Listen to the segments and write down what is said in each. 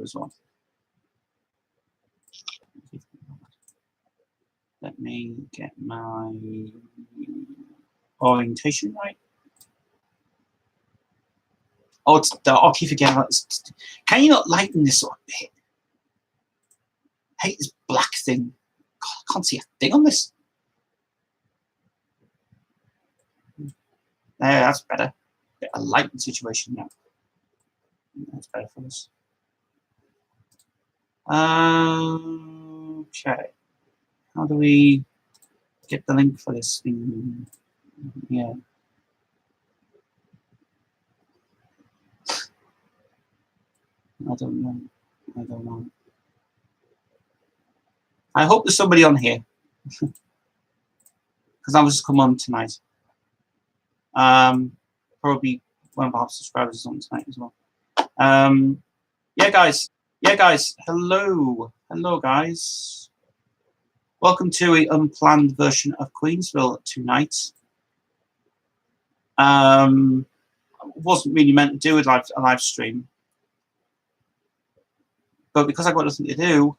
as well. Let me get my orientation right. Oh, it's the I keep forgetting about this. Can you not lighten this up a bit? I hate this black thing. God, I can't see a thing on this. There, that's better. Bit of lighting situation now. That's better for us. Okay. How do we get the link for this thing? Yeah. I don't know. I don't know. I hope there's somebody on here. Because I was just come on tonight. Probably one of our subscribers is on tonight as well. Yeah, guys. Yeah, guys. Hello. Hello, guys. Welcome to an unplanned version of Queensville tonight. Wasn't really meant to do a live stream. But because I got nothing to do,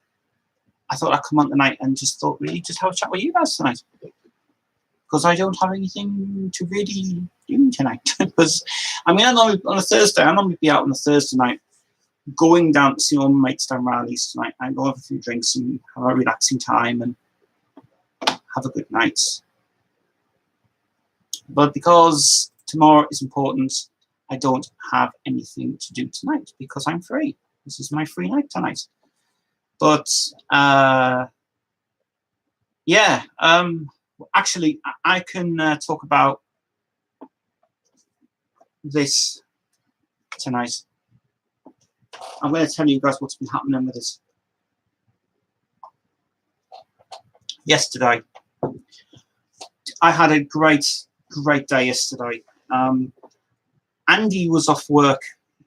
I thought I'd come on tonight and just thought really just have a chat with you guys tonight. Because I don't have anything to really do tonight. Because I mean, I know on a Thursday, I normally be out on a Thursday night, going down to see all my mates down Raleigh tonight and go have a few drinks and have a relaxing time and have a good night. But because tomorrow is important, I don't have anything to do tonight because I'm free. This is my free night tonight. But yeah, actually, I can talk about this tonight. I'm going to tell you guys what's been happening with this. Yesterday, I had a great day yesterday. Andy was off work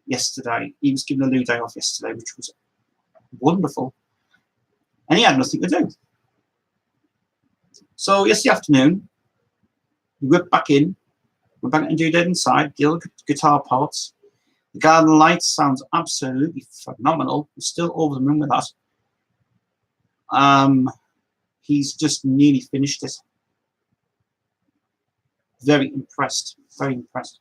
yesterday. He was given a loo day off yesterday, which was wonderful. And he had nothing to do. So yesterday afternoon, we whipped back in. We're back and do that inside, the other guitar parts. The garden light sounds absolutely phenomenal. We're still over the moon with that. He's just nearly finished it. Very impressed. Very impressed.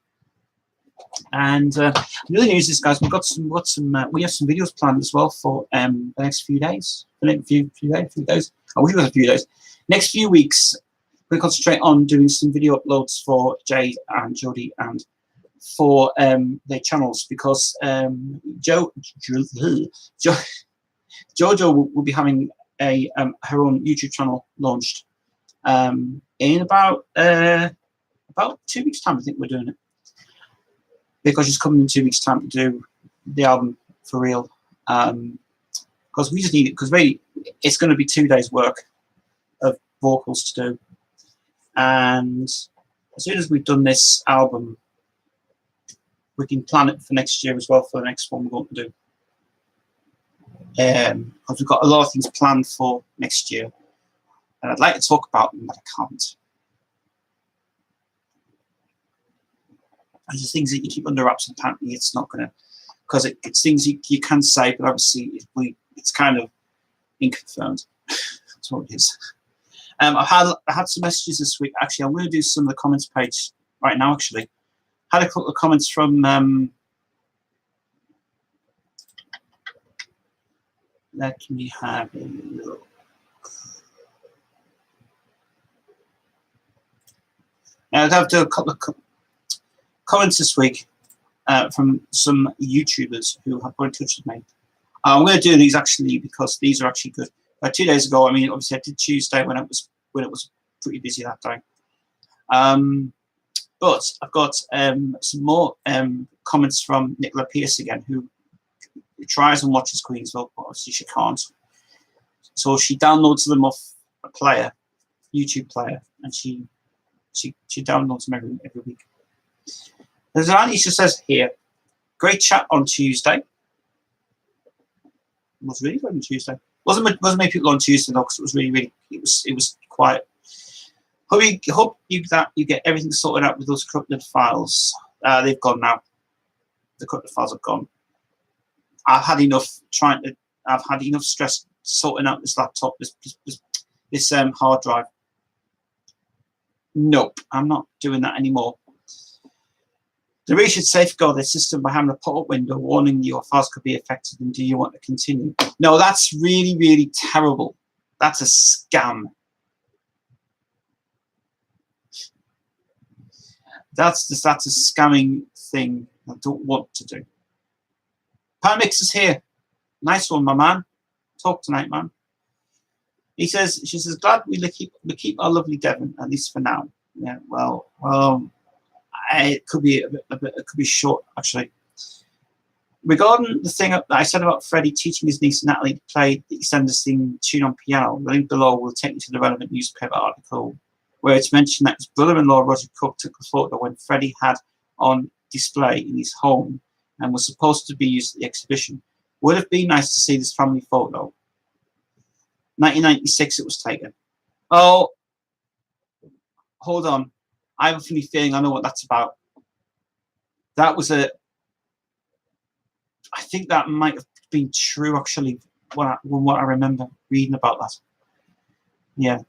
And the other news is, guys, we have some videos planned as well for the next few days. The next few days. I wish it was a few days. Next few weeks, we're going to concentrate on doing some video uploads for Jade and Jodie and for their channels, because Jojo will be having a her own YouTube channel launched in about 2 weeks' time. I think we're doing it, because she's coming in 2 weeks' time to do the album for real. Because we just need it, because really it's going to be 2 days' work of vocals to do. And as soon as we've done this album, we can plan it for next year as well, for the next one we're going to do. Because we've got a lot of things planned for next year. And I'd like to talk about them, but I can't. And the things that you keep under wraps, apparently it's not going to, because it's things you can say, but obviously it's kind of inconfirmed. That's what it is. I had some messages this week. Actually, I'm going to do some of the comments page right now, actually. Had a couple of comments from let me have a look. Now, I'd have to do a couple of comments this week from some YouTubers who have got in touch with me. I'm going to do these actually because these are actually good. 2 days ago, I mean, obviously I did Tuesday when it was pretty busy that day. But I've got some more comments from Nicola Pierce again, who tries and watches Queensville, but obviously she can't. So she downloads them off a player, YouTube player, and she downloads them every week. There's an Anisha says here, great chat on Tuesday. It was really good on Tuesday. Wasn't many people on Tuesday though, because it was really it was quiet. Hope you get everything sorted out with those corrupted files. They've gone now. The corrupted files have gone. I've had enough I've had enough stress sorting out this laptop, this hard drive. Nope, I'm not doing that anymore. The reader should safeguard their system by having a pop-up window warning your files could be affected, and do you want to continue? No, that's really, really terrible. That's a scam. That's a scamming thing I don't want to do. Pamix is here. Nice one, my man. Talk tonight, man. She says, glad we keep our lovely Devon, at least for now. Yeah, well, it could be it could be short, actually. Regarding the thing that I said about Freddie teaching his niece Natalie to play the EastEnders theme tune on piano, the link below will take you to the relevant newspaper article where it's mentioned that his brother-in-law Roger Cook took a photo when Freddie had on display in his home and was supposed to be used at the exhibition. Would have been nice to see this family photo. 1996 it was taken. Oh, hold on. I have a funny feeling I know what that's about. That was I think that might have been true, actually, what I remember reading about that. Yeah.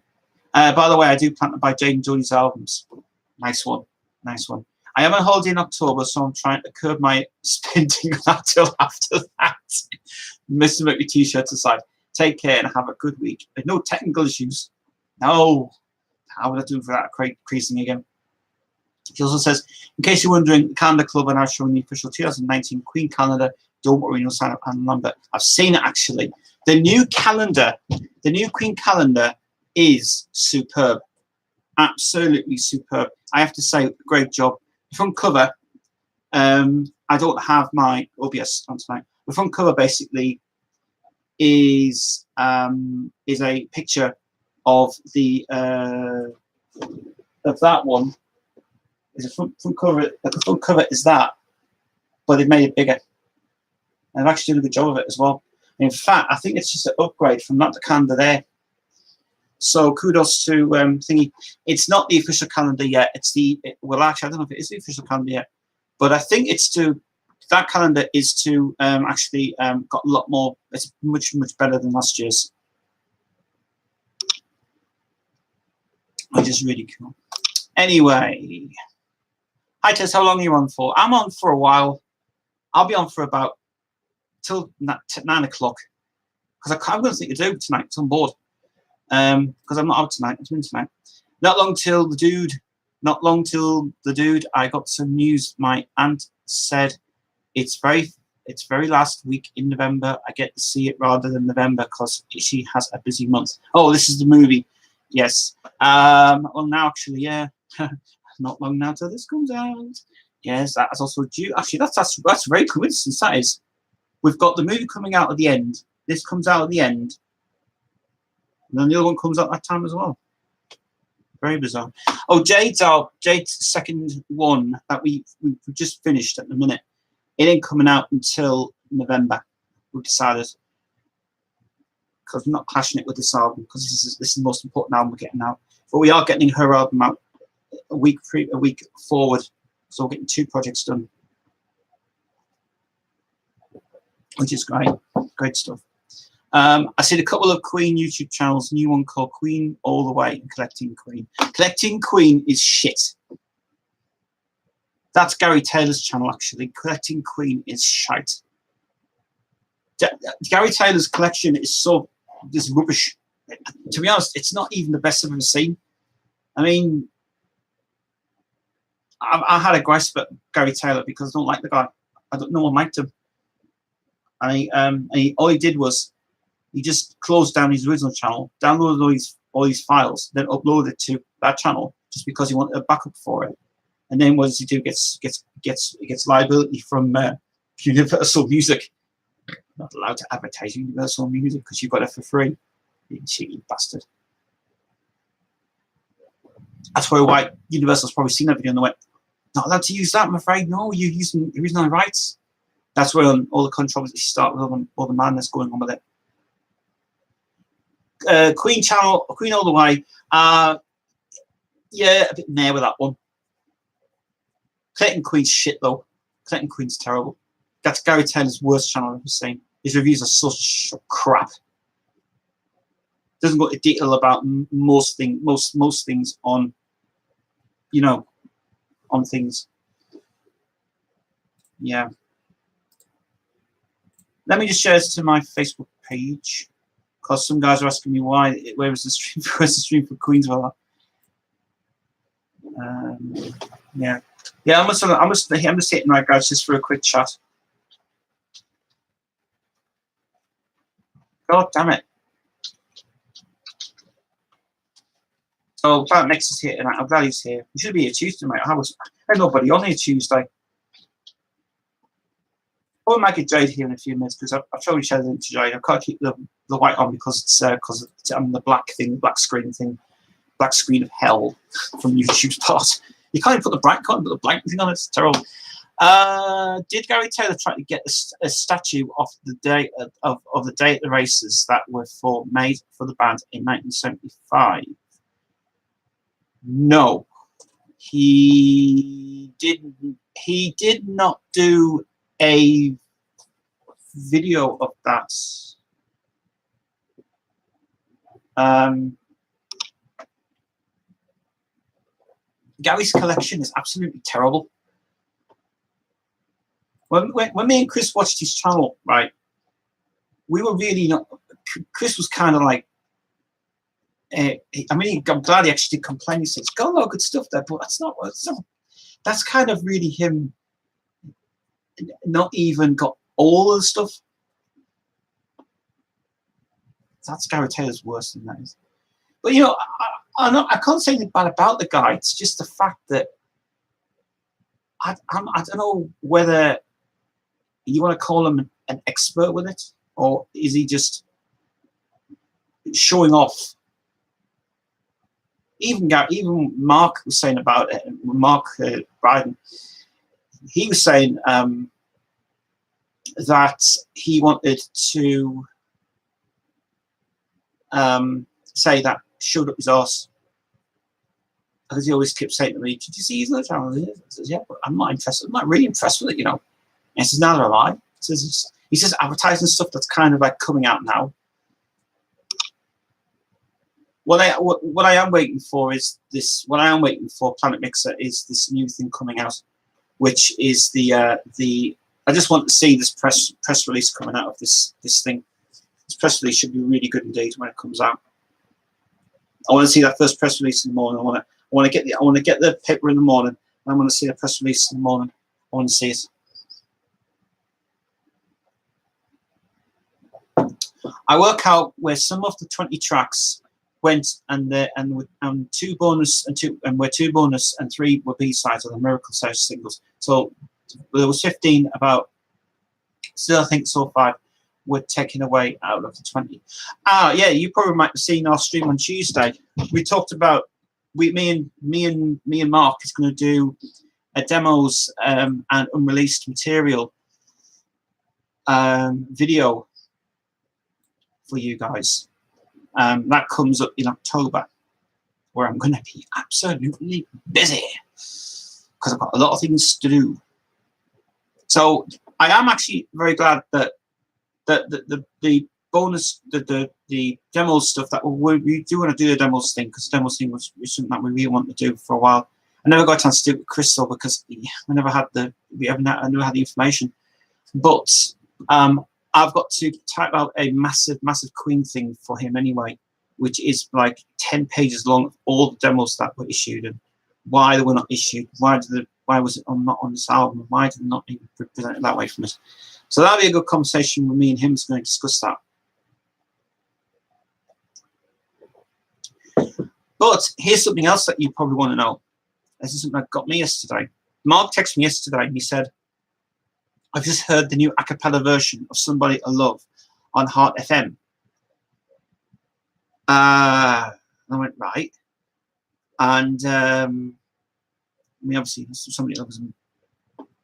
By the way, I do plan to buy Jade and Jodie's albums. Nice one. Nice one. I am on holiday in October, so I'm trying to curb my spending until after that. Mr. Mercury t-shirts aside. Take care and have a good week. But no technical issues. No. How would I do for that creasing again? He also says, in case you're wondering, the Calendar Club are now showing the official 2019 Queen calendar. Don't worry, no sign of Anne Lambert. I've seen it, actually. The new calendar, the new Queen calendar is superb. Absolutely superb. I have to say, great job. The front cover, I don't have my OBS on tonight. The front cover basically is a picture of the of that one. Is a front cover. The front cover is that, but they've made it bigger. And they've actually done a good job of it as well. In fact, I think it's just an upgrade from that to calendar there. So kudos to Thingy. It's not the official calendar yet. It's well, actually, I don't know if it is the official calendar yet, but I think it's that calendar is actually got a lot more. It's much better than last year's, which is really cool. Anyway, hi Tess, how long are you on for? I'm on for a while. I'll be on for about till 9 o'clock because I'm going to think to do tonight. Because I'm bored. Because I'm not out tonight. I'm doing tonight. Not long till the dude. I got some news. My aunt said it's very last week in November. I get to see it rather than November because she has a busy month. Oh, this is the movie. Yes. Well, now actually, yeah. Not long now till this comes out. Yes, that's also due. Actually, that's very coincidence. That is. We've got the movie coming out at the end. This comes out at the end. And then the other one comes out that time as well. Very bizarre. Oh, Jade's second one that we've just finished at the minute. It ain't coming out until November. We've decided. Because we're not clashing it with this album. Because this is the most important album we're getting out. But we are getting her album out a week forward. So we're getting 2 projects done. Which is great. Great stuff. I see a couple of Queen YouTube channels. New one called Queen All the Way and Collecting Queen. Collecting Queen is shit. That's Gary Taylor's channel, actually. Collecting Queen is shite. Gary Taylor's collection is this rubbish. To be honest, it's not even the best I've ever seen. I mean, I had a grasp at Gary Taylor because I don't like the guy. No one liked him. All he did was he just closed down his original channel, downloaded all these files, then uploaded it to that channel just because he wanted a backup for it. And then what does he do? Gets liability from Universal Music. Not allowed to advertise Universal Music because you got it for free. You cheeky bastard. That's why Universal's probably seen that video and went, not allowed to use that, I'm afraid. No, you're using our rights. That's where all the controversy start with all the madness going on with it. Queen channel, Queen All the Way. Yeah, a bit nair with that one. Collecting Queen's shit though. Collecting Queen's terrible. That's Gary Taylor's worst channel I've ever seen. His reviews are such crap. Doesn't go into detail about most things on, you know, on things. Yeah. Let me just share this to my Facebook page, because some guys are asking me where was the stream? Where's the stream for Queensville? Yeah. I'm just hitting right, guys, just for a quick chat. God damn it. So Planet Mix is here tonight. I'm glad he's here. He should be here Tuesday, mate. I had nobody on here Tuesday. I might get Jade here in a few minutes because I've probably shared it to Jade. I can't keep the white on because it's the black screen of hell from YouTube's part. You can't even put the blank thing on it. It's terrible. Did Gary Taylor try to get a statue of the day of the day at the races that were made for the band in 1975? No, he didn't. He did not do a video of that. Gary's collection is absolutely terrible. When me and Chris watched his channel, right, we were really not. Chris was kind of like, I mean, I'm glad he actually did complain. He said, "It's got a lot of good stuff there, but that's not. That's kind of really him. Not even got all of the stuff. That's Gary Taylor's worse than that is. But you know, I can't say anything bad about the guy. It's just the fact that I don't know whether you want to call him an expert with it, or is he just showing off? Even Mark was saying about it. Mark Bryden, he was saying that he wanted to say that showed up his arse, because he always kept saying to me, "Did you see his little channel?" I says, "Yeah, but I'm not interested. I'm not really impressed with it, you know." And he says, "Neither am I." He says advertising stuff that's kind of like coming out now. What I am waiting for is this. What I am waiting for, Planet Mixer, is this new thing coming out, which is the. I just want to see this press release coming out of this thing. This press release should be really good indeed when it comes out. I want to see that first press release in the morning. I want to get the paper in the morning. I want to see the press release in the morning. I want to see it. I work out where some of the 20 tracks went, and two bonus and 3 were B-sides of the Miracle Search singles. So there was 15. About still I think so 5 were taken away out of the 20. Yeah, you probably might have seen our stream on Tuesday. We talked about me and Mark is going to do a demos and unreleased material video for you guys. That comes up in October, where I'm going to be absolutely busy because I've got a lot of things to do. So I am actually very glad that the bonus, the demos stuff that we do want to do the demos thing, because the demos thing was something that we really want to do for a while. I never got a chance to do it with Crystal because I never had the information. But I've got to type out a massive Queen thing for him anyway, which is like 10 pages long of all the demos that were issued and why they were not issued, why was it not on this album, why did it not even present it that way from us. So that'll be a good conversation with me and him. Is going to discuss that. But here's something else that you probably want to know. This is something that got me yesterday. Mark texted me yesterday and he said, "I've just heard the new a cappella version of Somebody I Love on Heart FM." I went, right. And I mean, obviously, Somebody I Love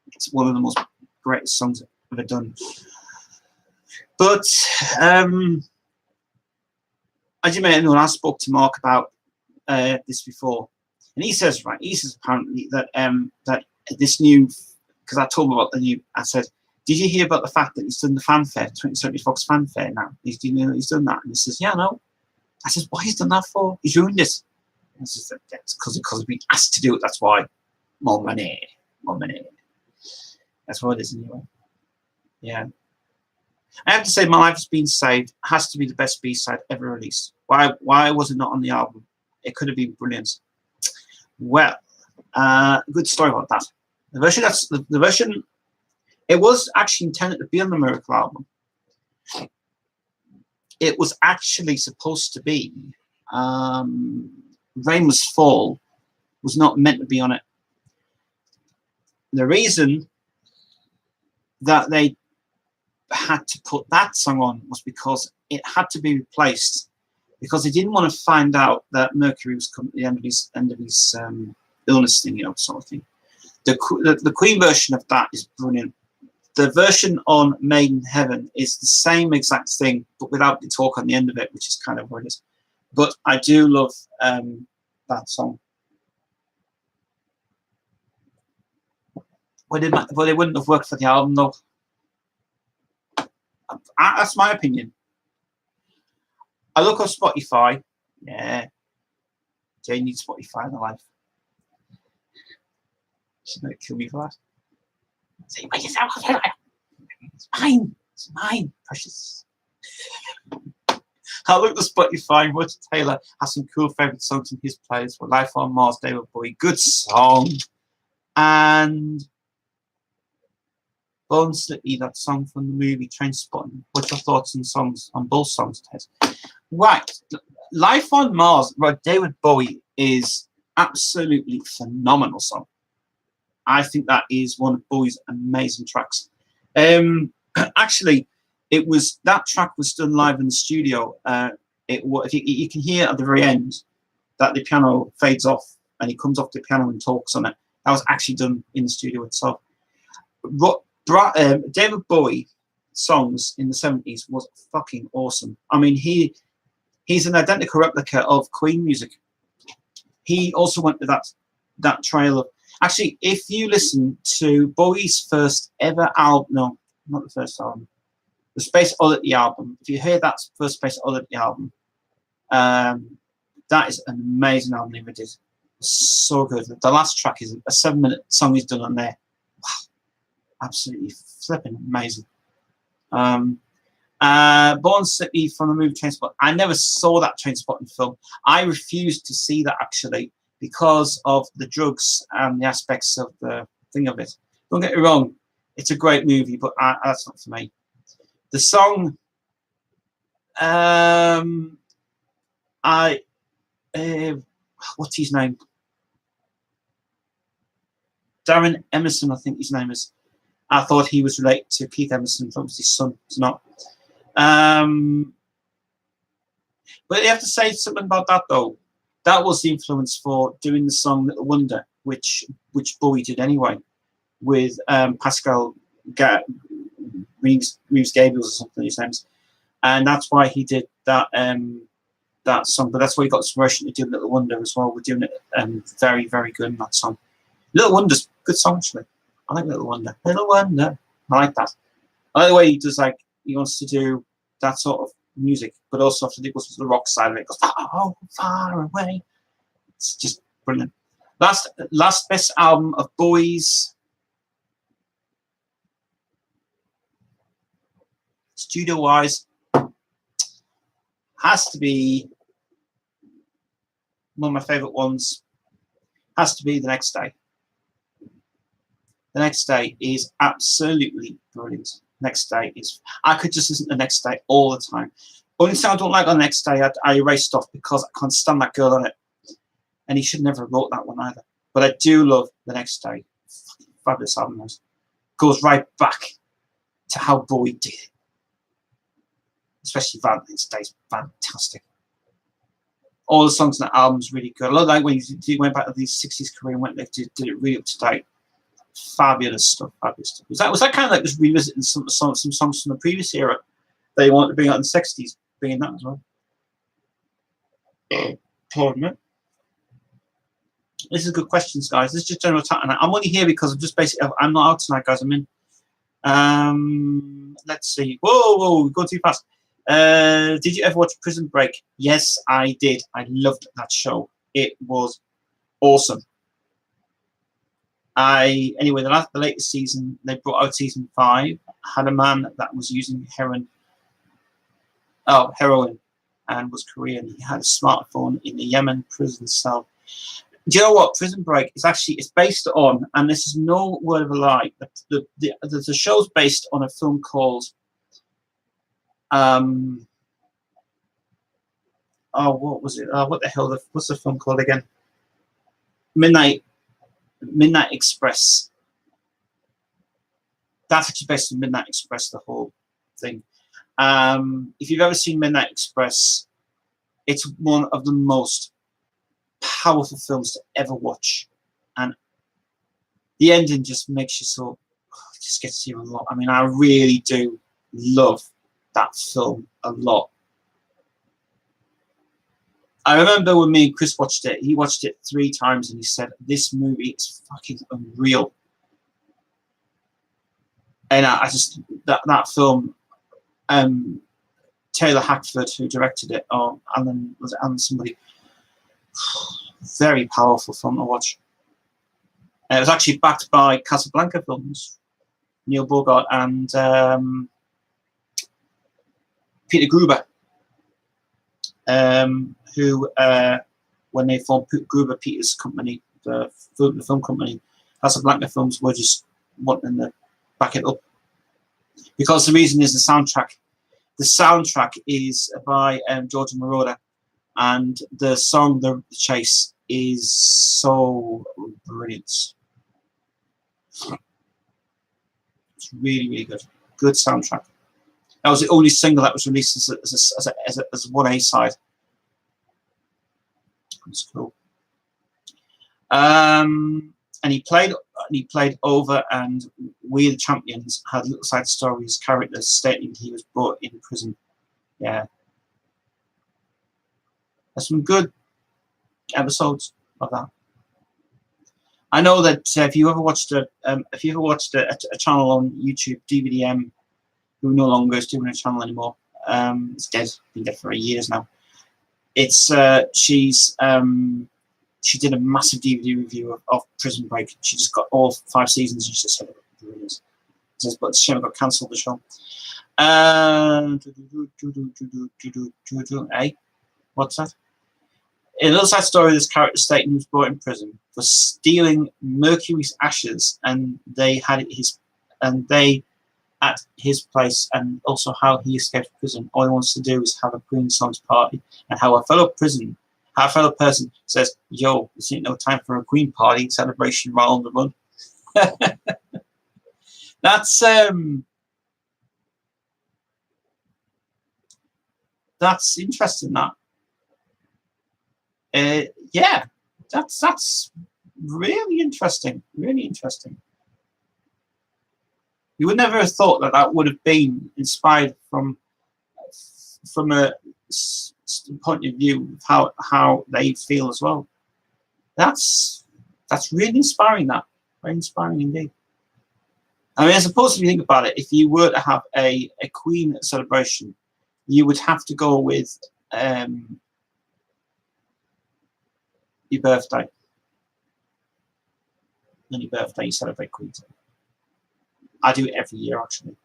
it's one of the most greatest songs I've ever done. But as you may know, I spoke to Mark about this before, and he says apparently that that this new, because I told him about the new, I said did you hear about the fact that he's done the fanfare, 2070 Fox fanfare now? He's done that. And he says, yeah, no. I says, why he's done that for? He's ruined it. And he says, that's because we asked to do it. That's why. More money. More money. That's what it is anyway. Yeah. I have to say, My Life Has Been Saved has to be the best B-side ever released. Why was it not on the album? It could have been brilliant. Well, good story about that. The version, it was actually intended to be on the Miracle album. It was actually supposed to be Rain Must Fall was not meant to be on it. The reason that they had to put that song on was because it had to be replaced, because they didn't want to find out that Mercury was coming at the end of his illness thing, sort of thing. The Queen version of that is brilliant. The version on Made in Heaven is the same exact thing, but without the talk on the end of it, which is kind of what it is. But I do love that song. Well, they wouldn't have worked for the album, though. That's my opinion. I look on Spotify. Yeah. Jay needs Spotify in her life. She's going to kill me for that. Say, wait, it's mine. It's mine, precious. I look at Spotify. Roger Taylor has some cool favourite songs in his playlist for Life on Mars, David Bowie. Good song. And Bone Slippy, that song from the movie Trainspotting. What's your thoughts on both songs, Ted? Right. Life on Mars, right, David Bowie is absolutely phenomenal song. I think that is one of Bowie's amazing tracks. Actually, that track was done live in the studio. You can hear at the very end that the piano fades off and he comes off the piano and talks on it. That was actually done in the studio itself. David Bowie songs in the 70s was fucking awesome. I mean, he's an identical replica of Queen music. He also went to that trail of, actually, if you listen to Bowie's first ever album, no, not the first album, the Space Oddity album, if you hear that first Space Oddity album, that is an amazing album he ever did. So good. The last track is a 7-minute song he's done on there. Wow. Absolutely flipping amazing. Born City from the movie Trainspotting. I never saw that Trainspotting film. I refused to see that, actually, because of the drugs and the aspects of the thing of it. Don't get me wrong, it's a great movie, but that's not for me. The song, what's his name? Darren Emerson, I think his name is. I thought he was related to Keith Emerson, but obviously his son. It's not. But you have to say something about that, though. That was the influence for doing the song Little Wonder, which Bowie did anyway, with Pascal Reeves Gables or something his name is. And that's why he did that that song. But that's why he got inspiration to do Little Wonder as well. We're doing it very, very good in that song. Little Wonder's a good song, actually. I like Little Wonder. Little Wonder. I like that. I like the way he does, like, he wants to do that sort of music, but also after it goes to the rock side of it, it goes far, far away. It's just brilliant. Last best album of Bowie's, studio wise, has to be one of my favorite ones. Has to be The Next Day. The Next Day is absolutely brilliant. Next Day is, I could just listen to The Next Day all the time. Only thing I don't like on The Next Day, I erased off because I can't stand that girl on it. And he should never have wrote that one either. But I do love The Next Day. Fabulous album. Goes right back to how Bowie did it. Especially Valentine's Day is fantastic. All the songs in that album is really good. I love like when he went back to the 60s career and went there, did it really up to date. Fabulous stuff. Fabulous stuff. Was that kind of like just revisiting some songs from the previous era they wanted to bring out in the 60s, bringing that as well? Pardon me. This is good questions, guys. This is just general chat, and I'm only here because I'm just basically, I'm not out tonight, guys. I'm in Let's see. Whoa, we've gone too fast. Did you ever watch Prison Break? Yes, I did. I loved that show. It was awesome. Anyway, the latest season, they brought out season 5, had a man that was using heroin, and was Korean. He had a smartphone in the Yemen prison cell. Do you know what? Prison Break is actually, it's based on, and this is no word of a lie, the show's based on a film called, what was it? What the hell, what's the film called again? Midnight Express. That's actually based on Midnight Express, the whole thing. If you've ever seen Midnight Express, it's one of the most powerful films to ever watch, and the ending just makes you so, it just gets you a lot. I mean, I really do love that film a lot. I remember when me and Chris watched it, he watched it 3 times and he said, this movie is fucking unreal. And I just, that film, Taylor Hackford, who directed it, or Alan somebody, very powerful film to watch. It was actually backed by Casablanca Films, Neil Bogart and Peter Gruber, who, when they formed Gruber Peters Company, the film company, Casablanca Films were just wanting to back it up. Because the reason is the soundtrack. The soundtrack is by George Moroder, and the song The Chase is so brilliant. It's really, really good. Good soundtrack. That was the only single that was released as one A side. That's cool. And he played over, and We the Champions had little side stories, characters stating he was brought in prison. Yeah, there's some good episodes of that. I know that if you ever watched a channel on YouTube, DVDM, who no longer is doing a channel anymore, it's dead. Been dead for years now. It's she did a massive DVD review of Prison Break. She just got all 5 seasons and she just said it was brilliant. But it's a shame it got cancelled, the show. Hey, what's that? In a little side story, this character stating he was brought in prison for stealing Mercury's ashes, and they at his place, and also how he escaped prison. All he wants to do is have a Queen-Songs party, and how a fellow person says, "Yo, this ain't no time for a Queen party celebration round the run." That's interesting. Yeah, that's really interesting. Really interesting. You would never have thought that would have been inspired from a point of view of how they feel as well. That's really inspiring. Very inspiring indeed. I mean, I suppose if you think about it, if you were to have a Queen celebration, you would have to go with your birthday. On your birthday, you celebrate Queen's Day. I do it every year, actually.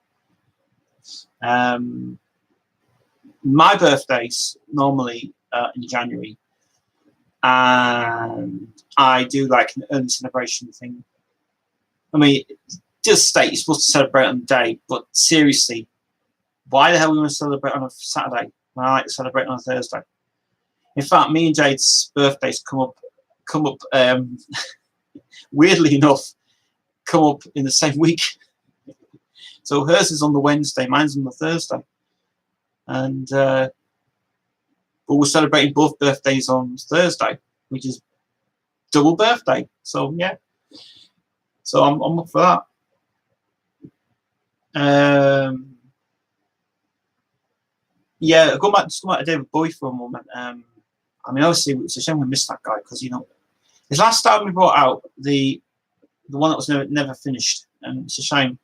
My birthday's normally in January, and I do like an early celebration thing. I mean, it does state you're supposed to celebrate on the day, but seriously, why the hell we want to celebrate on a Saturday when I like to celebrate on a Thursday? In fact, me and Jade's birthdays come up weirdly enough, come up in the same week. So hers is on the Wednesday, mine's on the Thursday. And but we're celebrating both birthdays on Thursday, which is double birthday. So yeah. So I'm up for that. Yeah, go back to David Bowie for a moment. I mean, obviously it's a shame we missed that guy, because his last album he brought out, the one that was never finished, and it's a shame.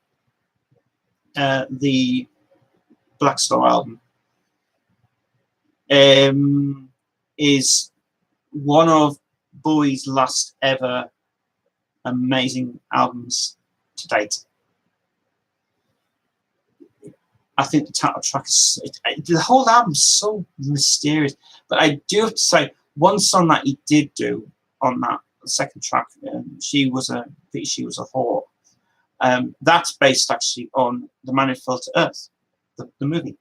the Black Star album is one of Bowie's last ever amazing albums to date. I think the title track is the whole album's so mysterious. But I do have to say, one song that he did do on that second track, she was a whore. That's based actually on The Man Who Fell to Earth, the movie,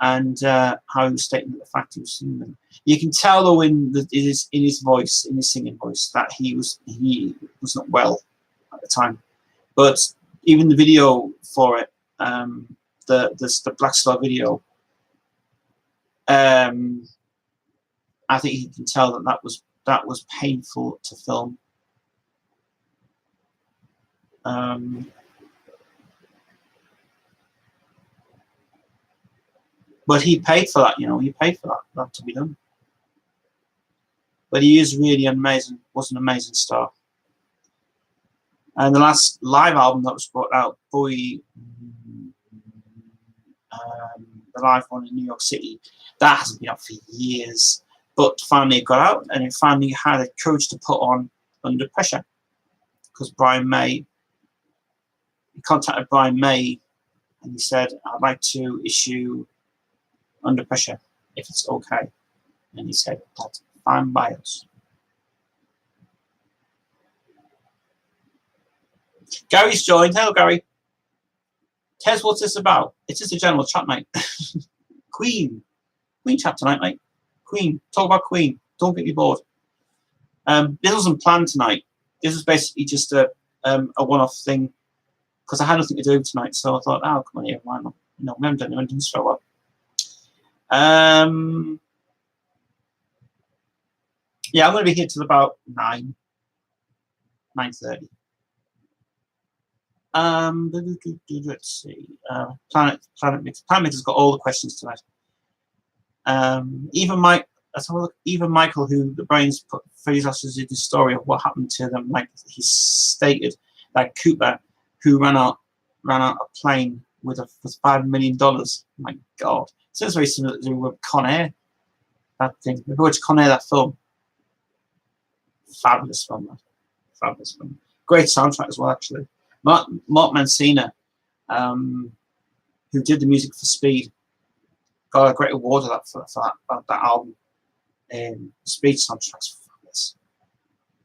and how he was stating the fact he was singing them. You can tell though in his voice, in his singing voice, that he was not well at the time. But even the video for it, the Black Star video, I think you can tell that was painful to film. But he paid for that, he paid for that to be done. But he is really amazing, was an amazing star. And the last live album that was brought out, Bowie, the live one in New York City, that hasn't been out for years. But finally it got out, and it finally had the courage to put on Under Pressure. Because Brian May, he contacted Brian May, and he said, I'd like to issue Under Pressure, if it's okay. And he said, that's fine by us. Gary's joined. Hello, Gary. Tez, what's this about? It's just a general chat, mate. Queen chat tonight, mate. Queen. Talk about Queen. Don't get me bored. This wasn't planned tonight. This was basically just a one-off thing because I had nothing to do tonight. So I thought, oh, come on here, why not? We haven't done anything so well. Yeah, I'm going to be here till about 9:30. Let's see. Planet Mix has got all the questions tonight. Even Michael, who the brains put Feliz did the story of what happened to them. Like he stated, that Cooper, who ran out a plane with $5 million. My God, sounds very similar to with Con Air. That thing. If you watch Con Air, that film, fabulous film, man. Fabulous film. Great soundtrack as well, actually. Mark Mancina, who did the music for Speed, got a great award for that album. Speed soundtrack's fabulous.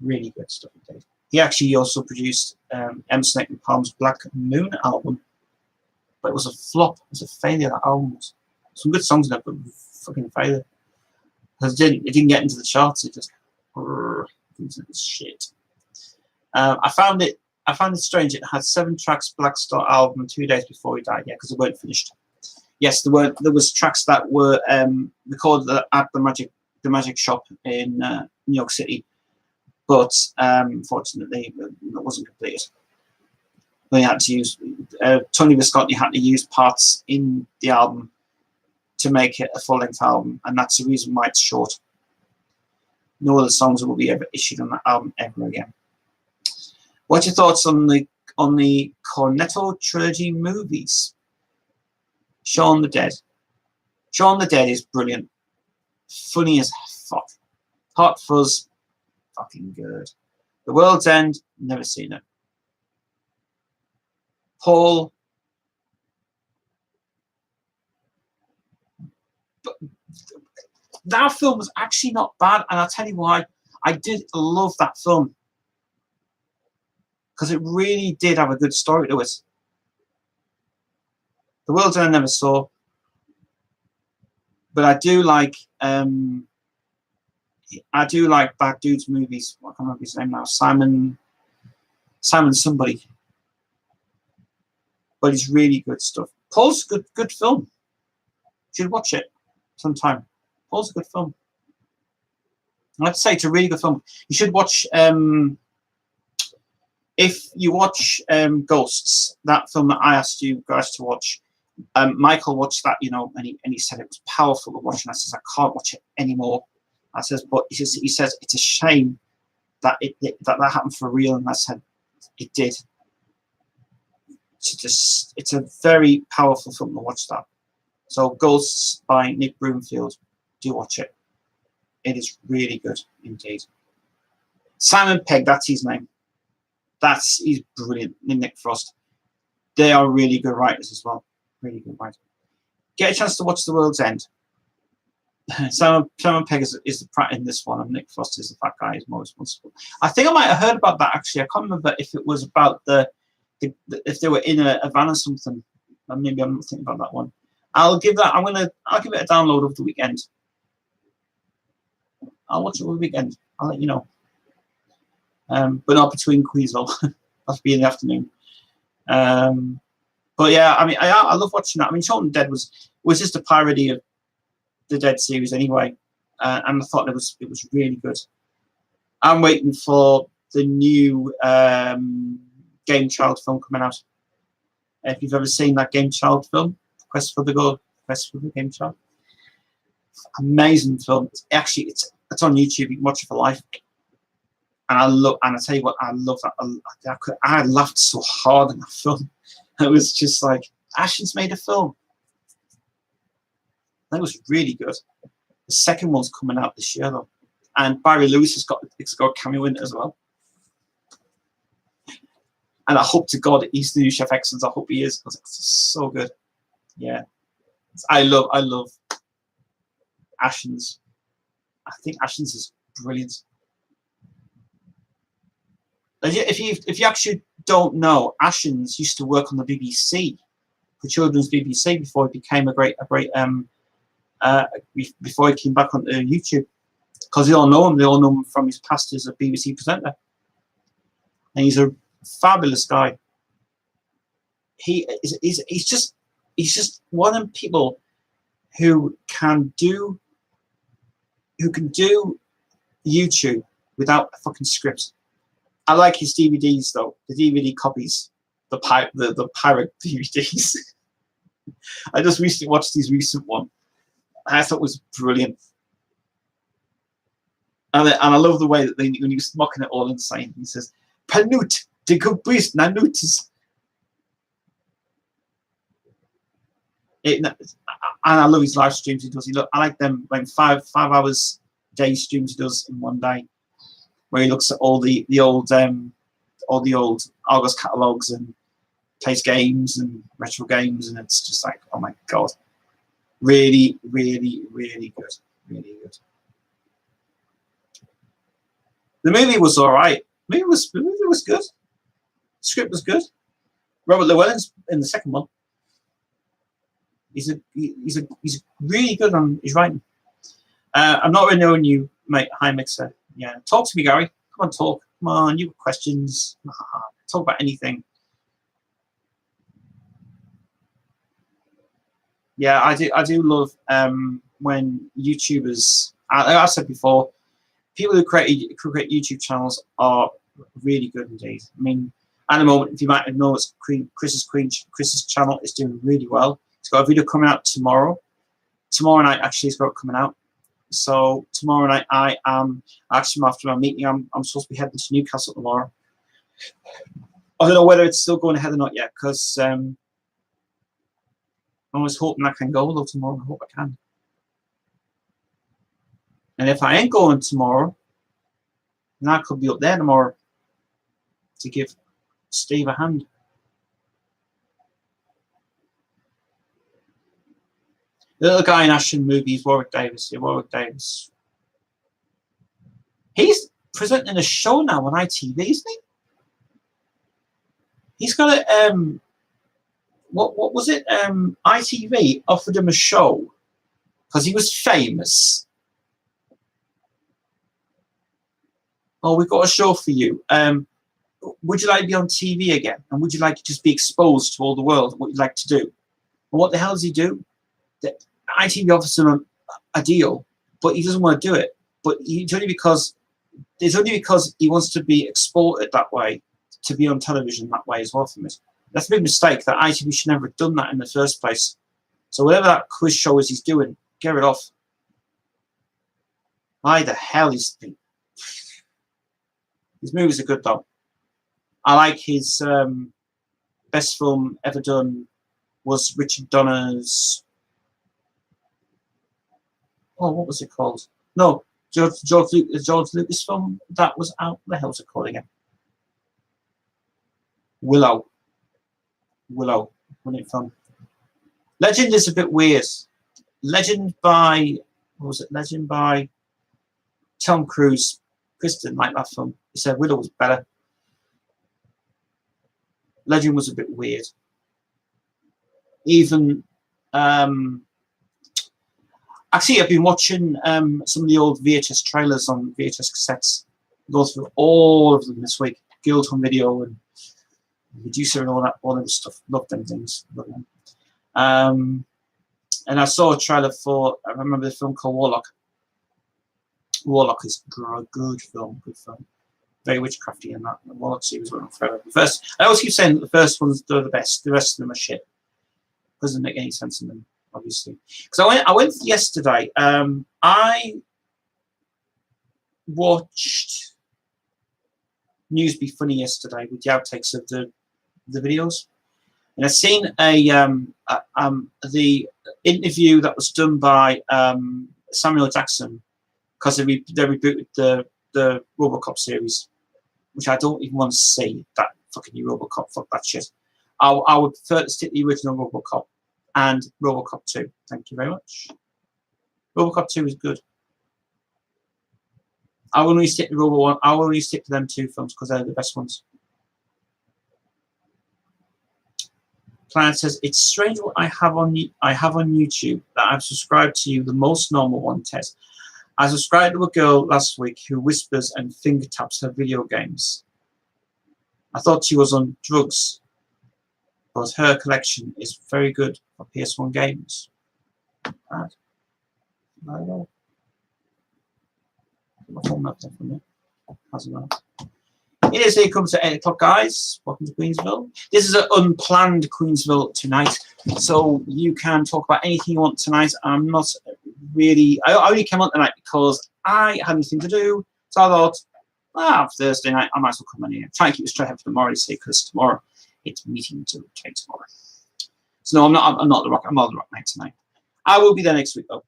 Really good stuff indeed. He actually also produced Emerson, Lake and Palmer's Black Moon album, but it was a flop. It was a failure. That album was some good songs in it, but fucking failure. Because it didn't get into the charts. It just shit. I found it strange. It had 7 tracks, Black Star album, 2 days before he died. Yeah, because it weren't finished. Yes, there was tracks that were recorded at the Magic Shop in New York City, but unfortunately it wasn't completed. They had to use Tony Visconti had to use parts in the album to make it a full-length album, and that's the reason why it's short. No other songs will be ever issued on that album ever again. What's your thoughts on the Cornetto trilogy movies? Shaun the Dead. Shaun the Dead is brilliant. Funny as fuck. Hot Fuzz, fucking good. The World's End, never seen it. Paul. But that film was actually not bad, and I'll tell you why. I did love that film. Because it really did have a good story to it. The World's End I never saw. But I do like Bad Dudes movies. I can't remember his name now. Simon somebody. But it's really good stuff. Paul's good film. You should watch it sometime. Paul's a good film. I have to say it's a really good film. You should watch if you watch Ghosts, that film that I asked you guys to watch. Michael watched that, and he said it was powerful to watch, and I says I can't watch it anymore. I says, but he says it's a shame that that happened for real, and I said it did. it's a very powerful film to watch that. So Ghosts by Nick Broomfield, do watch it. It is really good indeed. Simon Pegg, that's his name. He's brilliant. Nick Frost. They are really good writers as well. Really good writers. Get a chance to watch The World's End. Simon Pegg is the prat in this one, and Nick Frost is the fat guy who's more responsible. I think I might have heard about that actually. I can't remember if it was about if they were in a van or something. Maybe I'm not thinking about that one. I'll give it a download over the weekend. I'll watch it over the weekend. I'll let you know. But not between QUeensville. That'll be in the afternoon. But yeah, I mean, I love watching that. I mean, Shaun of the Dead was just a parody of the Dead series anyway, and I thought it was really good. I'm waiting for the new Game Child film coming out. If you've ever seen that Game Child film, Quest for the Game Child, amazing film. It's on YouTube. You can watch it for life. And I tell you what, I love that. I laughed so hard in that film. It was just like, Ashton's made a film. That was really good. The second one's coming out this year though, and Barry Lewis has got a cameo in it as well. And I hope to God he's the new Chef Excellence. I hope he is, because it's so good. Yeah, I love Ashton's. I think Ashton's is brilliant. If you actually don't know, Ashton's used to work on the BBC, for children's BBC, before he became before he came back onto YouTube, because they all know him. They all know him from his past as a BBC presenter, and he's a fabulous guy. He's just one of them people who can do YouTube without a fucking script. I like his DVDs though, the DVD copies, the pirate DVDs. I just recently watched his recent one. I thought it was brilliant. And I love the way that when he was mocking it all insane, he says, "Panut, de gubris nanutis." And I love his live streams he does. I like them, like 5 hours day streams he does in one day, where he looks at all the old Argos catalogs and plays games and retro games, and it's just like, oh my god, really, really, really good, really good. The movie was all right. The movie was good. The script was good. Robert Llewellyn's in the second one. He's really good on his writing. I'm not really knowing you, mate. Hi, Mixer. Yeah, talk to me, Gary. Come on, talk. Come on, you got questions. Talk about anything. Yeah, I do love when YouTubers. I said before, people who create YouTube channels are really good indeed. I mean, at the moment, if you might have noticed, Chris's channel is doing really well. He's got a video coming out tomorrow. Tomorrow night, actually, it's got coming out. So tomorrow night, I am actually, after my meeting, I'm supposed to be heading to Newcastle tomorrow. I don't know whether it's still going ahead or not yet, because I was hoping I can go though tomorrow. I hope I can. And if I ain't going tomorrow, then I could be up there tomorrow to give Steve a hand. The little guy in Ashton movies, Warwick Davis. Yeah, Warwick Davis. He's presenting a show now on ITV, isn't he? He's got a what was it? ITV offered him a show because he was famous. Oh, we've got a show for you. Would you like to be on TV again? And would you like to just be exposed to all the world? What you'd like to do? And what the hell does he do? The ITV offers him a deal, but he doesn't want to do it. But it's only because he wants to be exported that way, to be on television that way as well from it. That's a big mistake. That ITV should never have done that in the first place. So whatever that quiz show is he's doing, get it off. Why the hell is he? His movies are good though. I like his best film ever done was Richard Donner's. Oh, what was it called? No, George Lucas film that was out. What the hell's it called again? Willow. Brilliant film. Legend is a bit weird. Legend by, what was it? Legend by Tom Cruise. Chris didn't like that film. He said Willow was better. Legend was a bit weird. Even actually, I've been watching some of the old VHS trailers on VHS cassettes. Go through all of them this week. Guild Home Video and Producer and all that stuff. Love them things. Love them. And I saw a trailer for, I remember the film called Warlock. Warlock is a good film. Very witchcrafty in that. The Warlock series went on forever. The first, I always keep saying that the first ones are the best. The rest of them are shit. Doesn't make any sense in them, obviously. Because I went yesterday. I watched News Be Funny yesterday with the outtakes of the videos, and I've seen the interview that was done by Samuel Jackson, because they rebooted the RoboCop series, which I don't even want to see. That fucking new RoboCop, fuck that shit. I would prefer to stick the original RoboCop and RoboCop 2. Thank you very much. RoboCop 2 is good. I will only stick to Robo 1. I will only stick to them two films because they're the best ones. Planet says, it's strange what I have on YouTube that I've subscribed to you, the most normal one, Tess. I subscribed to a girl last week who whispers and finger taps her video games. I thought she was on drugs, but her collection is very good for PS1 games. Right. I don't know. My phone up there for me. How's it going? It is, here comes to 8 o'clock, guys. Welcome to Queensville. This is an unplanned Queensville tonight, so you can talk about anything you want tonight. I'm not really, I only came on tonight because I had nothing to do, so I thought, Thursday night, I might as well come in here. Try and keep it straight up for tomorrow, because tomorrow it's meeting to take tomorrow. So no, I'm not the Rock Knight tonight. I will be there next week though.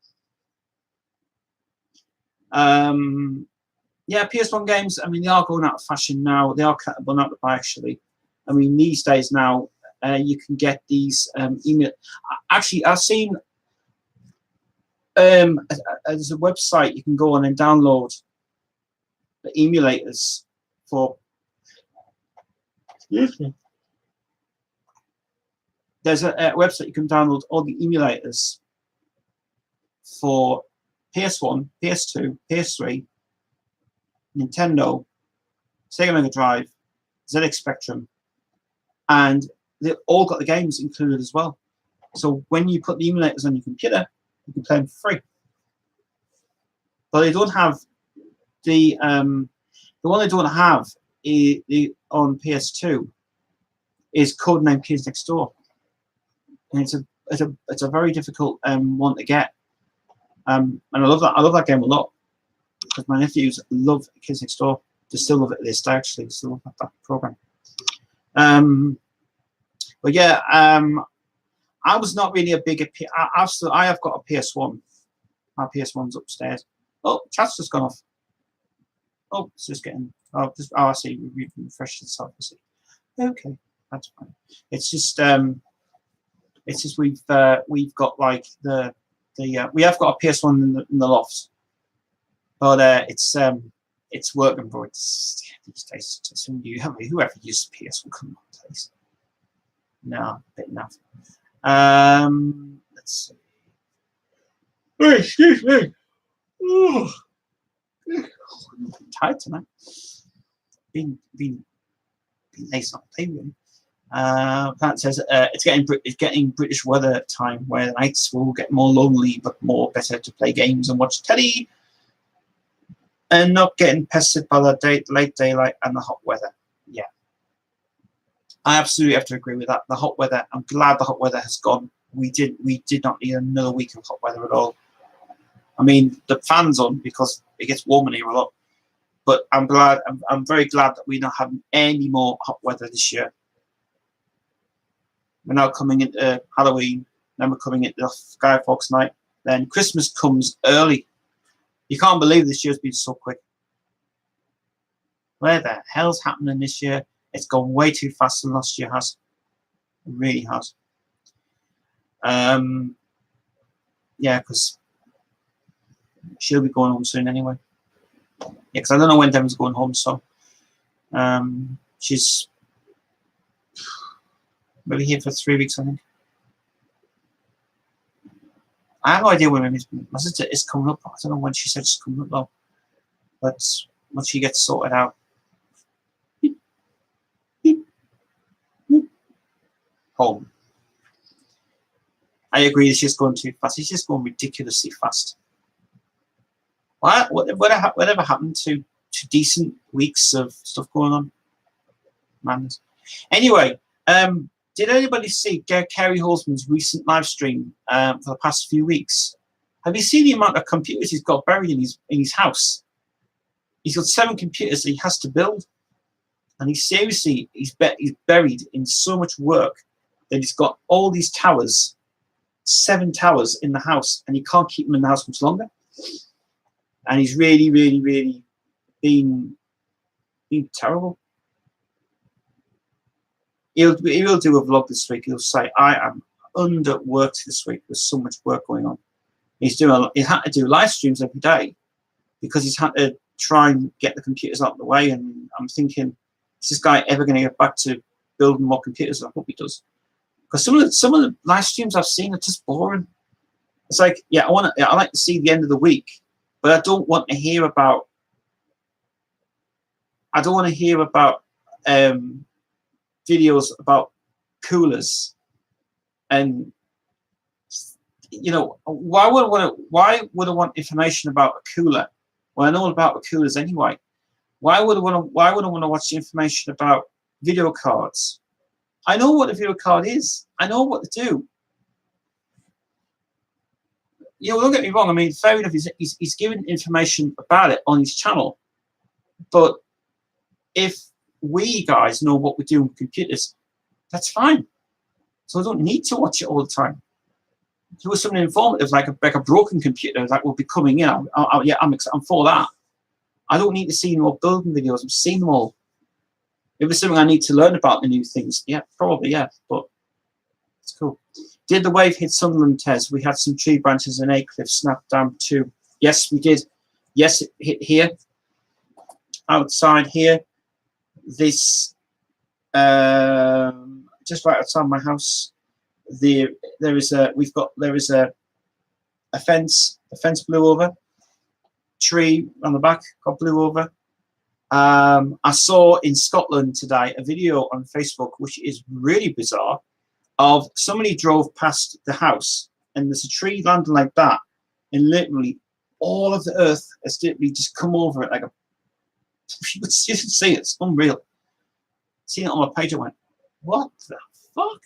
Yeah, PS1 games, I mean, they are going out of fashion now. They are cut out to buy, actually. I mean, these days now, you can get these email. Actually, I've seen there's a website you can go on and download the emulators for. Excuse me. There's a website you can download all the emulators for PS1, PS2, PS3, Nintendo, Sega Mega Drive, ZX Spectrum, and they've all got the games included as well. So when you put the emulators on your computer, you can play them for free. But they don't have the one they don't have on PS2 is Codename Kids Next Door, and it's a very difficult one to get. And I love that game a lot because my nephews love Kids Next Door. They still love it to this day, actually. They still love that program. But yeah, I was not really a big. I have got a PS1. My PS1's upstairs. Oh, chat's just gone off. Oh, it's just getting. Oh, I see. We've refreshed itself. Okay, that's fine. It's just we've got like we have got a PS1 in the loft, but it's working for it these days. Some of you, whoever uses PS1, come on, please. No, a bit enough. Let's see. Oh, excuse me. Oh, I'm tired tonight. Been nice not play really. Plant says it's getting British weather time where the nights will get more lonely but better to play games and watch telly and not getting pestered by the late daylight and the hot weather. Yeah, I absolutely have to agree with that. The hot weather, I'm glad the hot weather has gone. We did not need another week of hot weather at all. I mean, the fan's on because it gets warmer here a lot, but I'm very glad that we're not having any more hot weather this year. We're now coming into Halloween. Then we're coming into Guy Fawkes night. Then Christmas comes early. You can't believe this year's been so quick. Where the hell's happening this year? It's gone way too fast than last year has. It really has. Yeah, because she'll be going home soon anyway. Yeah, because I don't know when Devon's going home, so she's maybe here for 3 weeks, I think. I have no idea when my sister is coming up. I don't know when she said she's coming up though. But once she gets sorted out. Home. I agree, it's just going too fast. It's just going ridiculously fast. Whatever happened to decent weeks of stuff going on? Man. Anyway, did anybody see Kerry Holzman's recent live stream for the past few weeks? Have you seen the amount of computers he's got buried in his house? He's got 7 computers that he has to build, and he's buried in so much work that he's got all these towers, 7 towers in the house, and he can't keep them in the house much longer. And he's really, really, really been terrible. He'll do a vlog this week. He'll say, I am underworked this week. There's so much work going on. He's had to do live streams every day because he's had to try and get the computers out of the way. And I'm thinking, is this guy ever going to get back to building more computers? I hope he does. Because some of the live streams I've seen are just boring. It's like, yeah, I like to see the end of the week, but I don't want to hear about. I don't want to hear about videos about coolers, and why would I want information about a cooler? Well, I know about the coolers anyway. Why would I want to watch the information about video cards? I know what a video card is. I know what to do. Don't get me wrong. I mean, fair enough. He's giving information about it on his channel, but if we guys know what we're doing with computers, that's fine. So I don't need to watch it all the time. If it was something informative, like a broken computer that will be coming in, I'm for that. I don't need to see more building videos. I've seen them all. If it's something I need to learn about the new things, yeah, probably, yeah, but it's cool. Did the wave hit Sunderland, Tez? We had some tree branches and a cliff snapped down too. Yes, we did. Yes, it hit here. Outside here. This, just right outside my house, there is a fence. The fence blew over. Tree on the back got blew over. I saw in Scotland today a video on Facebook, which is really bizarre, of somebody drove past the house and there's a tree landing like that, and literally all of the earth has literally just come over it like a. You should see it. It's unreal. Seeing it on my page, I went, "What the fuck?"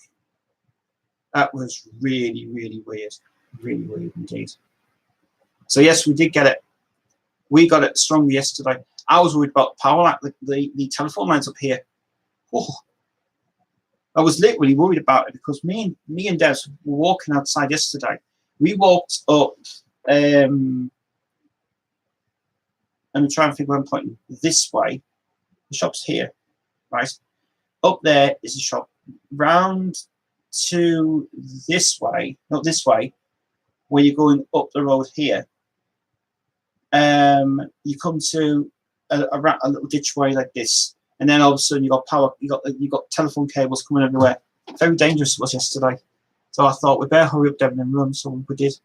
That was really, really weird. Really weird indeed. So yes, we did get it. We got it strongly yesterday. I was worried about power, like the telephone lines up here. Oh, I was literally worried about it because me and Des were walking outside yesterday. We walked up, and I'm trying to figure where I'm pointing. This way, the shop's here, right? Up there is a shop. Round to this way, not this way, where you're going up the road here. You come to a little ditch way like this, and then all of a sudden you got power. You got telephone cables coming everywhere. Very dangerous it was yesterday. So I thought we better hurry up, Devon, and run. So we did.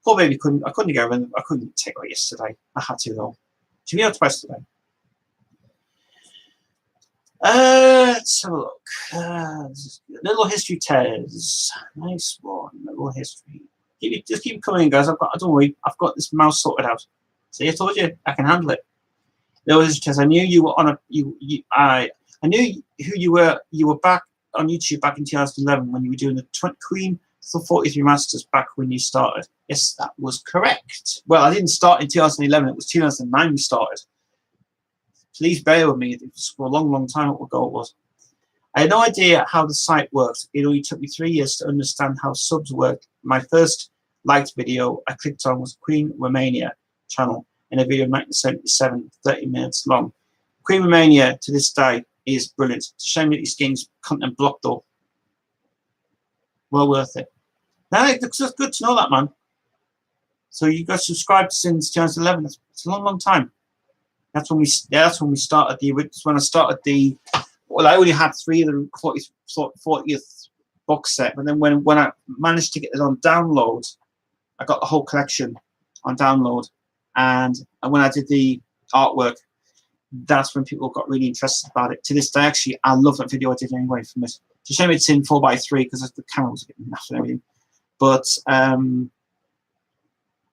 Poor baby I couldn't go around. I couldn't take her yesterday. I had to though. She went out twice today. Let's have a look. Little history tears. Nice one. Little history. Just keep coming, guys. Don't worry. I've got this mouse sorted out. See, I told you I can handle it. Little history tears. I knew you were on I knew who you were. You were back on YouTube back in 2011 when you were doing the Queen 43 Masters back when you started. Yes, that was correct. Well, I didn't start in 2011. It was 2009 we started. Please bear with me. It was for a long, long time ago it was. I had no idea how the site works. It only took me 3 years to understand how subs work. My first liked video I clicked on was Queen Romania channel in a video of 1977, 30 minutes long. Queen Romania to this day is brilliant. It's a shame that this game's content blocked though. Well worth it. Now it's just good to know that, man. So you got subscribed since 2011. It's a long, long time. That's when we started the. When I started the. Well, I only had 3 of the 40th box set, but then when I managed to get it on download, I got the whole collection on download, and when I did the artwork, that's when people got really interested about it. To this day, actually, I love that video I did anyway from it. It's a shame it's in 4:3 because the camera was getting naff and everything. But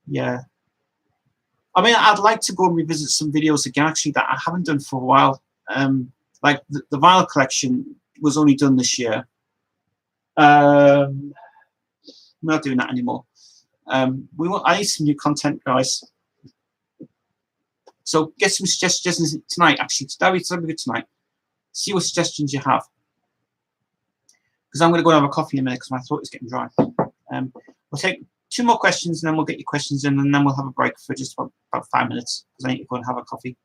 yeah, I mean, I'd like to go and revisit some videos again, actually, that I haven't done for a while. Like the vinyl collection was only done this year. We're not doing that anymore. I need some new content, guys. So get some suggestions tonight. Actually, that'll be good tonight. See what suggestions you have. Because I'm going to go and have a coffee in a minute because my throat is getting dry. We'll take 2 more questions and then we'll get your questions in, and then we'll have a break for just about 5 minutes because I need to go and have a coffee.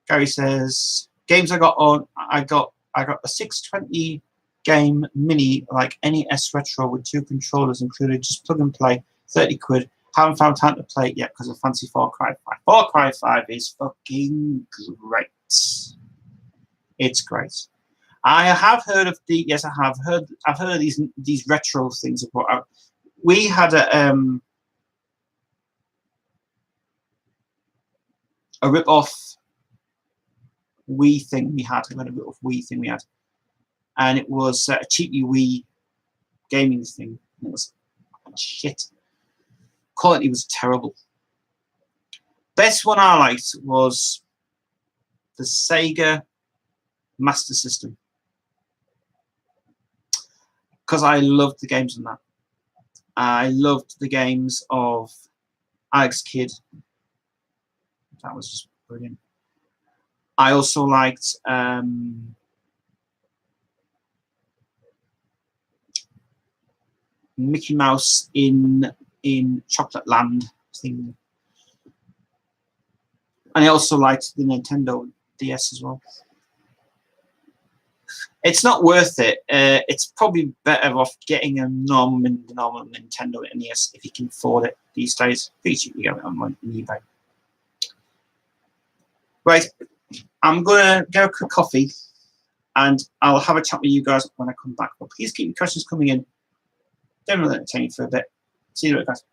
Gary says, games I got a 620 game mini like NES Retro with 2 controllers included, just plug and play, 30 quid. Haven't found time to play it yet because I fancy Far Cry 5. Far Cry 5 is fucking great. It's great. I have heard of the. Yes, I have heard. I've heard of these retro things. We had a rip-off Wii thing. We had a rip-off Wii thing. We had, and it was a cheapy Wii gaming thing. It was shit. Quality was terrible. Best one I liked was the Sega Master System because I loved the games on that. I loved the games of Alex Kidd. That was just brilliant. I also liked Mickey Mouse in Chocolate Land thing. And I also liked the Nintendo DS as well. It's not worth it. It's probably better off getting a normal Nintendo NES if you can afford it these days. Pretty cheap, you get it on eBay. Right, I'm gonna get a quick coffee, and I'll have a chat with you guys when I come back. But please keep your questions coming in. Don't really entertain you for a bit. See you later, guys.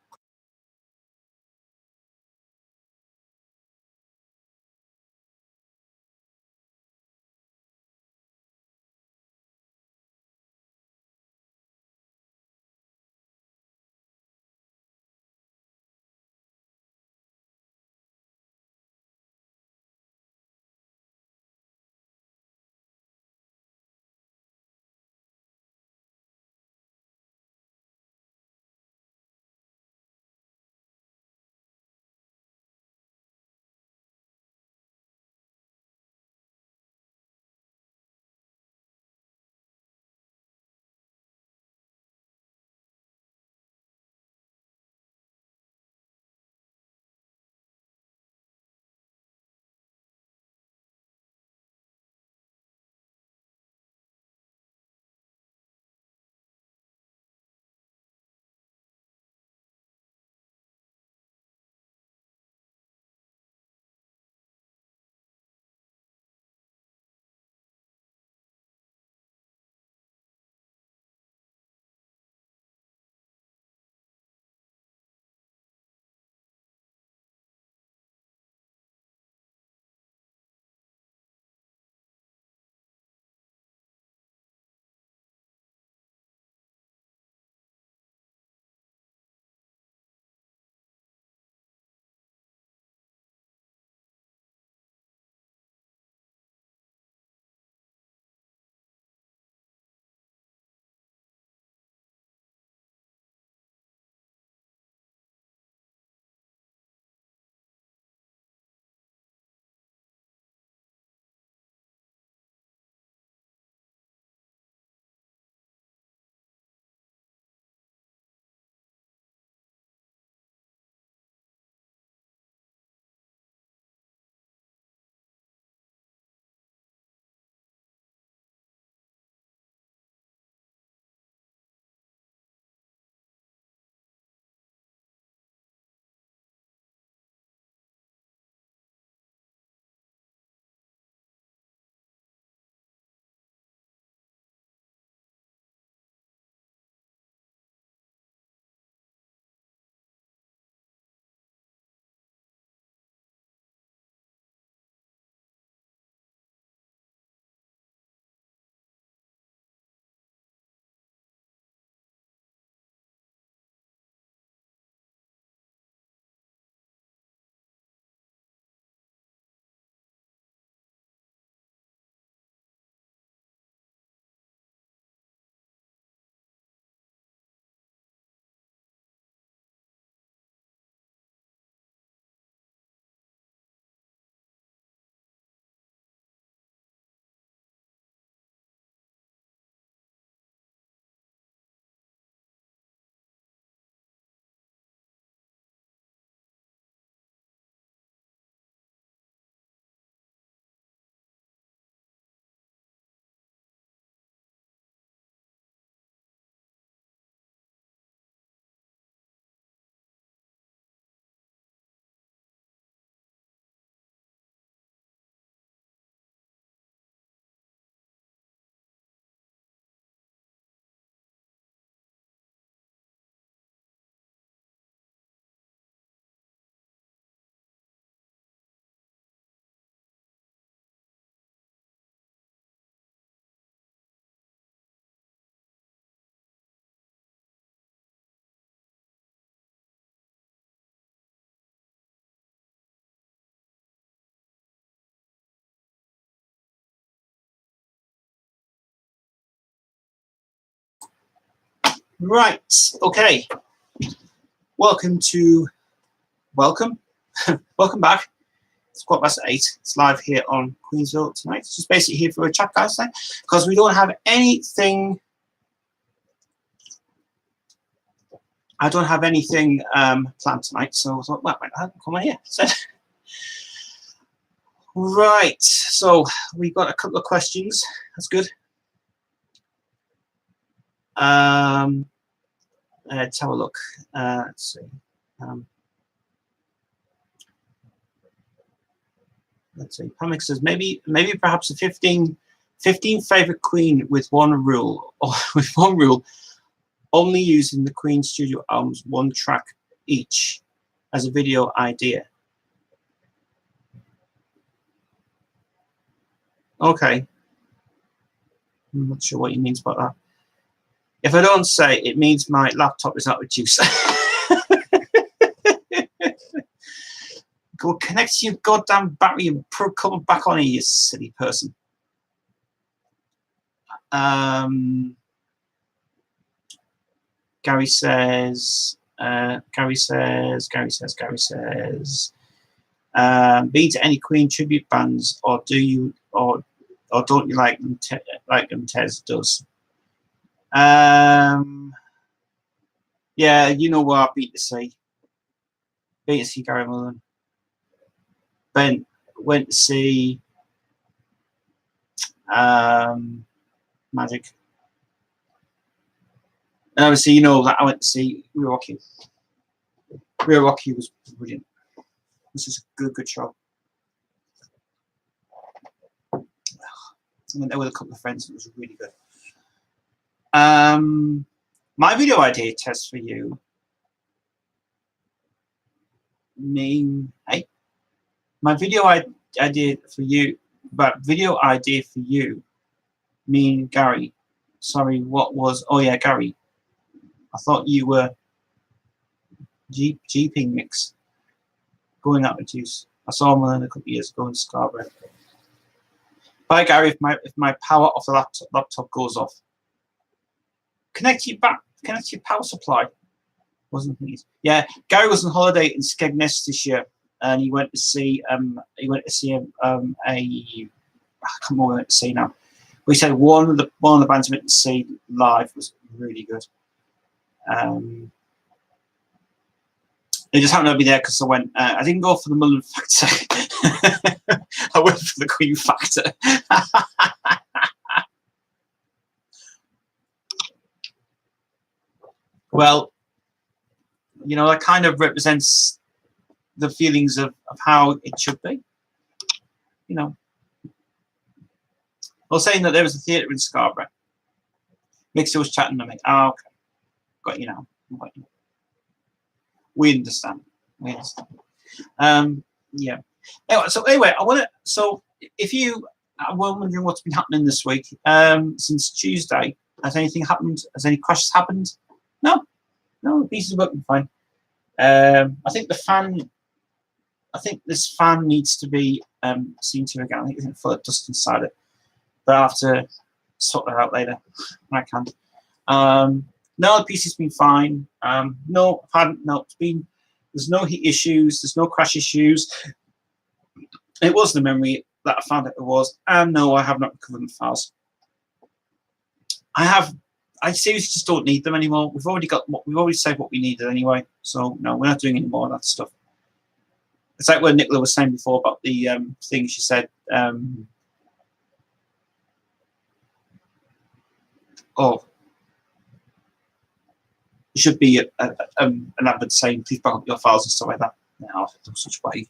Right, okay. Welcome welcome back. It's 8:15. It's live here on Queensville tonight. It's just basically here for a chat, guys, because we don't have anything. I don't have anything planned tonight, so I thought, well, I'll come on here. So, right, so we got a couple of questions. That's good. Let's have a look. Let's see. Let's see. Pamela says maybe perhaps a 15 favorite Queen with one rule, or with one rule, only using the Queen studio albums one track each as a video idea. Okay. I'm not sure what he means by that. If I don't say, it means my laptop is out of juice. Go connect your goddamn battery and come back on here, you silly person. Gary says, been to any Queen tribute bands, or do you, or don't you like them? Tez does. Yeah, you know what? Beat to see Gary Mullen. Went to see Magic. And obviously, you know that I went to see Real Rocky. Real Rocky was brilliant. This is a good show. I went there with a couple of friends. It was really good. My video idea test for you mean, hey, my video idea for you, mean Gary. Sorry, what was? Oh yeah, Gary. I thought you were Jeeping mix. Going out with juice. I saw him a couple of years ago in Scarborough. Bye, Gary. If my power off the laptop goes off, connect your power supply. Wasn't he? Yeah, Gary was on holiday in Skegness this year, and he went to see I can't remember what he went to see now. But he said one of the bands he went to see live was really good. They just happened to be there because I went. I didn't go for the Mullen factor. I went for the Queen factor. Well, you know, that kind of represents the feelings of how it should be. You know, I was saying that there was a theatre in Scarborough. Mixer was chatting to me. Oh, okay, got you now. We understand. Yeah. Anyway, I want to. So, if you are wondering what's been happening this week, since Tuesday, has anything happened? Has any crashes happened? No, the piece is working fine. I think this fan needs to be seen to again. I think it's full of dust inside it, but I'll have to sort that out later when I can. No, the piece has been fine. No, there's no heat issues, there's no crash issues. It was the memory that I found out it was, and no, I have not recovered the files. I seriously just don't need them anymore. We've already said what we needed anyway, so no, we're not doing any more of that stuff. It's like what Nicola was saying before about the thing she said. It should be an advert saying, please back up your files and stuff like that. No, such way.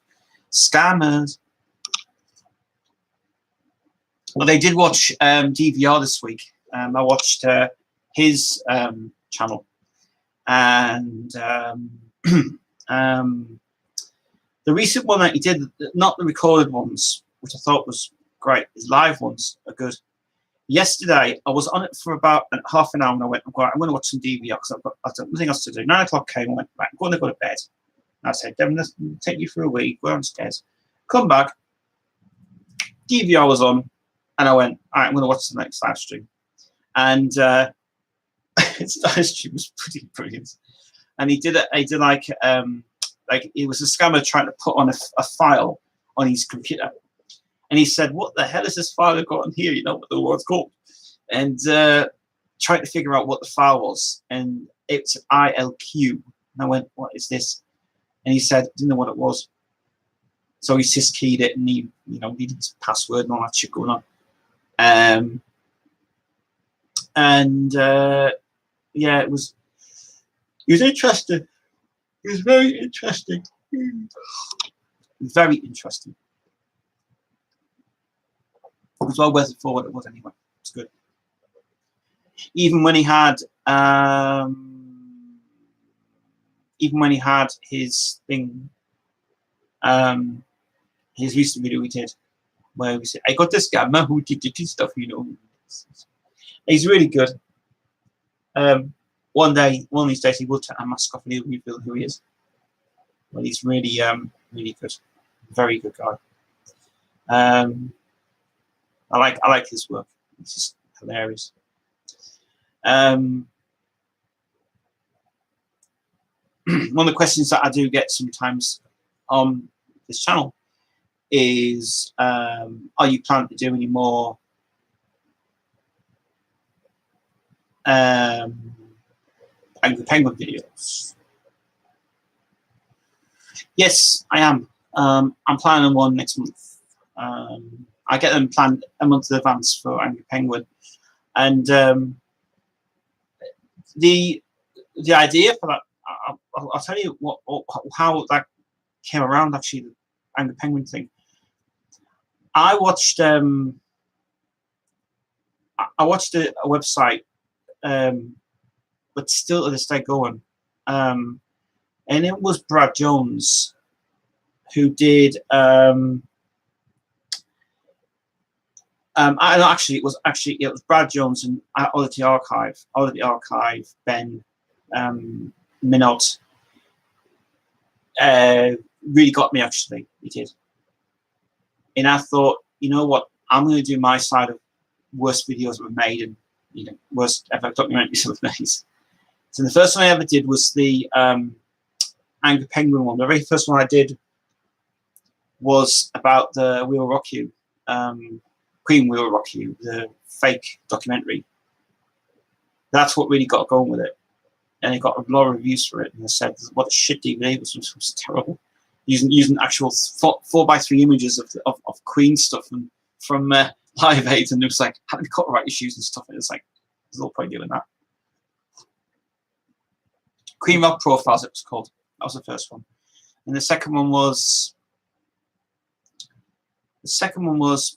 Scammers. Well, they did watch DVR this week. I watched his channel. And the recent one that he did, not the recorded ones, which I thought was great, his live ones are good. Yesterday, I was on it for about half an hour and I went, I'm going to watch some DVR because I've got nothing else to do. 9 o'clock came, I went, right, I'm going to go to bed. And I said, Devin, let's take you for a week, go downstairs. Come back, DVR was on, and I went, all right, I'm going to watch the next live stream. And His live stream was pretty brilliant, and he did like it was a scammer trying to put on a file on his computer, and he said, "What the hell is this file I've got on here? You know what the word's called?" And trying to figure out what the file was, and it's ILQ. And I went, "What is this?" And he said, "Didn't know what it was." So he just keyed it, and he, needed his password and all that shit going on. Yeah, it was interesting. It was very interesting. Very interesting. It was well worth it for what it was anyway. It's good. Even when he had his thing, his recent video we did, where we said, "I got this guy who did stuff, He's really good. One of these days, he will take a mask off and he'll reveal who he is. Well, he's really, really good. Very good guy. I like his work. It's just hilarious. One of the questions that I do get sometimes on this channel is, are you planning to do any more Angry Penguin videos? Yes, I am. I'm planning one next month. I get them planned a month in advance for Angry Penguin, and the idea for that, I'll tell you how that came around. Actually, the Angry Penguin thing. I watched a website, but still to this day going, and it was Brad Jones who did. It was Brad Jones and Oddity Archive, Ben Minot. Really got me, actually. He did. And I thought, you know what? I'm going to do my side of worst videos ever made, and worst ever documentaries ever made. So the first one I ever did was the Angry Penguin one. The very first one I did was about the We Will Rock You, Queen Will Rock You, the fake documentary. That's what really got going with it. And it got a lot of reviews for it, and they said, "What a shit DVD, this was terrible." Using actual 4x3 images of Queen stuff and from Live Aid, and it was like having copyright issues and stuff. And it's like, there's no point doing that. Queen Rock Profiles, it was called. That was the first one, and the second one was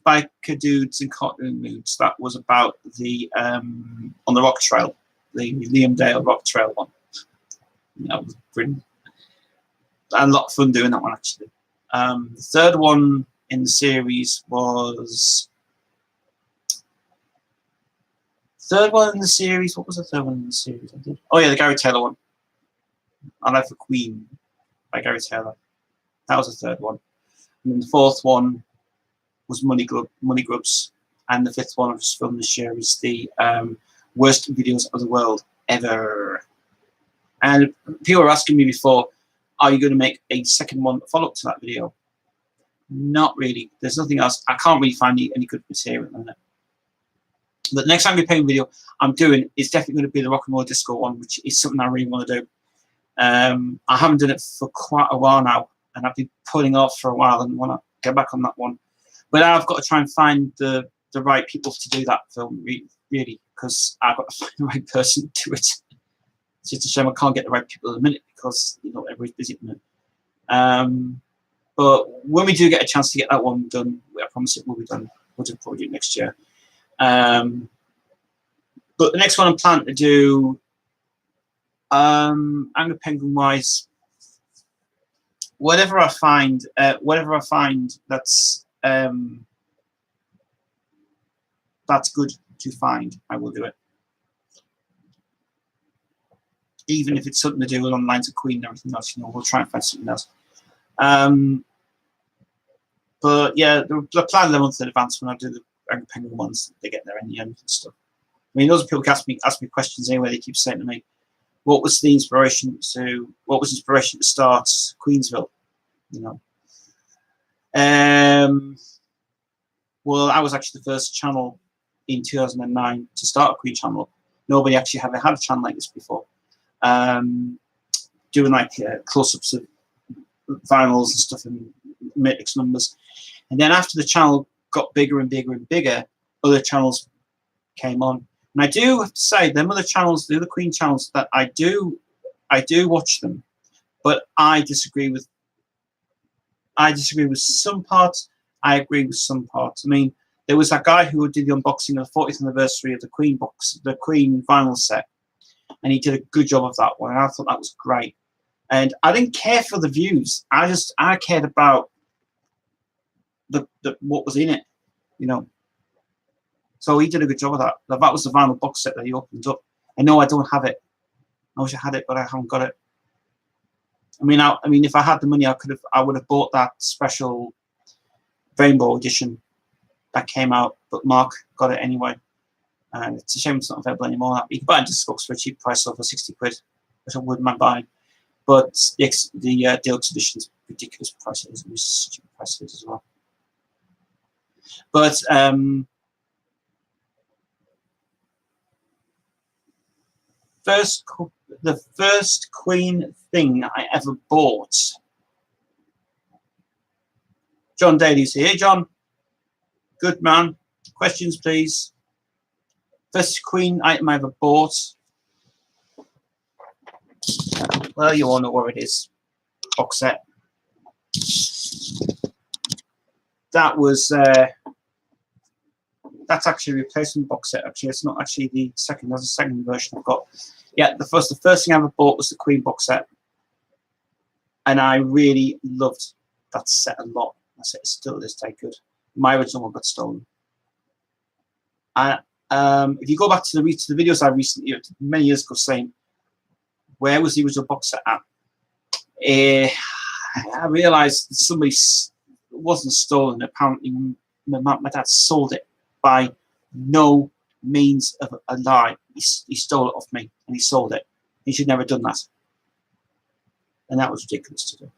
Biker Dudes in Cartoon Moods. That was about the on the rock trail, the Liam Dale rock trail one. That was brilliant. I had a lot of fun doing that one, actually. The third one in the series was... What was the third one in the series I did? Oh, yeah, the Gary Taylor one. I Live for Queen by Gary Taylor. That was the third one. And then the fourth one was Money Grubs. And the fifth one I just filmed this year is the worst videos of the world ever. And people were asking me before, are you going to make a second one follow-up to that video? Not really. There's nothing else. I can't really find any good material on it. But the next Angry Penguin video I'm doing is definitely going to be the Rock and Roll Disco one, which is something I really want to do. I haven't done it for quite a while now, and I've been putting off for a while and want to get back on that one. But I've got to try and find the right people to do that film, really, because I've got to find the right person to do it. It's just a shame I can't get the right people at the minute because everybody's busy at the minute. But when we do get a chance to get that one done, I promise it will be done. We'll probably do it next year. But the next one I'm planning to do, Angry Penguin wise, whatever I find that's good to find, I will do it. Even if it's something to do with online to Queen and everything else, we'll try and find something else. But yeah, the plan of the month in advance when I do the Angry Penguin ones, they get there in the end and stuff. mean, those people ask me questions anyway. They keep saying to me, what was the inspiration to start Queensville? You know. Well, I was actually the first channel in 2009 to start a Queen channel. Nobody actually ever had a channel like this before. Doing like close-ups of vinyls and stuff and matrix numbers. And then after the channel got bigger and bigger and bigger, other channels came on. And I do have to say, them other channels, the other Queen channels, that I do watch them, but I disagree with some parts. I agree with some parts. I mean, there was that guy who did the unboxing of the 40th anniversary of the Queen box, the Queen vinyl set, and he did a good job of that one. And I thought that was great. And I didn't care for the views. I cared about the what was in it, you know. So he did a good job of that. That was the vinyl box set that he opened up. I know I don't have it. I wish I had it, but I haven't got it. I mean, if I had the money, I would have bought that special Rainbow edition that came out, but Mark got it anyway. And it's a shame it's not available anymore. You can buy it in Discogs for a cheap price, over 60 quid, which I wouldn't mind buying. But the deluxe edition is ridiculous prices. It was stupid prices as well. But the first Queen thing I ever bought. John Daly's here. John, good man. Questions, please. First Queen item I ever bought. Well, you all know where it is. Box set. That was that's actually a replacement box set. Actually, it's not actually the second. That's the second version I've got. Yeah, the first thing I ever bought was the Queen box set, and I really loved that set a lot. That set is still to this day good. My original one got stolen. If you go back to the videos I recently, many years ago, saying where was the original box set at, I realised that somebody wasn't stolen. Apparently, my dad sold it by no means of a lie. He stole it off me and he sold it. He should never have done that. And that was ridiculous to do.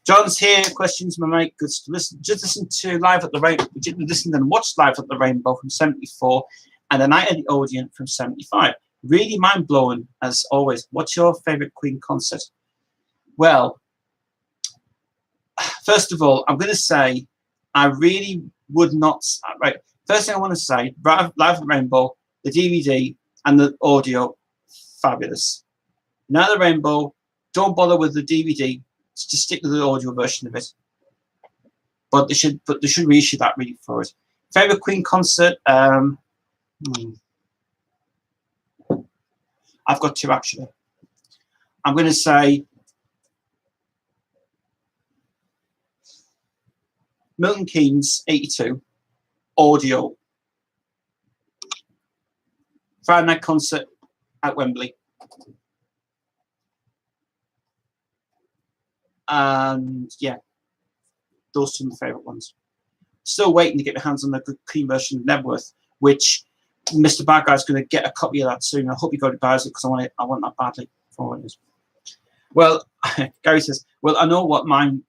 John's here. Questions, my mate. Good to listen. Just listen to Live at the Rainbow. Listened and watched Live at the Rainbow from '74 and The Night of the Odeon from '75. Really mind blowing as always. What's your favourite Queen concert? Well, first of all, I'm going to say I really would not. Right. First thing I want to say, Live at the Rainbow, the DVD and the audio, fabulous. Now the Rainbow, don't bother with the DVD. Just stick to the audio version of it. But they should reissue that really for it. Favorite Queen concert? I've got two actually. I'm going to say Milton Keynes '82 audio. Friday night concert at Wembley. And yeah, those two are my favourite ones. Still waiting to get my hands on the good clean version of Nebworth, which Mr. Bad Guy's going to get a copy of that soon. I hope he buys it because I want that badly for what it is. Well, Gary says, well, I know what mine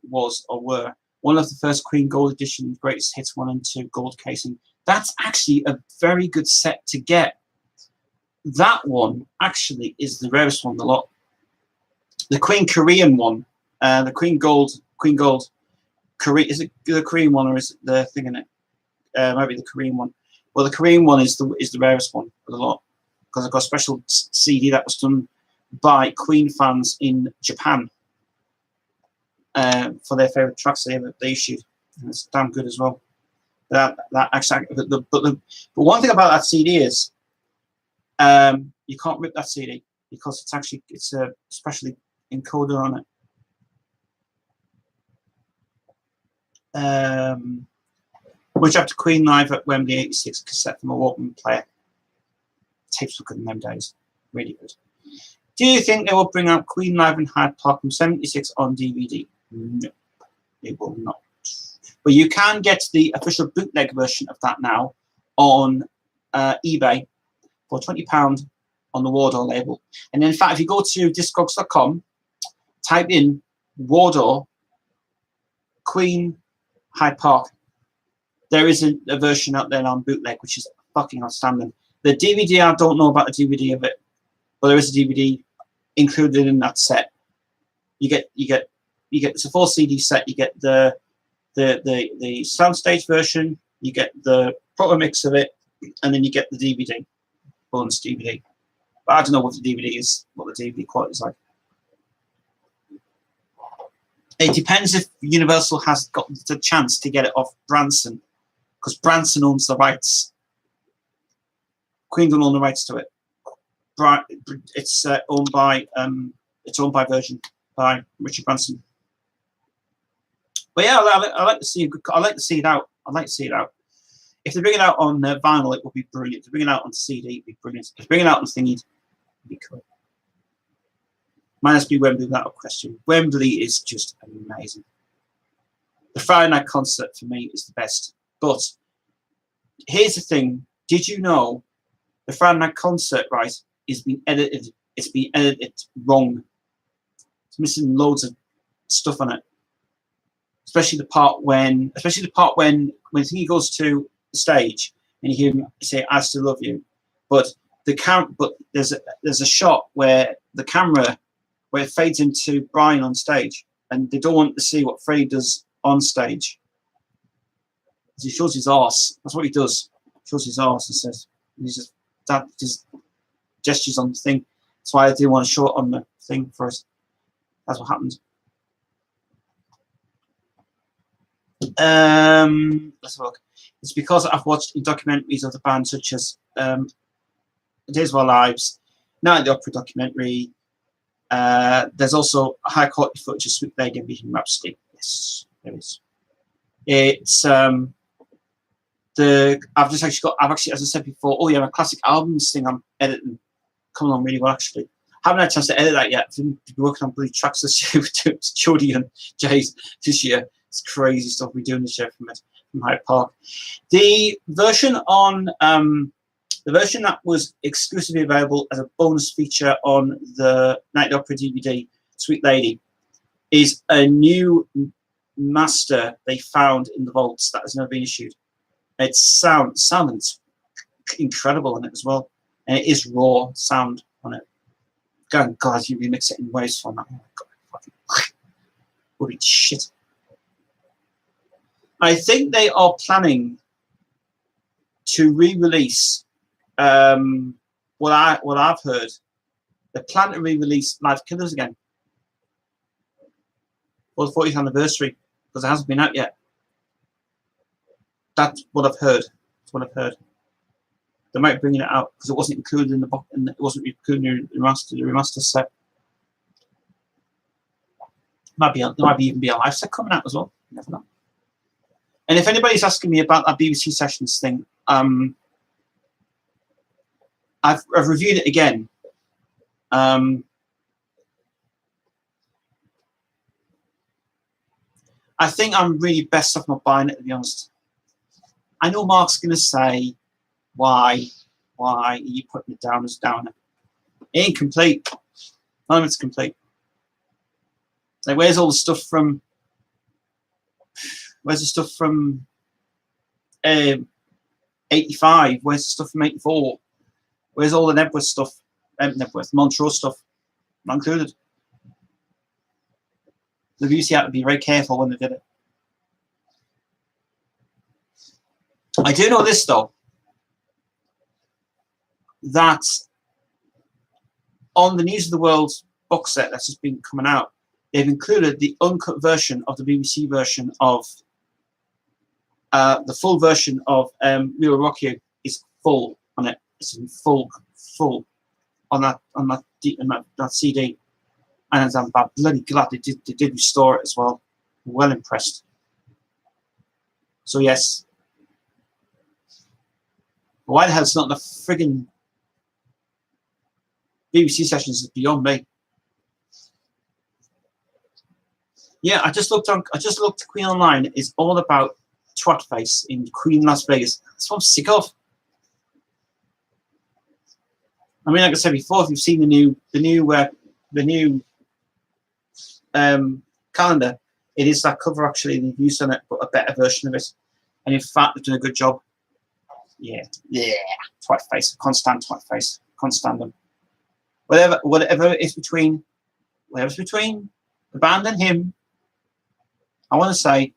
was or were. One of the first Queen Gold Edition Greatest Hits 1 and 2 gold casing. That's actually a very good set to get. That one actually is the rarest one of the lot. The Queen Korean one, the Queen Gold, is it the Korean one or is it the thing in it? Maybe the Korean one. Well, the Korean one is the rarest one of the lot because I've got a special CD that was done by Queen fans in Japan for their favourite tracks they issued. And it's damn good as well. That actually, but one thing about that CD is you can't rip that CD because it's a specially encoder on it. Which after Queen Live at Wembley '86 cassette from a Walkman player. Tapes were good in them days. Really good. Do you think they will bring out Queen Live in Hyde Park from '76 on DVD? No, they will not. But you can get the official bootleg version of that now on eBay for £20 on the Wardour label. And in fact, if you go to discogs.com, type in Wardour Queen Hyde Park, there is a version out there on bootleg, which is fucking outstanding. The DVD, I don't know about the DVD of it, but there is a DVD included in that set. You get it's a 4 CD set. You get the soundstage version, you get the proper mix of it, and then you get the DVD, bonus DVD. But I don't know what the DVD is, what the DVD quality is like. It depends if Universal has got the chance to get it off Branson, because Branson owns the rights. Queen don't own the rights to it. It's owned by Virgin, by Richard Branson. But yeah, I like to see. I like to see it out. I'd like to see it out. If they bring it out on vinyl, it would be brilliant. If they bring it out on CD, it'd be brilliant. If they bring it out on thingy, it'd be cool. Minus be Wembley without a question. Wembley is just amazing. The Friday night concert for me is the best. But here's the thing: did you know the Friday night concert, right, is being edited? It's been edited wrong. It's missing loads of stuff on it. Especially the part when he goes to the stage and you hear him say "I still love you," but there's a shot where it fades into Brian on stage, and they don't want to see what Freddie does on stage. He shows his arse. That's what he does. He shows his arse and says, just gestures on the thing. That's why I didn't want to show it on the thing first. That's what happens. Let's have a look. It's because I've watched documentaries of the band such as Days of Our Lives, Night at the Opera documentary. There's also high quality footage of Sweet Lady and Bohemian Rhapsody. Yes, there is. It's I've actually, as I said before, oh yeah, my classic albums thing I'm editing coming on really well actually. Haven't had a chance to edit that yet. I've been working on bleed tracks this year with Jody and Jay's this year. It's crazy stuff we're doing this year from Hyde Park. The version that was exclusively available as a bonus feature on the Night at the Opera DVD, Sweet Lady, is a new master they found in the vaults that has never been issued. It's sounds incredible in it as well, and it is raw sound on it. God, you remix it in waves for that. Oh my God, fucking holy shit. I think they are planning to re-release what I've heard. They plan to re-release Live Killers again for the 40th anniversary because it hasn't been out yet. That's what I've heard. That's what I've heard. They might be bringing it out because it wasn't included in the box, and it wasn't included in the remaster set. There might even be a live set coming out as well. You never know. And if anybody's asking me about that BBC Sessions thing, I've reviewed it again. I think I'm really best off not buying it, to be honest. I know Mark's going to say, why are you putting it down as downer? It ain't complete. None of it's complete. Like, where's all the stuff from? Where's the stuff from 85? Where's the stuff from 84? Where's all the Nebworth stuff? Montreux stuff? Not included. The BBC had to be very careful when they did it. I do know this though, that on the News of the World box set that's just been coming out, they've included the uncut version of the BBC version of the full version of We Will Rock You is full on it. It's in full on that CD, and I'm bloody glad they did restore it as well. Well impressed. So yes, why the hell it's not in the friggin' BBC Sessions is beyond me. Yeah, I just looked Queen Online. It's all about twat face in Queen Las Vegas. That's what I'm sick of. I mean, like I said before, if you've seen the new calendar, it is that cover actually. They've used on it, but a better version of it. And in fact, they've done a good job. Yeah. Twat face. Can't stand twat face. Can't stand them. Whatever is between, whatever's between the band and him, I want to say,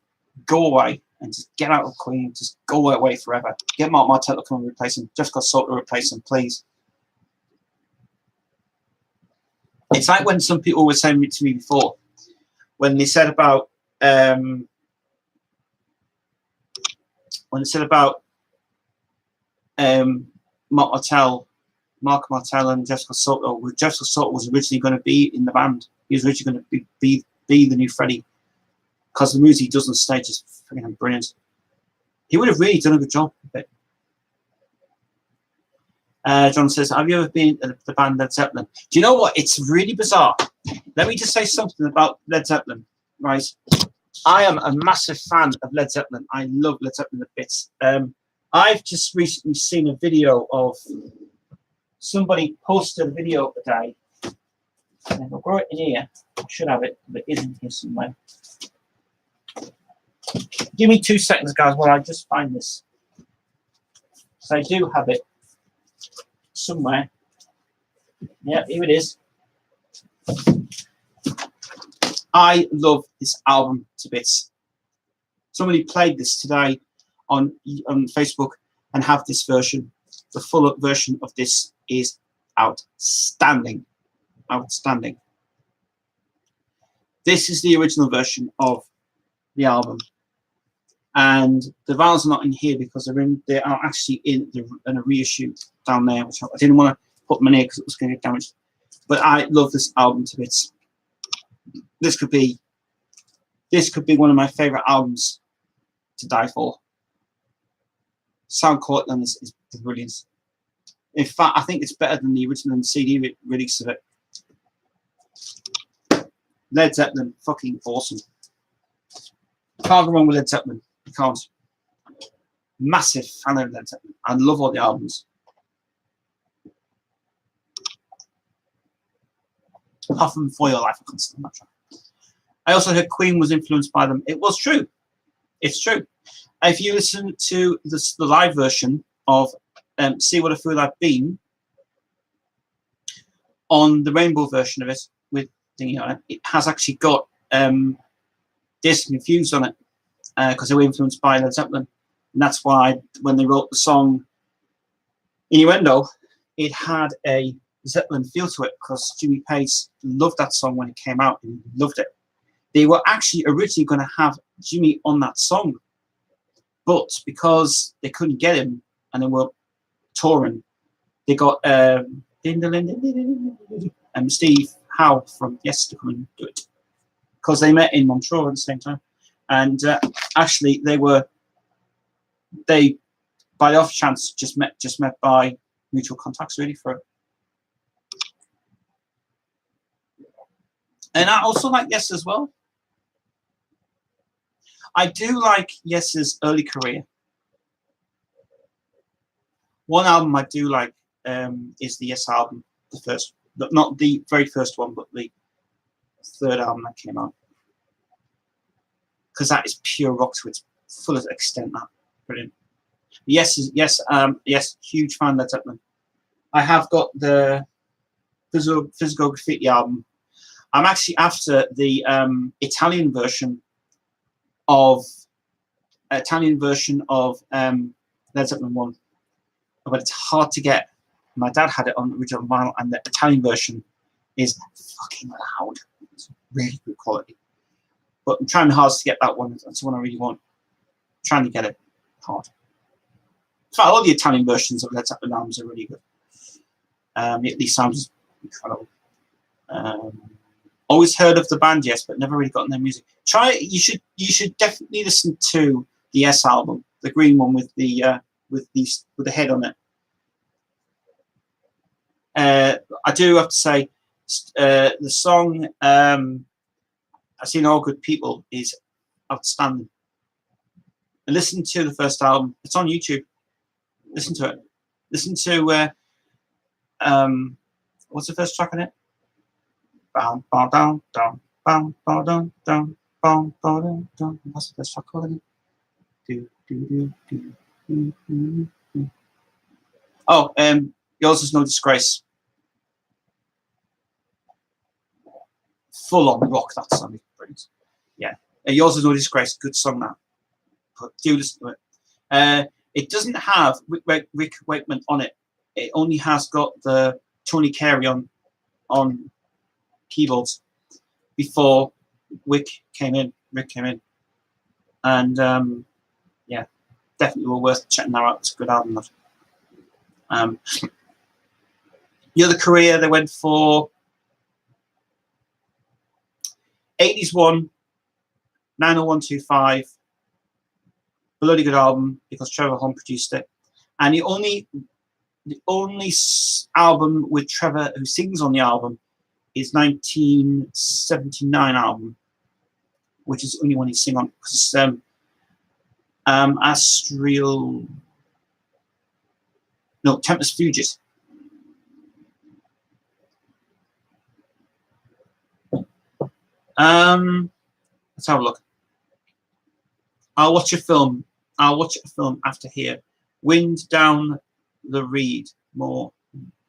go away and just get out of Queen. Just go away forever. Get Mark Martel to come and replace him. Just got Salt to replace him, please. It's like when some people were saying to me before, when they said about Mark Martel and Jessica Soto. Well, Jessica Soto was originally going to be in the band. He was originally going to be the new Freddie, because the music he does on stage is freaking brilliant. He would have really done a good job with it. John says, have you ever been at the band Led Zeppelin? Do you know what? It's really bizarre. Let me just say something about Led Zeppelin, right? I am a massive fan of Led Zeppelin. I love Led Zeppelin a bit. I've just recently seen a video of somebody posted a video today. And I'll go it in here. I should have it, but it isn't here somewhere. Give me 2 seconds, guys, while I just find this. So I do have it somewhere. Yeah, here it is. I love this album to bits. Somebody played this today on Facebook and have this version. The full version of this is outstanding. Outstanding. This is the original version of the album. And the vinyls are not in here because they are actually in a reissue down there, which I didn't want to put them in here because it was going to get damaged. But I love this album to bits. This could be one of my favorite albums to die for. Sound quality on this is brilliant. In fact, I think it's better than the original CD release of it. Led Zeppelin, fucking awesome. Can't go wrong with Led Zeppelin. You can't. Massive fan of Led Zeppelin. I love all the albums. Apart from For Your Life, I can't stand that track. I also heard Queen was influenced by them. It was true. It's true. If you listen to the live version of See What a Fool I've Been, on the Rainbow version of it, with thingy on it, it has actually got Dazed and Confused on it, because they were influenced by Led Zeppelin. And that's why when they wrote the song Innuendo, it had a Zeppelin feel to it, because Jimmy Page loved that song when it came out, and he loved it. They were actually originally going to have Jimmy on that song, but because they couldn't get him and they were touring, they got Steve Howe from Yes to come and do it, because they met in Montreal at the same time. And actually, they by the off chance just met by mutual contacts really for it. And I also like Yes as well. I do like Yes's early career. One album I do like is the Yes album, the first, not the very first one, but the third album that came out, because that is pure rock to its fullest extent. That brilliant. Yes, huge fan of Led Zeppelin. I have got the Physical Graffiti album. I'm actually after the Italian version of Led Zeppelin 1, but it's hard to get. My dad had it on the original vinyl, and the Italian version is fucking loud. It's really good quality. But I'm trying hard to get that one. That's the one I really want. I'm trying to get it hard. In fact, all the Italian versions of Led Zeppelin albums are really good. These sounds incredible. Always heard of the band, yes, but never really gotten their music. You should definitely listen to the Yes album, the green one with the head on it. I do have to say, the song "I've Seen All Good People" is outstanding. And listen to the first album. It's on YouTube. Listen to it. Listen to What's the first track on it? Bow, bow, down, down, bow, bow, down, down, bow, bow, down, down. What's the first track called again? Do, do, do, do, do, do, do. Oh, Yours Is No Disgrace. Full on rock, that song. Yeah. Yours Is No Disgrace. Good song, that. But do listen to it. It doesn't have Rick Wakeman on it. It only has got the Tony Carey on keyboards before Rick came in. And yeah, definitely well worth checking that out. It's a good album. The other career they went for 80s one, 90125. Bloody good album because Trevor Horn produced it, and the only album with Trevor who sings on the album is 1979 album, which is the only one he sing on because Tempest Fugit. Let's have a look. I'll watch a film after here. Wind Down the Reed. More.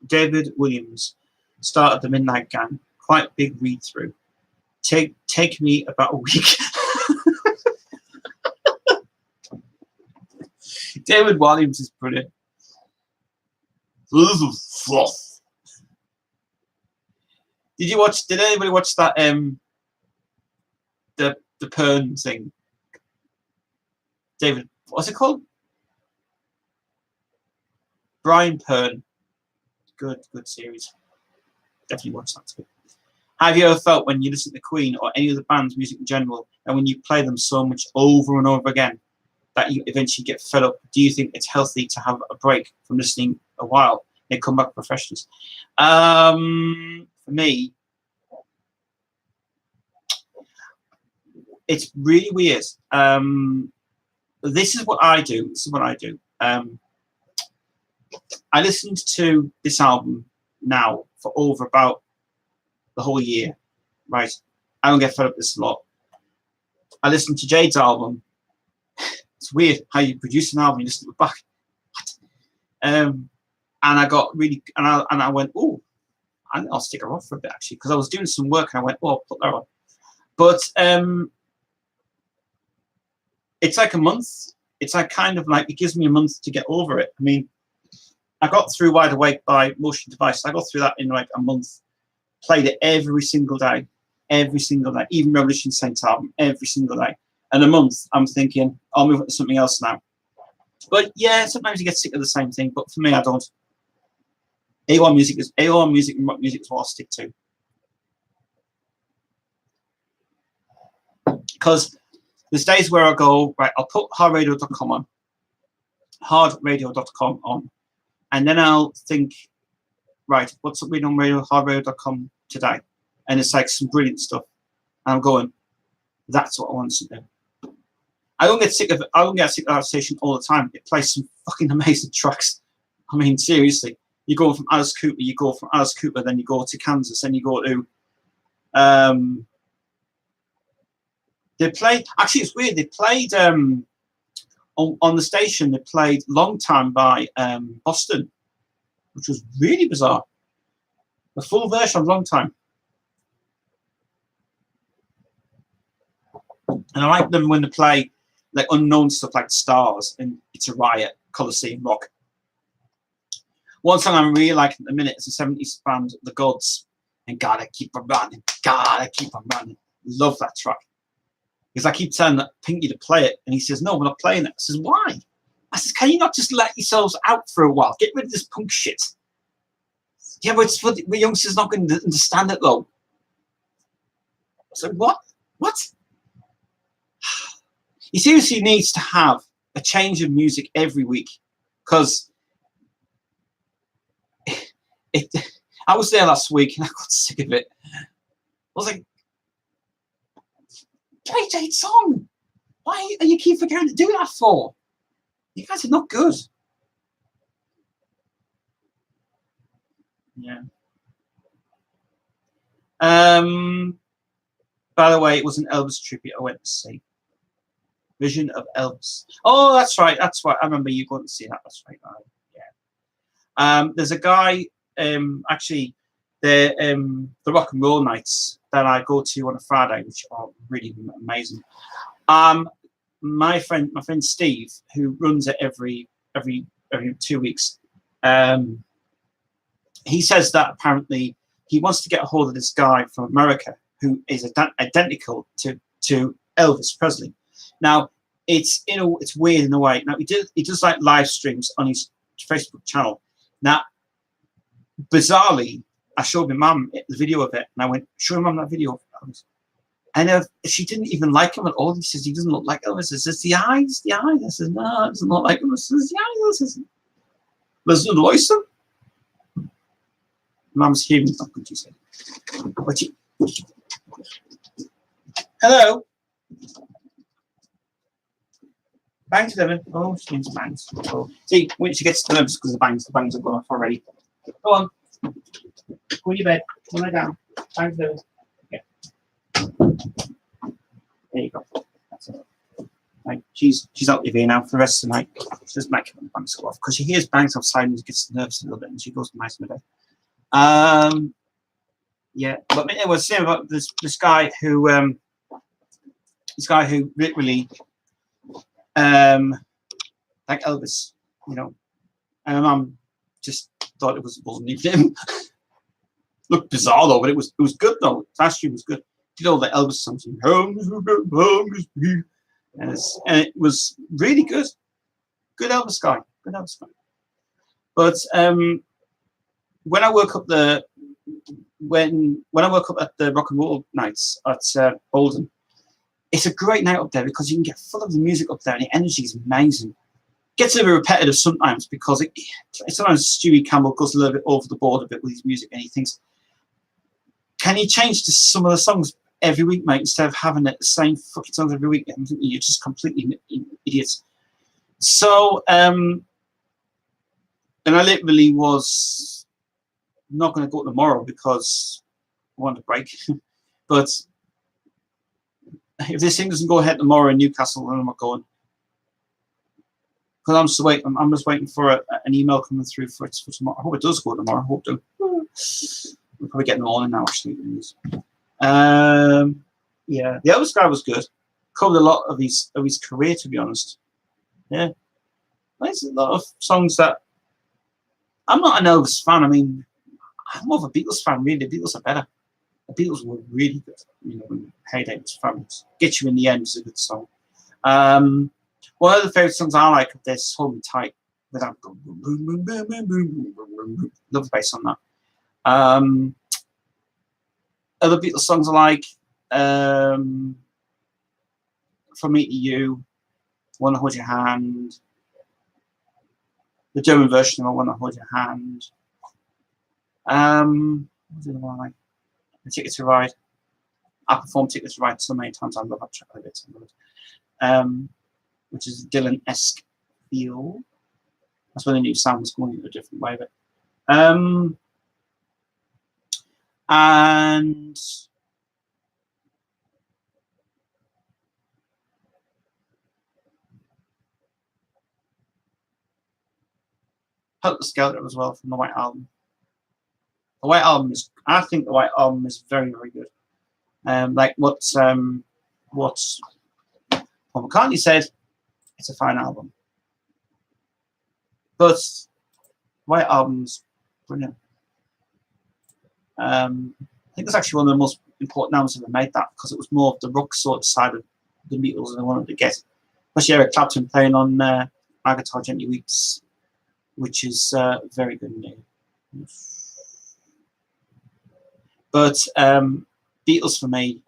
David Williams. Started the Midnight Gang. Quite big read through. Take me about a week. David Williams is brilliant. Did anybody watch that the Pern thing? David, what's it called? Brian Pern. Good series. Definitely watch that. It's good. Have you ever felt when you listen to Queen or any other band's music in general, and when you play them so much over and over again, that you eventually get fed up? Do you think it's healthy to have a break from listening a while and come back professionals? For me, it's really weird. This is what I do. I listened to this album now for over about the whole year, right? I don't get fed up with this a lot. I listened to Jade's album. It's weird how you produce an album, you listen to it back. And I got really, and I went, oh, I'll stick her on for a bit actually, because I was doing some work and I went, oh, I'll put that on. But it's like a month. It's like kind of like, it gives me a month to get over it. I mean, I got through Wide Awake by Motion Device. I got through that in like a month. Played it every single day. Even Revolution Saints album, every single day. And a month, I'm thinking, I'll move on to something else now. But yeah, sometimes you get sick of the same thing. But for me, I don't. A1 music and rock music is what I'll stick to. Because there's days where I go, right, I'll put hardradio.com on, and then I'll think, right, what's up reading on hardradio.com today? And it's like some brilliant stuff. And I'm going, that's what I want to do. I don't get sick of that station all the time. It plays some fucking amazing tracks. I mean, seriously. You go from Alice Cooper, then you go to Kansas, then you go to they played, actually it's weird, they played on the station, they played Long Time by Boston, which was really bizarre. The full version of Long Time. And I like them when they play like unknown stuff like Stars and It's a Riot, Coliseum Rock. One song I'm really liking at the minute is the 70s band The Gods, and Gotta Keep on Running, Gotta Keep on Running. Love that track. Because I keep telling Pinky to play it, and he says, no, we're not playing it. I says, why? I says, can you not just let yourselves out for a while? Get rid of this punk shit. Yeah, but the youngsters not going to understand it, though. I said, what? What? He seriously needs to have a change of music every week, because I was there last week, and I got sick of it. I was like, play Jade's song. Why are you keep forgetting to do that for? You guys are not good. Yeah. By the way, it was an Elvis tribute I went to see. Vision of Elvis. Oh, that's right. That's right. I remember you going to see that. That's right. Yeah. There's a guy. Actually, the rock and roll nights that I go to on a Friday, which are really amazing. My friend Steve, who runs it every 2 weeks, he says that apparently he wants to get a hold of this guy from America who is identical to Elvis Presley. Now, it's weird in a way. Now, he does like live streams on his Facebook channel. Now, bizarrely, I showed my mum the video of it, and I went, "Show mum that video of Elvis." And she didn't even like him at all. He says he doesn't look like Elvis. It says the eyes, the eyes. I said, no, it doesn't look like Elvis. It says the eyes. I says, listen to the voice. Mum's hearing something she said. Hello. Bangs, Devin. Oh, she needs bangs. Oh. See, when she gets nervous because the bangs have gone off already. Go on. Go in your bed. Go lie down. Bangs, Devin. Yeah. There you go. That's it. Right. She's out of here now for the rest of the night. She doesn't like it when the bangs go off because she hears bangs outside and gets nervous a little bit and she goes nice in the bed. Yeah, but I was saying about this guy who literally like Elvis, you know, and Mum just thought it wasn't even him. Looked bizarre though, but it was good though. Last year was good. Did all the Elvis songs, and it was really good. Good Elvis guy. Good Elvis guy. But when I woke up when I woke up at the rock and roll nights at Bolden, it's a great night up there because you can get full of the music up there and the energy is amazing. Gets a little repetitive sometimes because sometimes Stewie Campbell goes a little bit over the board a bit with his music and he thinks, can you change to some of the songs every week, mate, instead of having the same fucking songs every week? I'm thinking you're just completely idiots. So, and I literally was not going to go tomorrow because I want a break. But if this thing doesn't go ahead tomorrow in Newcastle, then I'm not going. Because I'm just waiting for an email coming through for tomorrow. I hope it does go tomorrow. I hope it does. We're probably getting on now, actually. Yeah, the Elvis guy was good. Covered a lot of his career, to be honest. Yeah, there's a lot of songs that I'm not an Elvis fan. I mean, I'm more of a Beatles fan. Really, the Beatles are better. The Beatles were really good. You know, when Heyday was fabulous. Get You in the End is a good song. One of the favorite songs I like of this, Hold Me Tight, without boom, boom, boom, boom, boom, boom, boom, boom, boom. Love the bass on that. Other Beatles songs I like, From Me to You, Wanna Hold Your Hand, the German version of I Wanna Hold Your Hand. What's the other one I like? Ticket to Ride. I performed Ticket to Ride so many times. I love that track of it. Which is Dylan-esque feel. That's when the new sound was going in a different way. But and Helter Skelter as well from the White Album. The White Album I think the White Album is very, very good. Like what Paul McCartney said, it's a fine album. But White Album's brilliant. I think it's actually one of the most important albums ever made, that, because it was more of the rock sort of side of the Beatles and I wanted to get. Especially Eric Clapton playing on My Guitar Gently Weeps, which is very good indeed. But Beatles for me,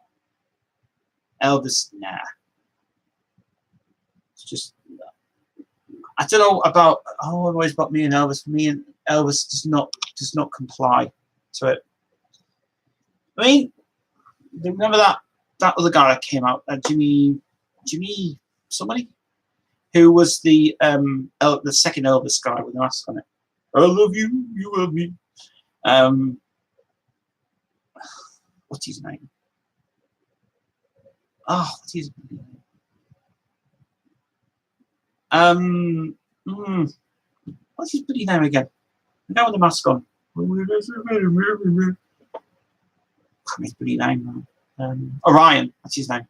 Elvis, nah. It's just, I don't know about, always about me and Elvis. For me and Elvis does not comply to it. I mean, remember that other guy that came out, Jimmy somebody, who was the second Elvis guy with the mask on it. I love you, you love me. What's his name? Oh, what's his name? What's his bloody name again? The guy with the mask on. His bloody name. Orion. That's his name.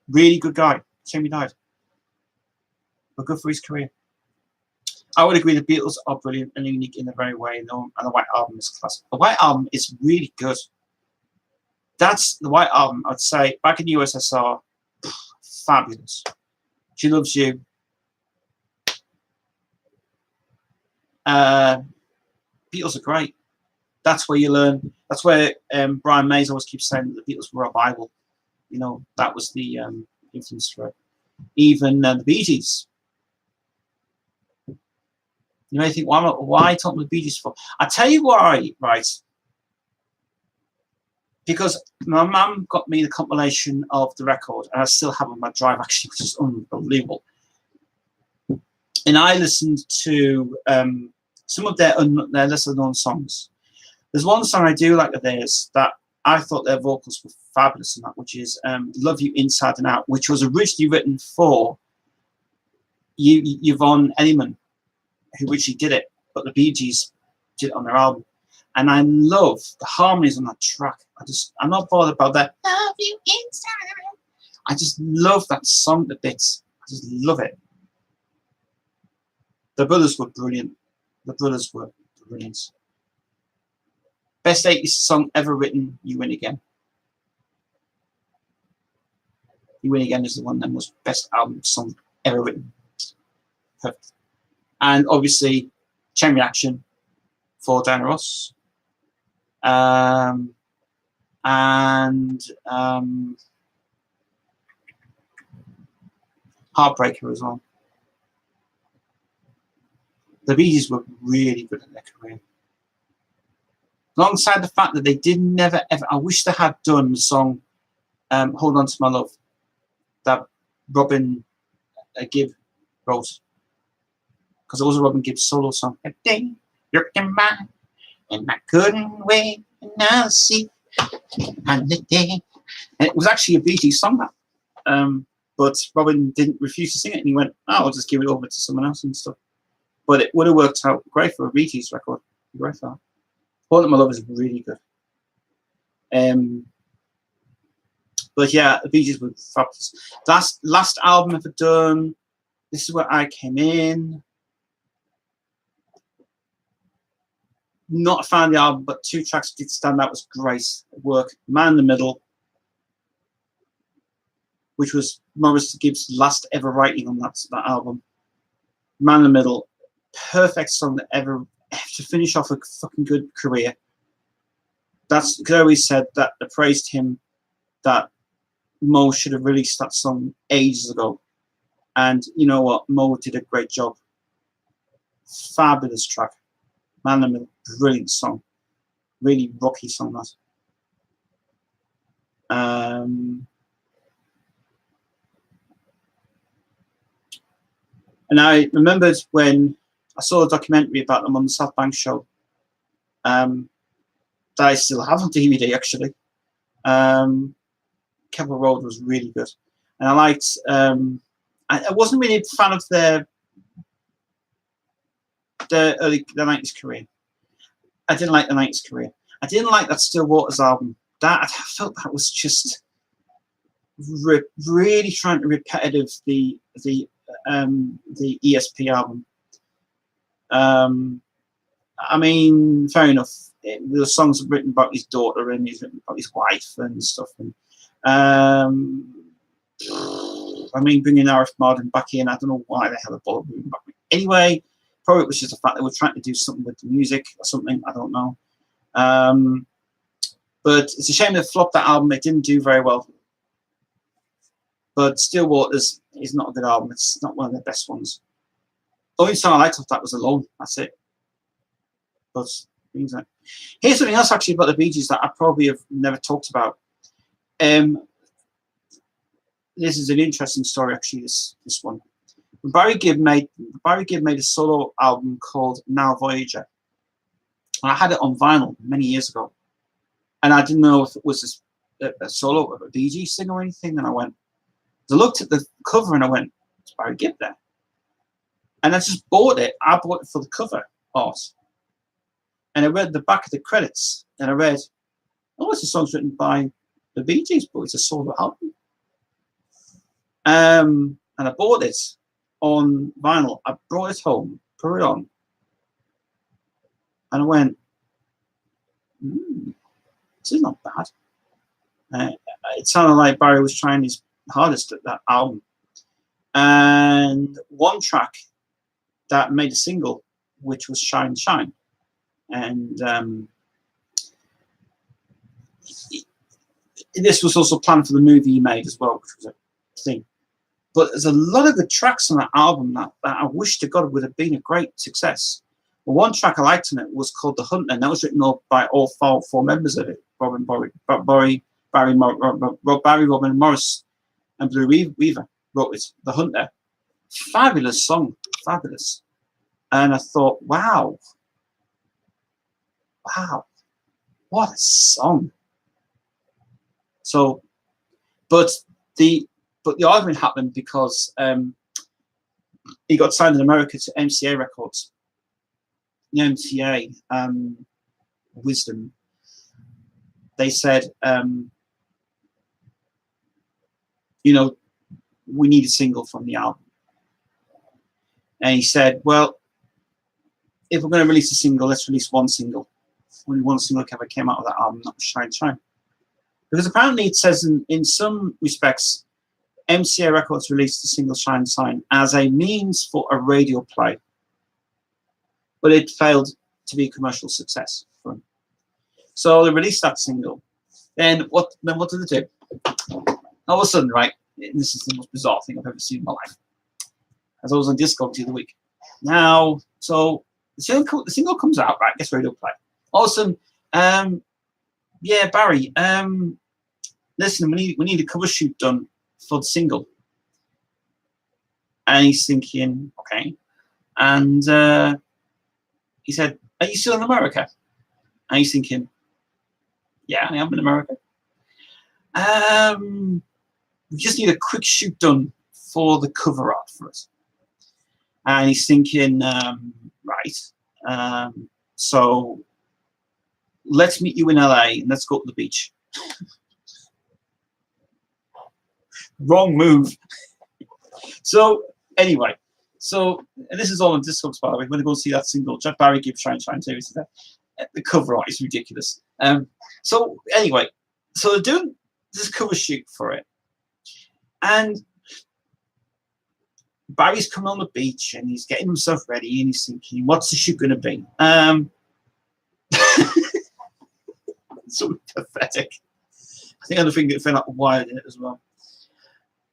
Really good guy. Shame he died. But good for his career. I would agree the Beatles are brilliant and unique in their very way, and the White Album is classic. The White Album is really good. That's the White Album, I'd say, back in the USSR, fabulous. She Loves You. Beatles are great. That's where you learn. That's where Brian Mays always keeps saying that the Beatles were a Bible. You know, that was the influence for it. Even the Bee Gees. You may think, why talking about the Bee Gees for? I tell you why, right? Because my mum got me the compilation of the record, and I still have it on my drive, actually, which is unbelievable. And I listened to some of their lesser known songs. There's one song I do like of theirs that I thought their vocals were fabulous in that, which is Love You Inside and Out, which was originally written for Yvonne Elliman, who originally did it, but the Bee Gees did it on their album. And I love the harmonies on that track. I'm not bothered about that. Love you inside. I just love that song to bits. I just love it. The brothers were brilliant. The brothers were brilliant. Best 80s song ever written, You Win Again. You Win Again is the one that was best album song ever written. Perfect. And obviously, Chain Reaction for Diana Ross. Heartbreaker as well. The Bee Gees were really good in their career. Alongside the fact that they did never ever, I wish they had done the song Hold On To My Love that Robin Gibb wrote. Because it was a Robin Gibb solo song. A day you're in mine, and I couldn't wait another seat on the day. And it was actually a Bee Gees song, that. But Robin didn't refuse to sing it, and he went, "Oh, I'll just give it over to someone else and stuff." But it would have worked out great for a Bee Gees record. Great for that. Hold On To My Love is really good. But yeah, the Bee Gees were fabulous. Last album ever done. This Is Where I Came In. Not a fan of the album, but 2 tracks did stand out. Was great work. Man in the Middle, which was Maurice Gibbs' last ever writing on that album. Man in the Middle, perfect song that ever to finish off a fucking good career. That's because I always said that I praised him that Mo should have released that song ages ago. And you know what? Mo did a great job. Fabulous track. Man in the Middle, brilliant song. Really rocky song, that. And I remembered when I saw a documentary about them on the South Bank show that I still have on DVD, actually. Keppel Road was really good. And I liked, I wasn't really a fan of their 90s career. I didn't like the 90s career. I didn't like that Still Waters album. That I felt that was just really trying to repetitive the ESP album. I mean, fair enough. The songs are written about his daughter and he's written about his wife and stuff. And I mean, bringing Arif Mardin back in, I don't know why the hell the bother bringing back in. Anyway, probably it was just the fact they were trying to do something with the music or something. I don't know. But it's a shame they flopped that album. It didn't do very well. But Still Waters is not a good album. It's not one of the best ones. The only song I liked of that was Alone. That's it. But here's something else actually about the Bee Gees that I probably have never talked about. This is an interesting story actually. This one. Barry Gibb made a solo album called Now Voyager, And I had it on vinyl many years ago, and I didn't know if it was a solo of a Bee Gees thing or anything. And I looked at the cover and I went, it's Barry Gibb there. And I just bought it. I bought it for the cover art. And I read the back of the credits, and I read, oh, it's a song written by the Bee Gees, but it's a solo album. And I bought it on vinyl. I brought it home, put it on, and I went, this is not bad. It sounded like Barry was trying his hardest at that album. And one track that made a single, which was Shine Shine. And this was also planned for the movie he made as well, which was a thing. But there's a lot of good tracks on that album that I wish to God would have been a great success. Well, one track I liked on it was called The Hunter, and that was written up by all four members of it: Barry, Robin Morris, and Blue Weaver wrote it. The Hunter, fabulous song, fabulous. And I thought, wow, what a song. So, but the argument happened because he got signed in America to MCA Records. The MCA, Wisdom, they said, you know, we need a single from the album. And he said, well, if we're going to release a single, let's release one single. Only one single ever came out of that album, that was Shine Shine. Because apparently it says in some respects, MCA Records released the single Shine Shine as a means for a radio play. But it failed to be a commercial success for them. So they released that single. Then what did they do? All of a sudden, right, this is the most bizarre thing I've ever seen in my life. As I was on Discogs the other week. Now, so the single comes out, right, gets radio play. Awesome. Yeah, Barry, listen, we need a cover shoot done for the single. And he's thinking, okay. And he said, are you still in America? And he's thinking, yeah, I am in America. We just need a quick shoot done for the cover art for us. And he's thinking, right. So let's meet you in LA and let's go to the beach. Wrong move. So anyway, and this is all on Discogs, by the way. When they go see that single, Jeff Barry Gibb Shine Shine too. The cover art is ridiculous. So anyway, so they're doing this cover shoot for it, and Barry's coming on the beach and he's getting himself ready and he's thinking, what's the shoot going to be? So pathetic. I think I found out why I did it as well.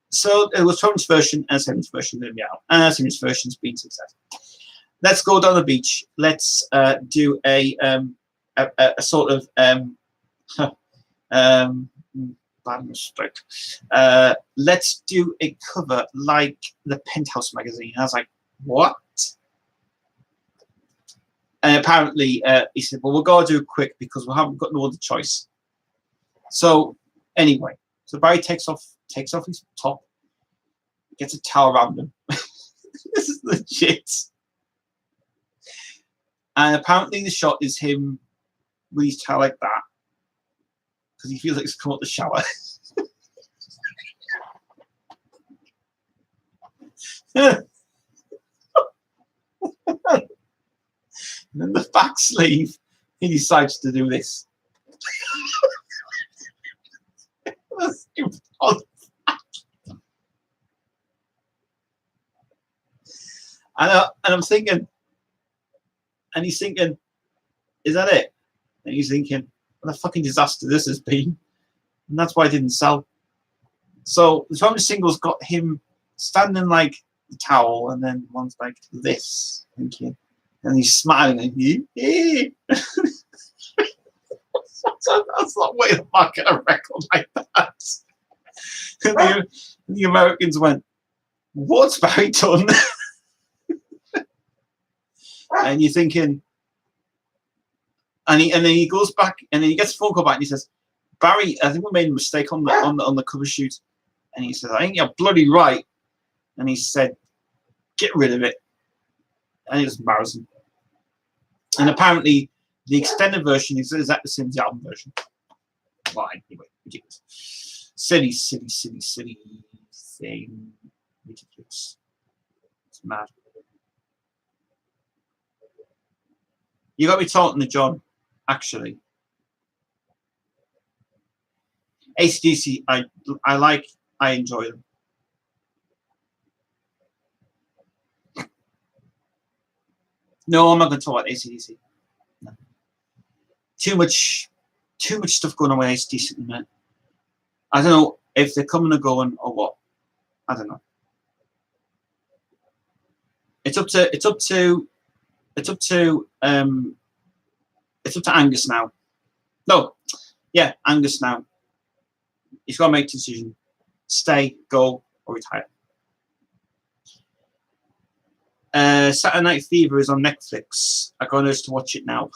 So it was Tom's version and Sammy's version going to be out. And Sammy's version's been successful. Let's go down the beach. Let's do a sort of bad mistake. Let's do a cover like the Penthouse magazine. I was like, what? And apparently he said, well, we've got to do it quick because we haven't got no other choice. So anyway, so Barry takes off his top, gets a towel around him. This is legit. And apparently the shot is him with his towel like that because he feels like he's come out the shower. And then the back sleeve, he decides to do this. And I'm thinking, and he's thinking, is that it? And he's thinking, what a fucking disaster this has been. And that's why it didn't sell. So the Tommy single's got him standing like the towel, and then one's like this, thinking, and he's smiling like, yeah. That's not way to market a record like that. And the Americans went, what's Barry done? And you're thinking, And then he goes back, and then he gets a phone call back, and he says, "Barry, I think we made a mistake on the cover shoot." And he says, "I think you're bloody right." And he said, "Get rid of it." And it was embarrassing. And apparently, the extended version is exactly the same as the album version. Well, anyway, ridiculous. Silly thing. Ridiculous. It's mad. You got me talking to John, actually. AC/DC, I like, I enjoy them. No, I'm not going to talk about AC/DC. No. Too much stuff going on with AC/DC at the minute. I don't know if they're coming or going or what. I don't know. It's up to Angus now. No, yeah, Angus now. He's got to make a decision: stay, go, or retire. Saturday Night Fever is on Netflix. I got us to watch it now.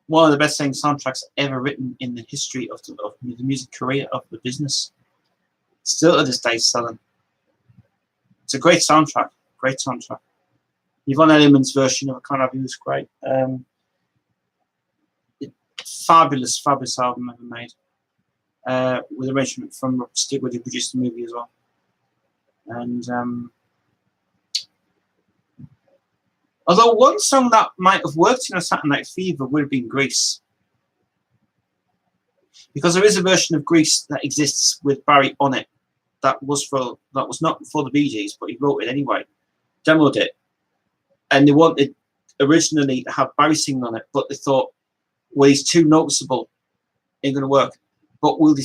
One of the best-selling soundtracks ever written in the history of the music career of the business. Still to this day selling. It's a great soundtrack. Great soundtrack. Yvonne Elliman's version of A Kind of You is great. Fabulous album ever made. With arrangement from Rob Stigwood, who produced the movie as well. And although one song that might have worked in a Saturday Night Fever would have been Grease. Because there is a version of Grease that exists with Barry on it that was not for the Bee Gees, but he wrote it anyway. Demoed it. And they wanted originally to have Barry singing on it, but they thought, well, he's too noticeable, ain't gonna work. But what they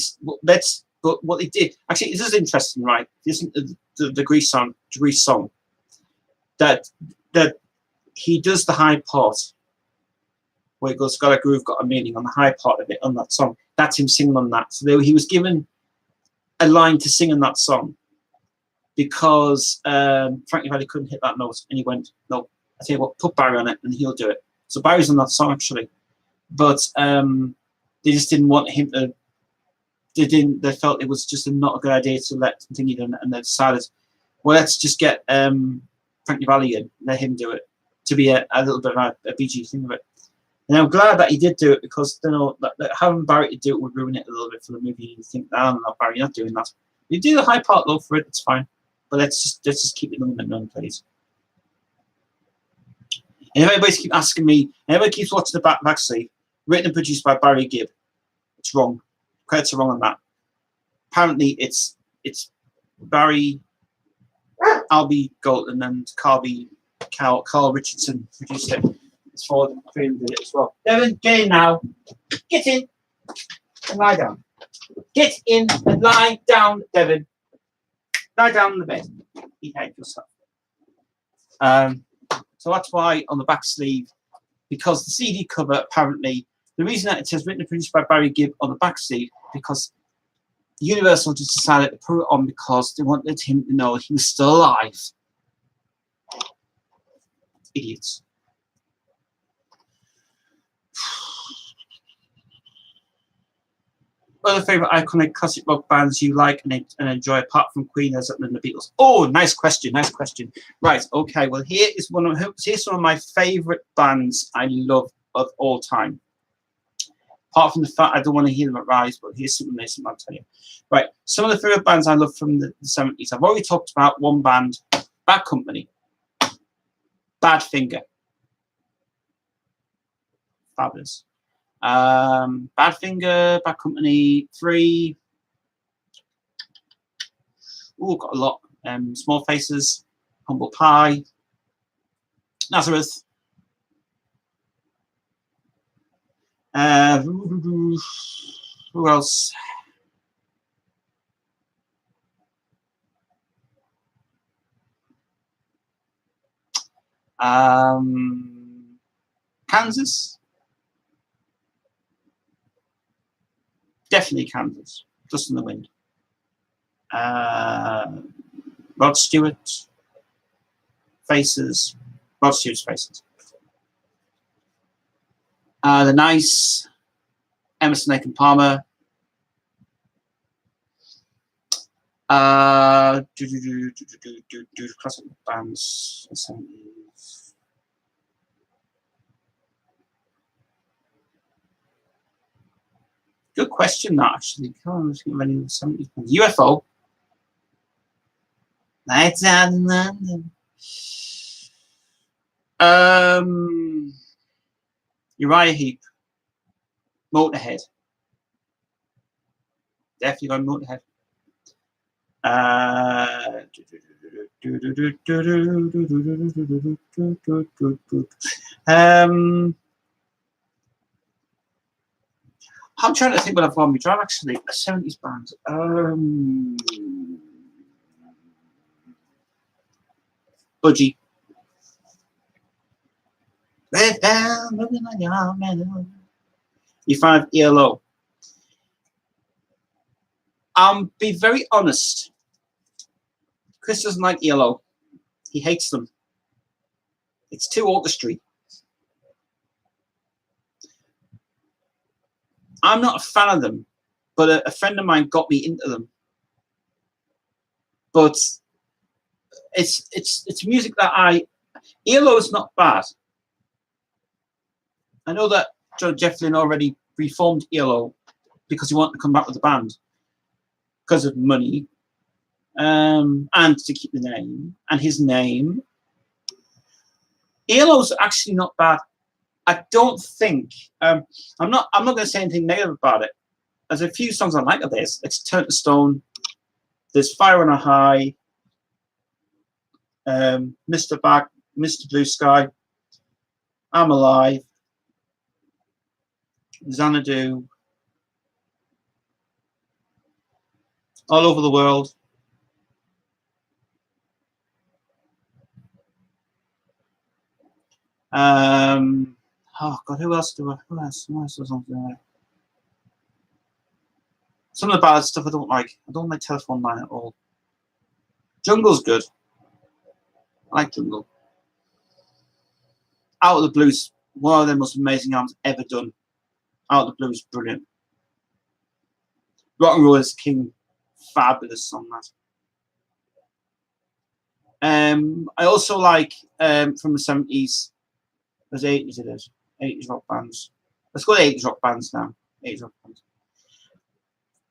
did, actually, this is interesting, right? This is the Grease song that he does the high part where it goes, got a groove, got a meaning on the high part of it on that song. That's him singing on that. So he was given a line to sing in that song because Frankie Valli couldn't hit that note, and he went, "No, I tell you what, put Barry on it, and he'll do it." So Barry's on that song actually, but they just didn't want him to. They felt it was just not a good idea to let him think it, and they decided, well, let's just get Frankie Valli in, let him do it, to be a little bit of a BG thing of it. And I'm glad that he did do it, because that having Barry to do it would ruin it a little bit for the movie. You think, no, Barry, you're not doing that. You do the high part though for it, it's fine. But let's just keep it known, please. And if everybody keeps asking me, and everybody keeps watching the backseat, written and produced by Barry Gibb, it's wrong. Credits are wrong on that. Apparently, it's Barry, Albie Golden, and Carl Richardson produced it. It's for the film did it as well. Devin, get in now. Get in and lie down. Get in and lie down, Devin. Lie down on the bed. Behave yourself. So that's why on the back sleeve, because the CD cover apparently, the reason that it says written and produced by Barry Gibb on the back sleeve, because Universal just decided to put it on because they wanted him to know he was still alive. Idiots. Other favourite iconic classic rock bands you like and enjoy apart from Queen, Led Zeppelin, and the Beatles? Oh, nice question. Right, okay. Well, here's one of my favourite bands I love of all time. Apart from the fact I don't want to hear them at Rise, but here's something I'll tell you. Right, some of the favourite bands I love from the 70s. I've already talked about one band, Bad Company, Badfinger. Fabulous. Badfinger, Bad Company, Free. Oh, got a lot. Small Faces, Humble Pie, Nazareth. Who else? Kansas. Definitely Kansas. Dust in the Wind. Rod Stewart. Faces, Rod Stewart's Faces. The Nice, Emerson, Lake and Palmer. Classic bands. Good question, that actually. UFO. Nights out in London. Uriah Heep. Motorhead. Definitely going Motorhead. I'm trying to think what I've got on my drive actually. 70s bands. Budgie. You find ELO. Be very honest. Chris doesn't like ELO. He hates them. It's too orchestry. I'm not a fan of them, but a friend of mine got me into them. But it's music that ELO is not bad. I know that John Jefflin already reformed ELO because he wanted to come back with the band because of money and to keep the name and his name. ELO's actually not bad. I don't think I'm not going to say anything negative about it. There's a few songs I like of this. It's Turn to Stone. There's Fire on a High. Mr. Blue Sky. I'm Alive. Xanadu. All Over the World. Oh God, who else was on there? Some of the ballad stuff I don't like. I don't like Telephone Line at all. Jungle's good. I like Jungle. Out of the Blues, one of the most amazing albums ever done. Out of the Blues, brilliant. Rock and Roll is King, fabulous song that. I also like from the 70s. There's 80s it is. 80s rock bands. Let's go to 80s rock bands now. 80s rock bands.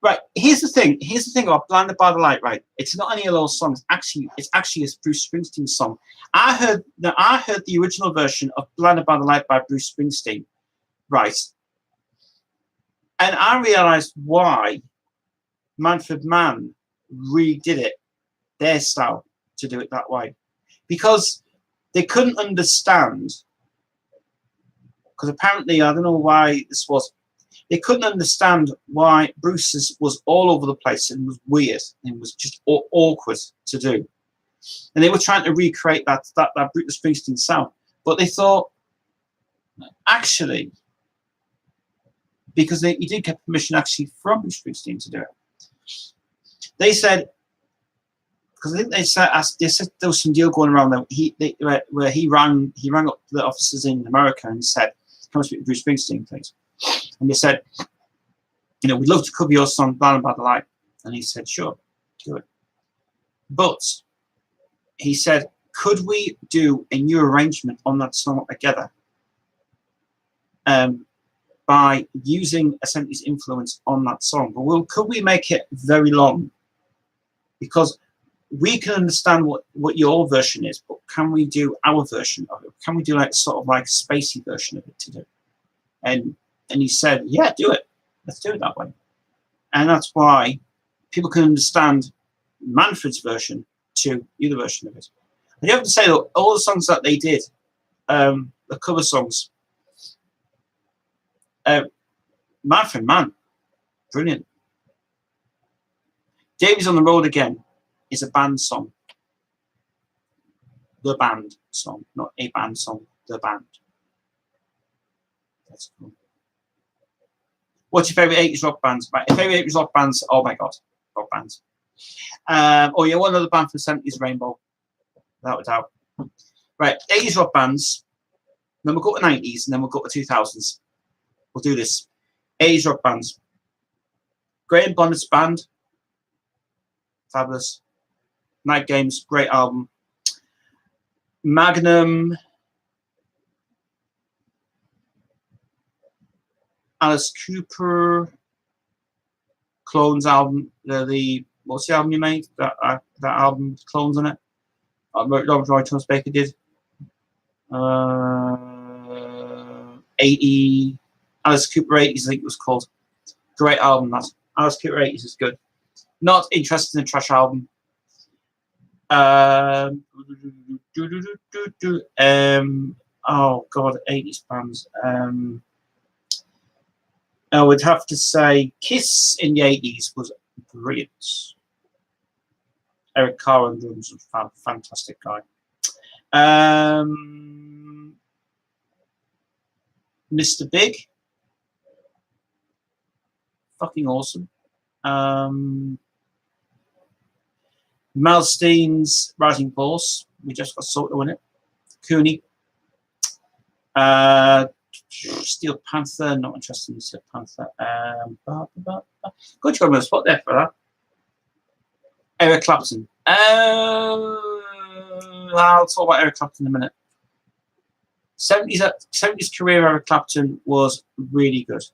Right, here's the thing about Blinded by the Light, right? It's not any of those songs. It's actually a Bruce Springsteen song. I heard the original version of Blinded by the Light by Bruce Springsteen, right? And I realized why Manfred Mann redid it, their style, to do it that way. Because they couldn't understand, because apparently, I don't know why this was, they couldn't understand why Bruce's was all over the place and was weird and was just awkward to do. And they were trying to recreate that Bruce Springsteen sound. But they thought, actually, because he did get permission actually from Bruce Springsteen to do it. They said, because I think they said there was some deal going around there. Where he rang up the officers in America and said, "Can I speak to Bruce Springsteen, please?" And they said, "We'd love to cover your song, Blinded by the Light." And he said, "Sure, do it." But he said, "Could we do a new arrangement on that song together? By using a 70s influence on that song, but could we make it very long? Because we can understand what your version is, but can we do our version of it? Can we do like sort of like a spacey version of it to do?" And he said, "Yeah, do it. Let's do it that way." And that's why people can understand Manfred's version to either version of it. And you have to say that all the songs that they did, the cover songs, Manfred Mann, brilliant. Davies on the Road Again is a band song. The band song, not a band song, the band. That's cool. What's your favourite 80s rock bands? My favourite 80s rock bands, oh my God, rock bands. Oh yeah, one other band from the 70s, Rainbow, without a doubt. Right, 80s rock bands. Then we'll go to 90s, and then we'll go to 2000s. We'll do this. 80s rock bands. Graham Bonnet's band. Fabulous. Night Games, great album. Magnum. Alice Cooper. Clones album. What's the album you made? That album, Clones on it. Robert Roy Thomas Baker did. 80. Alice Cooper 80s, I think it was called. Great album, that. Alice Cooper 80s is good. Not interested in a trash album. Oh God, 80s bands. I would have to say Kiss in the 80s was brilliant. Eric Carr on drums was a fantastic guy. Mr. Big, fucking awesome. Malstein's Rising Force, we just got Soto in it. Cooney. Steel Panther, not interested in Steel Panther. Good, you got me on the spot there for that. Eric Clapton. I'll talk about Eric Clapton in a minute. 70s career, Eric Clapton was really good.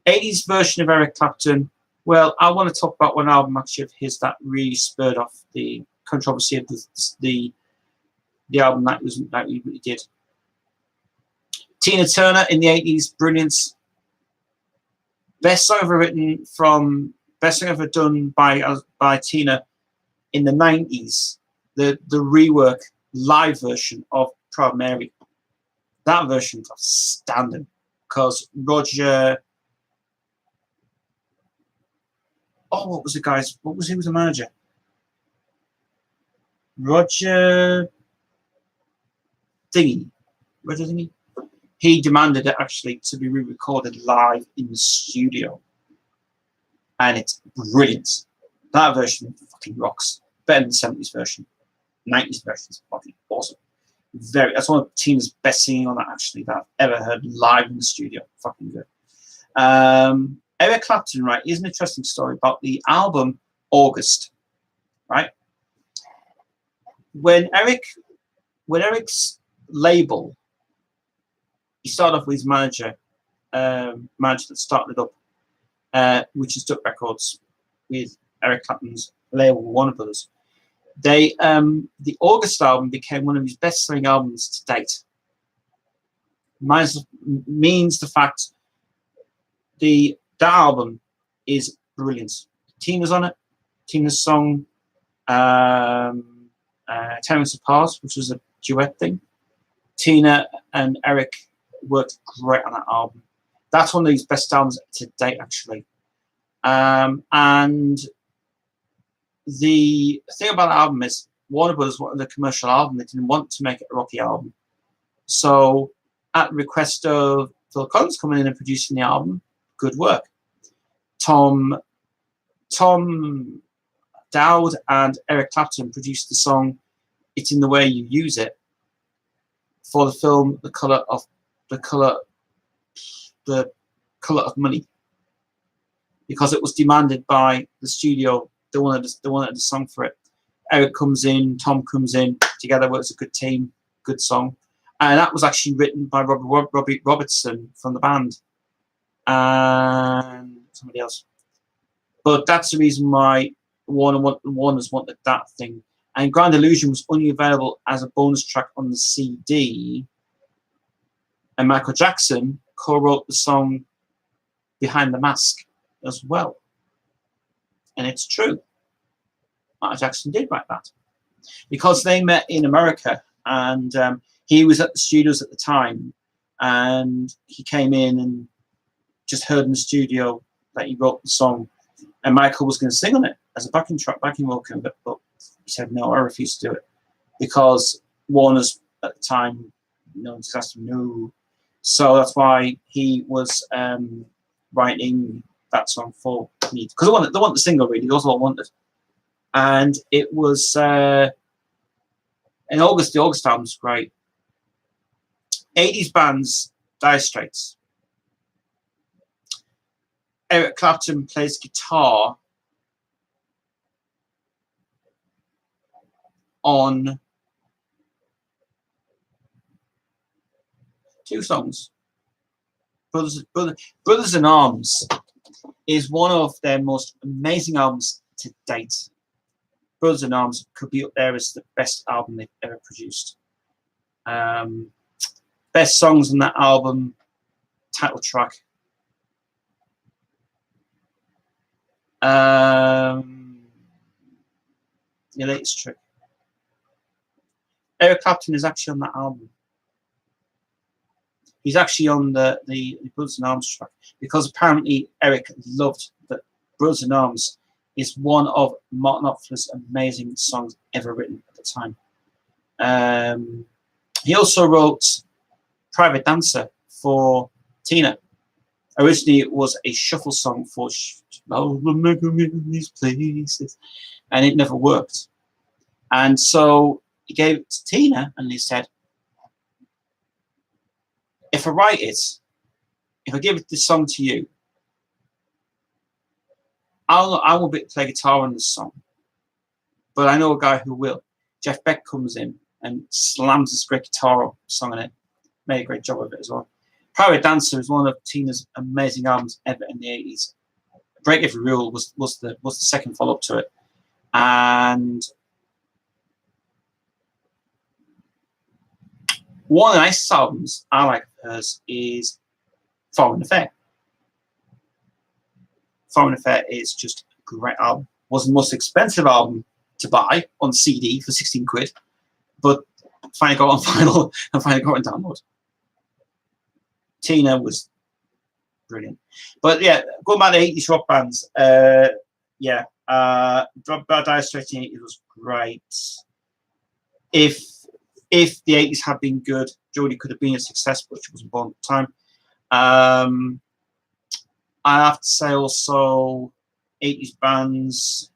80s version of Eric Clapton, well, I want to talk about one album actually of his that really spurred off the controversy of the album that he really did. Tina Turner in the 80s, brilliance. Best song ever done by Tina in the 90s. The rework live version of Proud Mary. That version is outstanding because Roger. What was the guy's? Who was the manager? Roger Thingy. He demanded it actually to be re-recorded live in the studio, and it's brilliant. That version fucking rocks. Better than the 70s version. 90s version is fucking awesome. That's one of Tina's best singing on that actually that I've ever heard live in the studio. Fucking good. Eric Clapton, right? Here's an interesting story about the album August, right? When Eric's label, he started off with his manager that started it up, which is Duck Records, with Eric Clapton's label Warner Brothers. The August album became one of his best-selling albums to date. Means the fact that album is brilliant. Tina's on it. Tina's song, Terrence Apart, which was a duet thing. Tina and Eric worked great on that album. That's one of his best albums to date, actually. And the thing about the album is Warner Brothers wanted a commercial album. They didn't want to make it a rocky album. So at request of Phil Collins coming in and producing the album, good work. Tom Dowd and Eric Clapton produced the song It's in the Way You Use It for the film The Color of Money, because it was demanded by the studio. They wanted a song for it. Eric comes in, Tom comes in, together works a good team, good song. And that was actually written by Robbie Robertson from the band and somebody else. But that's the reason why Warner's wanted that thing. And Grand Illusion was only available as a bonus track on the CD. And Michael Jackson co-wrote the song Behind the Mask as well. And it's true. Michael Jackson did write that. Because they met in America, and he was at the studios at the time, and he came in and just heard in the studio that he wrote the song, and Michael was going to sing on it as a backing vocal, but he said, no, I refuse to do it. Because Warner's at the time, just asked him no. So that's why he was writing that song for me. Because they want the single, really. That's all I wanted. And it was In August, the August album was great. 80s bands, Dire Straits. Eric Clapton plays guitar on 2 songs. Brothers in Arms is one of their most amazing albums to date. Brothers in Arms could be up there as the best album they've ever produced. Best songs on that album, title track. Your latest trick. Eric Clapton is actually on that album. He's actually on the Brothers in Arms track because apparently Eric loved that. Brothers in Arms is one of Martin Knopfler's amazing songs ever written at the time. He also wrote Private Dancer for Tina. Originally, it was a shuffle song for these places, and it never worked. And so he gave it to Tina, and he said, if I write it, if I give this song to you, I will play guitar on this song, but I know a guy who will. Jeff Beck comes in and slams this great guitar song on it. Made a great job of it as well. Private Dancer is one of Tina's amazing albums ever in the 80s. Break Every Rule was the second follow-up to it. And one of the nicest albums I like of hers is Foreign Affair. Foreign Affair is just a great album. Was the most expensive album to buy on CD for 16 quid, but finally got on vinyl and finally got on download. Tina was brilliant. But yeah, going back to 80s rock bands, Dire Straits in the 80s was great. If the 80s had been good, Jodie could have been a success, but she wasn't born at the time. I have to say also 80s bands.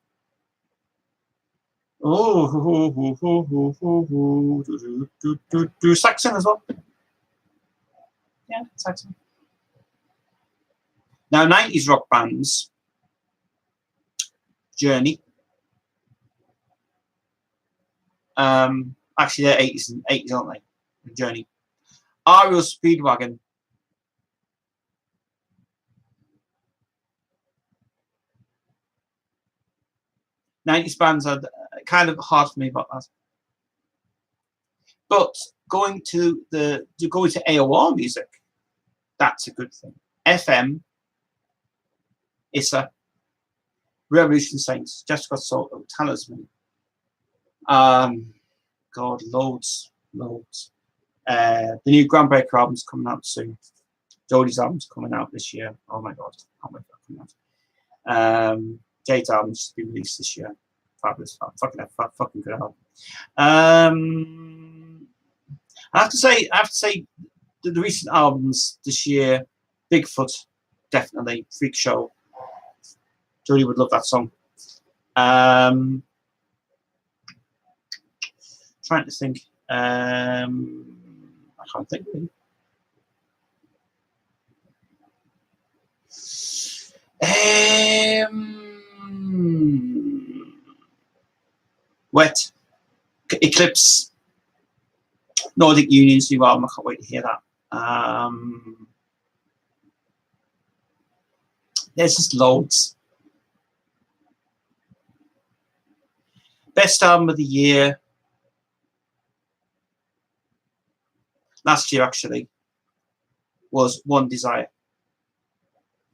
Saxon as well. Yeah, Saxon. Now, 90s rock bands. Journey. Actually, they're 80s, aren't they? Journey. REO Speedwagon. '90s bands are kind of hard for me about that. But going to AOR music, that's a good thing. FM, Issa, Revolution Saints, Jessica Soto, Talisman. God, loads. The new Groundbreaker album's coming out soon. Jodie's album's coming out this year. Oh my God, can't wait for that coming out. Jade's album's just been released this year. Fabulous, fucking good album. I have to say the recent albums this year, Bigfoot, definitely, Freak Show. Jodie would love that song. Trying to think. I can't think really. Wet, Eclipse, Nordic Union's new album. I can't wait to hear that. There's just loads. Best album of the year. Last year, actually, was One Desire.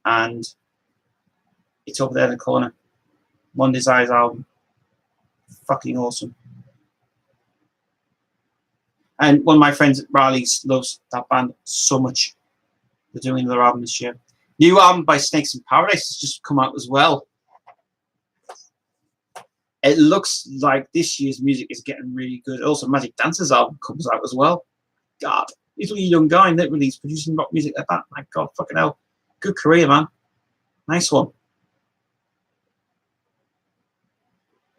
And it's over there in the corner. One Desire's album. Fucking awesome. And one of my friends at Raleigh's loves that band so much. They're doing their album this year. New album by Snakes in Paradise has just come out as well. It looks like this year's music is getting really good. Also, Magic Dancer's album comes out as well. God, he's a really young guy, literally. He's producing rock music like that. My God, fucking hell. Good career, man. Nice one.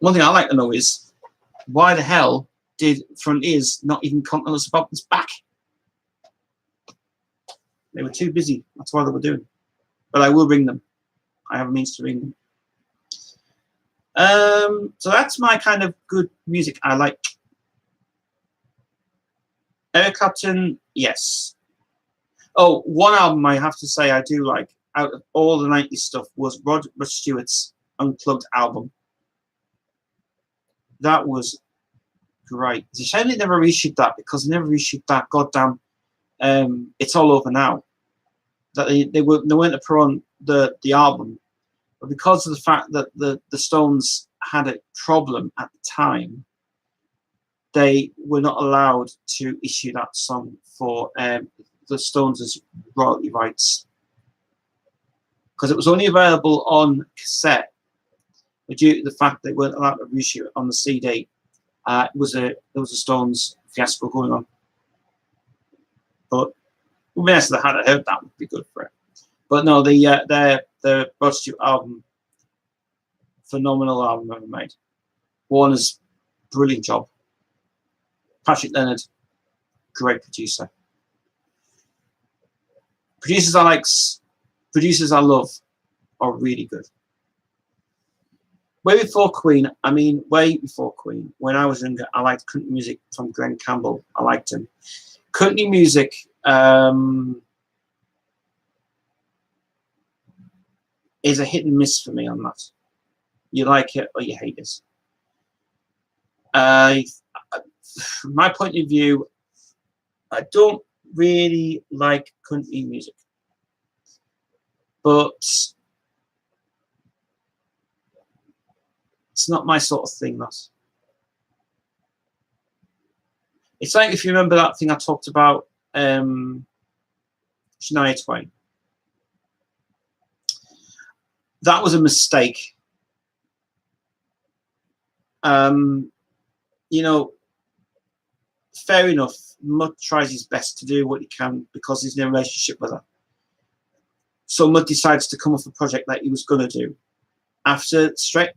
One thing I like to know is, why the hell did Frontiers, not even contacting us about this back. They were too busy. That's why they were doing. But I will ring them. I have a means to ring them. So that's my kind of good music I like. Eric Clapton, yes. Oh, one album I have to say I do like out of all the 90s stuff was Rod Stewart's Unplugged album. That was great. It's a shame they never reissued that, because they never reissued that goddamn It's All Over Now. That they weren't to put on the album, but because of the fact that the Stones had a problem at the time, they were not allowed to issue that song for the Stones' royalty rights, because it was only available on cassette. But due to the fact they weren't allowed to reissue it on the CD, there was a Stones fiasco going on. But it would be nice if they had heard that, would be good for it. But no, the Rod Stewart album, phenomenal album ever made. Warner's brilliant job. Patrick Leonard, great producer. Producers I like, producers I love are really good. Way before Queen, when I was younger, I liked country music from Glenn Campbell. I liked him. Country music, is a hit and miss for me on that. You like it or you hate it. From my point of view, I don't really like country music, but it's not my sort of thing. It's like, if you remember that thing I talked about, Shania Twain. That was a mistake. You know, fair enough. Mutt tries his best to do what he can because he's in a relationship with her. So Mutt decides to come off a project that he was going to do. Straight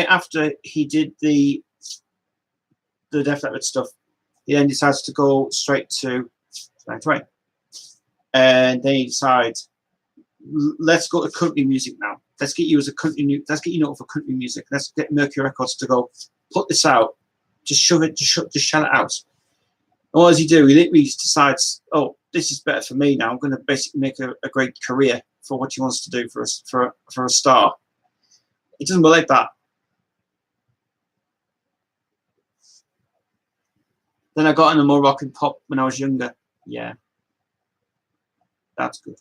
after he did the Def Leppard stuff, he then decides to go straight to Shania Twain, and then he decides, let's go to country music now. Let's get you as a country. Let's get you known for country music. Let's get Mercury Records to go put this out. Just shove it. Just shell it out. And what does he do? He literally decides, oh, this is better for me now. I'm going to basically make a great career for what he wants to do for a star. It doesn't work like that. Then I got into more rock and pop when I was younger. Yeah, that's good.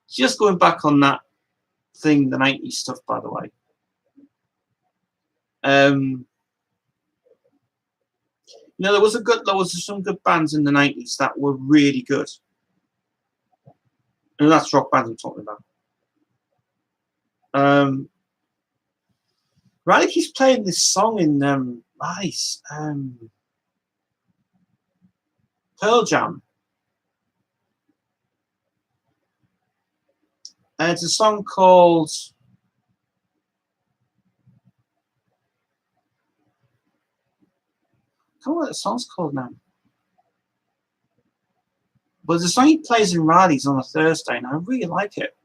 Just going back on that thing, the 90s stuff, by the way. You know, there was some good bands in the 90s that were really good. And that's rock bands I'm talking about. Riley keeps playing this song in Pearl Jam. And it's a song called I can't remember what the song's called now. But the song he plays in Riley's on a Thursday, and I really like it.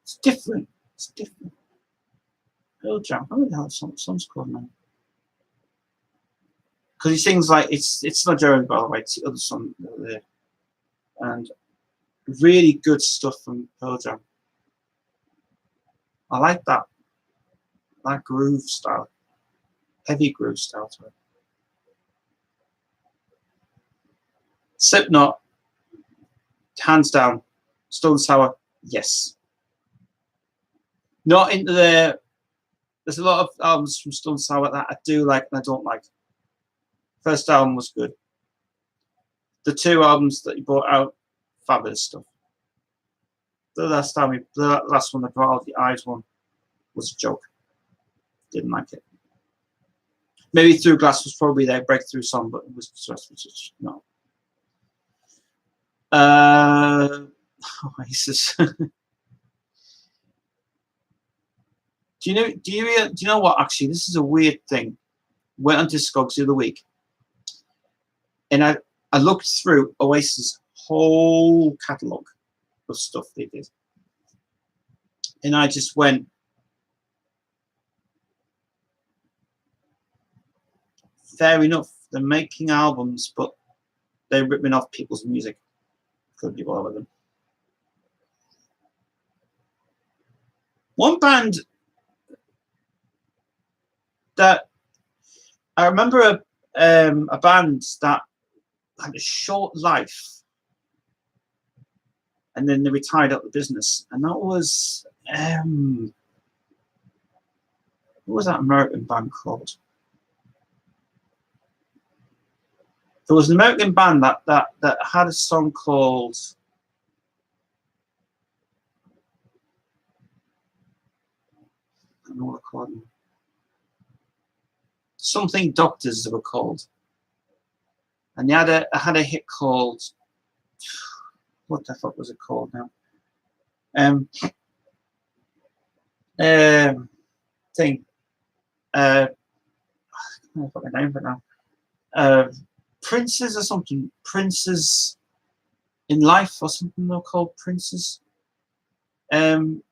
It's different. It's different. Pearl Jam. I don't know how the song's called now. Because he sings like it's not Jeremy, by the way, it's the other song there. And really good stuff from Pearl Jam. I like that. That groove style. Heavy groove style to it. Slipknot, hands down. Stone Sour, yes. Not into there's a lot of albums from Stone Sour that I do like and I don't like. First album was good. The two albums that he brought out, fabulous stuff. The last one they brought out, the Eyes one, was a joke. Didn't like it. Maybe Through Glass was probably their breakthrough song, but it was just no. Oasis. Do you know what? Actually, this is a weird thing. Went on Discogs the other week, and I looked through Oasis' whole catalogue of stuff they did, and I just went, fair enough. They're making albums, but they're ripping off people's music. Could be one of them. One band that I remember, a band that had a short life, and then they retired out the business, and that was what was that American band called? There was an American band that had a song called, I don't know what they're called. Something Doctors they were called, and they had a hit called, what the fuck was it called now? Thing. I can't fucking name for it now. Princes or something. Princes in Life or something they're called. Princes. You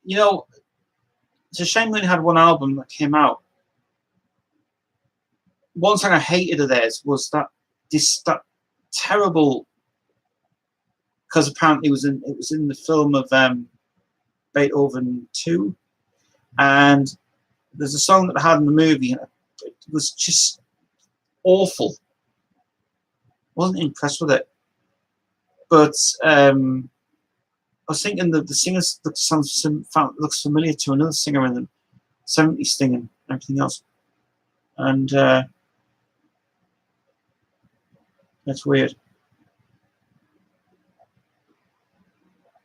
know, it's a shame we only had one album that came out. One song I hated of theirs was that terrible, because apparently it was in the film of Beethoven 2, and there's a song that I had in the movie, and it was just awful. Wasn't impressed with it, but I was thinking that the singer looks familiar to another singer in the 70s thing and everything else, and that's weird.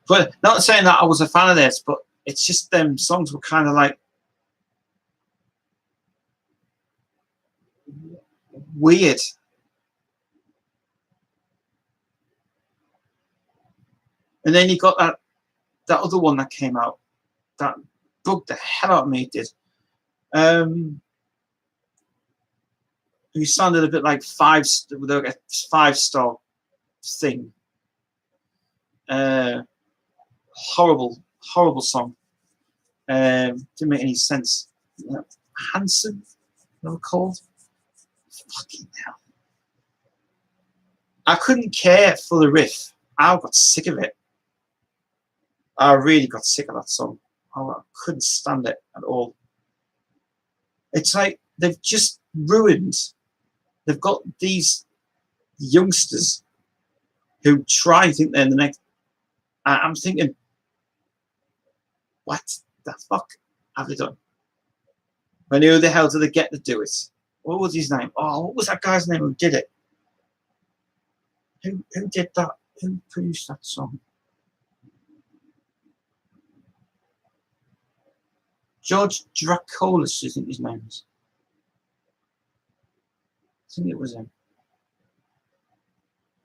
But not saying that I was a fan of this, but it's just them songs were kind of like weird. And then you got that other one that came out that bugged the hell out of me. It did. Who sounded a bit like a 5-star thing. Horrible song. Didn't make any sense. Hanson, they were called. Fucking hell. I couldn't care for the riff. I got sick of it. I really got sick of that song. I couldn't stand it at all. It's like they've just ruined. They've got these youngsters who try and think they're the next. I'm thinking, what the fuck have they done? When who the hell did they get to do it? What was his name? Oh, what was that guy's name who did it? Who did that? Who produced that song? George Dracolis, I think his name is. I think it was him.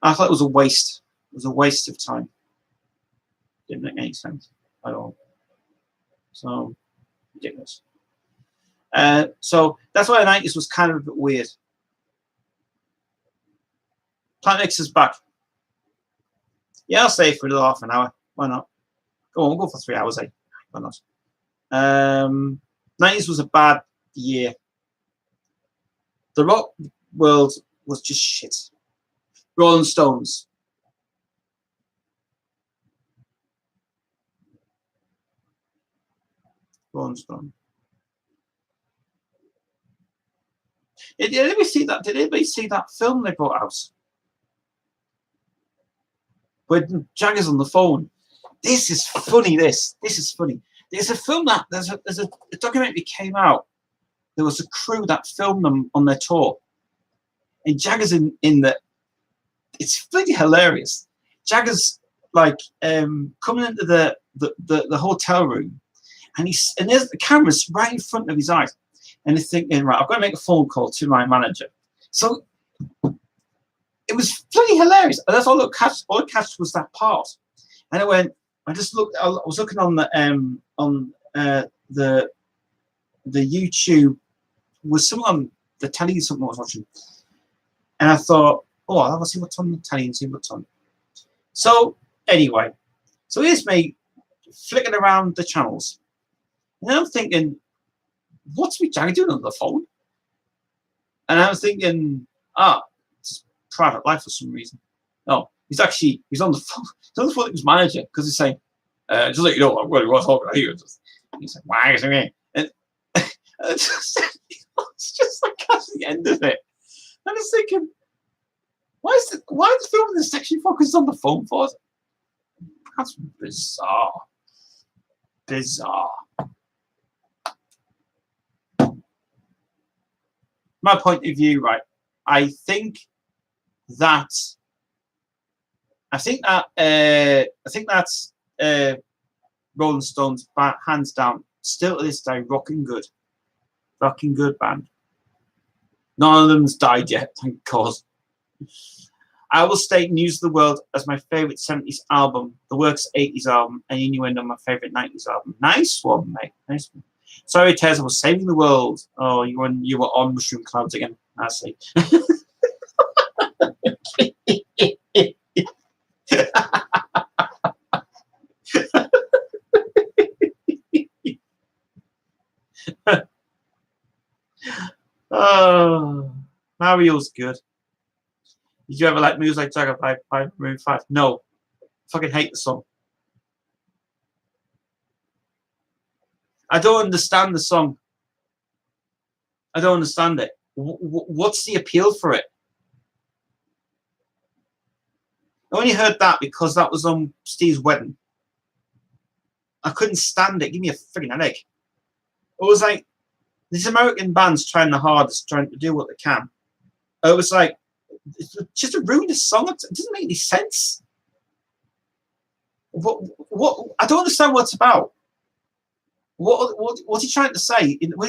I thought it was a waste. It was a waste of time. Didn't make any sense at all. So ridiculous. So that's why the 90s was kind of a bit weird. Planet X is back. Yeah, I'll stay for a little half an hour. Why not? Go on, we'll go for 3 hours, eh? Why not? 90s was a bad year. The rock world was just shit. Rolling Stones. Rolling Stone. Did anybody see that? Did anybody see that film they brought out? When Jagger's on the phone. This is funny. This is funny. There's a film that there's a documentary came out. There was a crew that filmed them on their tour, and Jagger's in the. It's bloody hilarious. Jagger's like coming into the hotel room, and there's the camera's right in front of his eyes, and he's thinking, right, I've got to make a phone call to my manager. So it was bloody hilarious. And that's all I catch was that part. And I went, I was looking on the the YouTube was something on the telly, something I was watching, and I thought, oh, I'll have a see what's on the telly and see what's on. So anyway, so here's me flicking around the channels, and I'm thinking, what's Mick Jagger doing on the phone? And I was thinking, it's private life for some reason. No, he's on the phone. He's on the phone with his manager because he's saying, just let you know, I'm going to talk about here. He's like, why is it? And it's just like at the end of it. I was thinking, why is the film in this section focused on the phone for? That's bizarre. Bizarre. My point of view, right? I think that's Rolling Stones, hands down, still to this day, rocking good band. None of them's died yet, thank God. I will state News of the World as my favourite 70s album, The Works 80s album, and Innuendo my favourite 90s album. Nice one, mate. Nice one. Sorry, Tez, I was saving the world. Oh, you were on Mushroom Clouds again. I see. Oh, Mario's good. Did you ever like Moves Like Jagger by Maroon 5? No. I fucking hate the song. I don't understand the song. I don't understand it. What's the appeal for it? I only heard that because that was on Steve's wedding. I couldn't stand it. Give me a friggin' headache. It was like these American bands trying the hardest, trying to do what they can. It was like, it's just a ruinous song. It doesn't make any sense. What? I don't understand what it's about. What's he trying to say? Was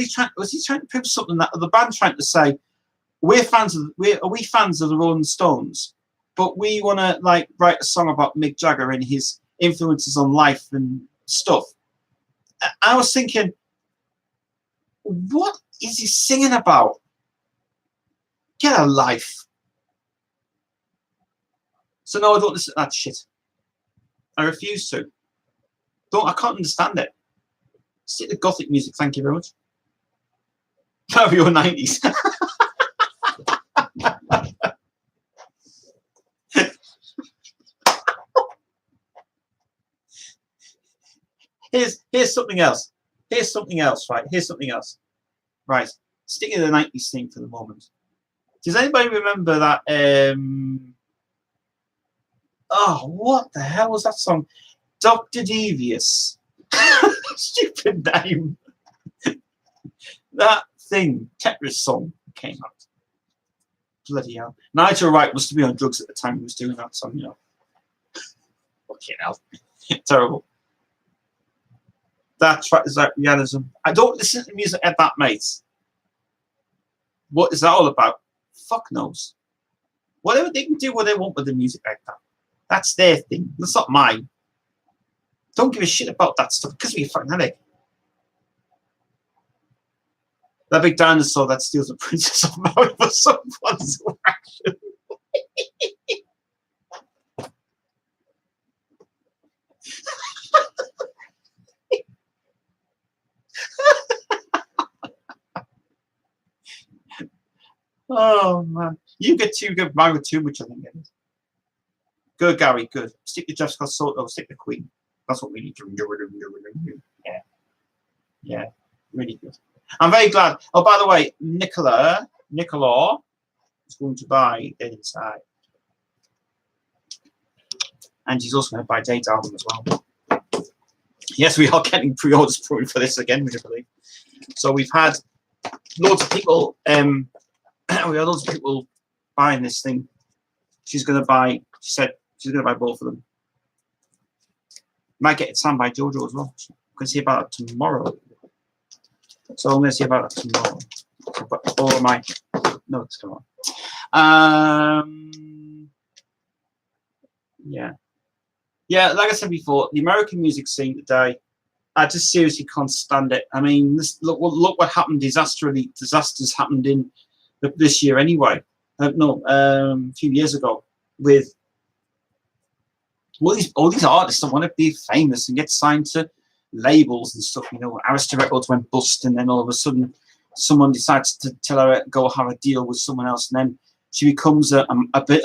he trying to prove something that the band trying to say? We're fans of the Rolling Stones, but we want to like write a song about Mick Jagger and his influences on life and stuff. I was thinking, what is he singing about? Get a life. So no, I don't listen to that shit. I refuse to. I can't understand it. Stick to gothic music, thank you very much. Of your 90s. Here's something else. Here's something else, right? Here's something else. Right. Sticking to the 90s thing for the moment. Does anybody remember that oh, what the hell was that song? Dr. Devious. Stupid name. That thing, Tetris song, came out. Bloody hell. Nigel Wright must have been on drugs at the time he was doing that song, you know. Fucking hell. Terrible. That track is like realism. I don't listen to music at that, mate. What is that all about? Fuck knows. Whatever they can do what they want with the music like that. That's their thing. That's not mine. Don't give a shit about that stuff because we're fucking headache. That big dinosaur that steals the princess of Maui for someone's action. Oh man, you get too good. Mario too much, I think it is. Good, Gary. Good. Stick to Jeff Scott Soto. Stick to Queen. That's what we need to do. Yeah. Yeah. Really good. I'm very glad. Oh, by the way, Nicola is going to buy Dead Inside. And she's also going to buy Date's album as well. Yes, we are getting pre-orders for this again, would you believe? So we've had loads of people we had loads of people buying this thing. She said she's going to buy both of them. Might get it signed by Jojo as well. So I'm going to see about it tomorrow. So I'm going to see about it tomorrow. But all of my notes come on. Yeah. Yeah, like I said before, the American music scene today, I just seriously can't stand it. I mean, look what happened. Disasters happened in this year anyway. A few years ago with all these artists that want to be famous and get signed to labels and stuff. You know, Arista Records went bust, and then all of a sudden, someone decides to tell her go have a deal with someone else, and then she becomes a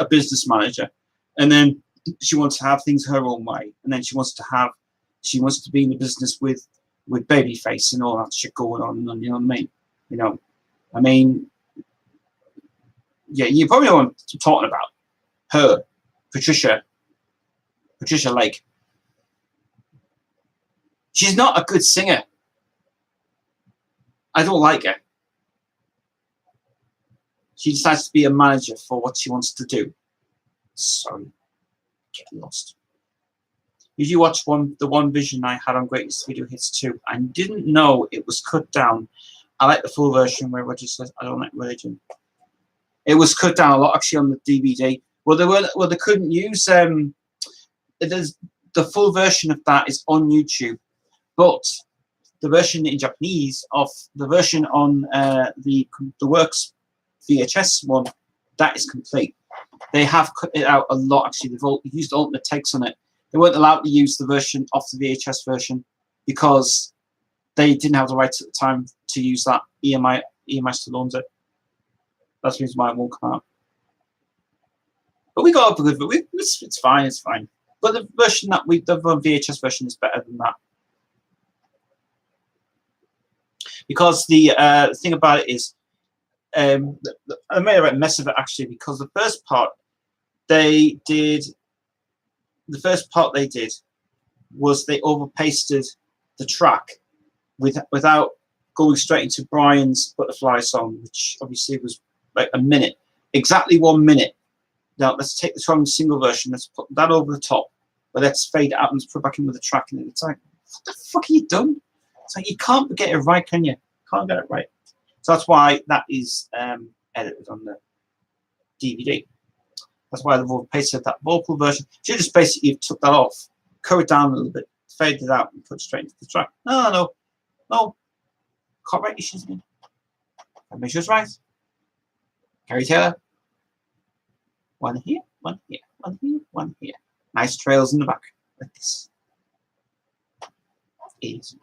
business manager, and then she wants to have things her own way, and then she wants to be in the business with Babyface and all that shit going on, and you know what I mean? You know, I mean, yeah, you probably know what I'm talking about. Her, Patricia Lake. She's not a good singer. I don't like her. She decides to be a manager for what she wants to do. Sorry, get lost. If you watch the one vision I had on Greatest Video Hits 2, I didn't know it was cut down. I like the full version where Roger says, "I don't like religion." It was cut down a lot actually on the DVD. Well, they couldn't use there's the full version of that is on YouTube, but the version in Japanese of the version on the Works VHS one, that is complete. They have cut it out a lot actually. They've used alternate takes on it. They weren't allowed to use the version of the VHS version because they didn't have the rights at the time to use that. EMI still owns it. That's the reason why it won't come out. But we got up with it. It's fine. It's fine. But the version the VHS version is better than that. Because the thing about it is, I made a mess of it actually, because the first part they did was they overpasted the track without going straight into Brian's Butterfly song, which obviously was like a minute, exactly 1 minute. Now let's take the song single version, let's put that over the top, but let's fade it out and let's put it back in with the track, and it's like, what the fuck are you doing? It's like, you can't get it right, can you? Can't get it right. So that's why that is edited on the DVD. That's why they've pasted that vocal version. Should just basically took that off, cut it down a little bit, faded it out, and put it straight into the track. No. Copyright issues again. Make sure it's right. Gary Taylor. One here, one here, one here, one here. Nice trails in the back, like this. Easy.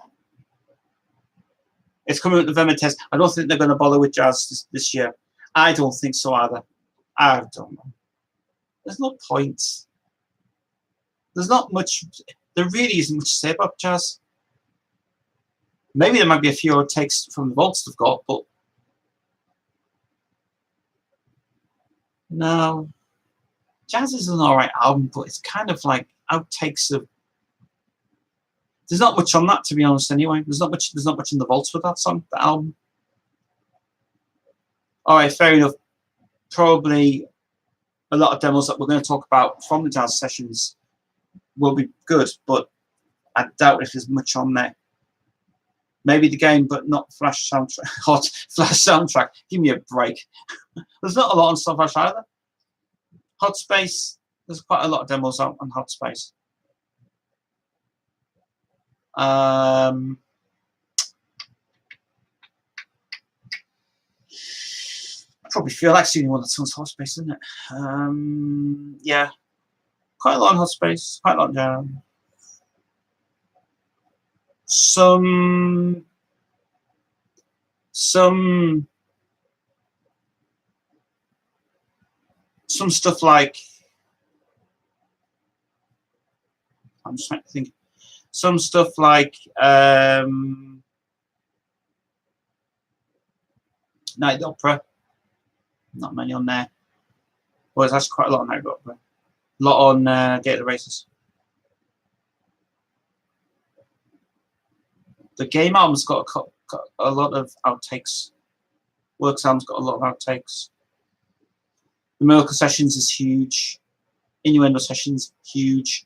It's coming with November test. I don't think they're going to bother with jazz this year. I don't think so either. I don't know. There's no point. There's not much. There really isn't much to say about jazz. Maybe there might be a few odd takes from the vaults they've got, but no. Jazz is an alright album, but it's kind of like outtakes of. There's not much on that, to be honest. Anyway, there's not much in the vaults with that song, the album. All right, fair enough. Probably a lot of demos that we're going to talk about from the jazz sessions will be good, but I doubt if there's much on there. Maybe the game, but not Flash soundtrack. Hot Flash soundtrack. Give me a break. There's not a lot on Stuff Flash either. Hot Space. There's quite a lot of demos out on Hot Space. Probably feel like seeing one that's on Hot Space, isn't it? Yeah, quite a lot on Hot Space, quite a lot down. Some stuff like, I'm just trying to think. Some stuff like Night Opera. Not many on there. Well, there's actually quite a lot on Night Opera. A lot on Gate of the Races. The game album's got a lot of outtakes. Works album's got a lot of outtakes. The Miracle Sessions is huge. Innuendo Sessions, huge.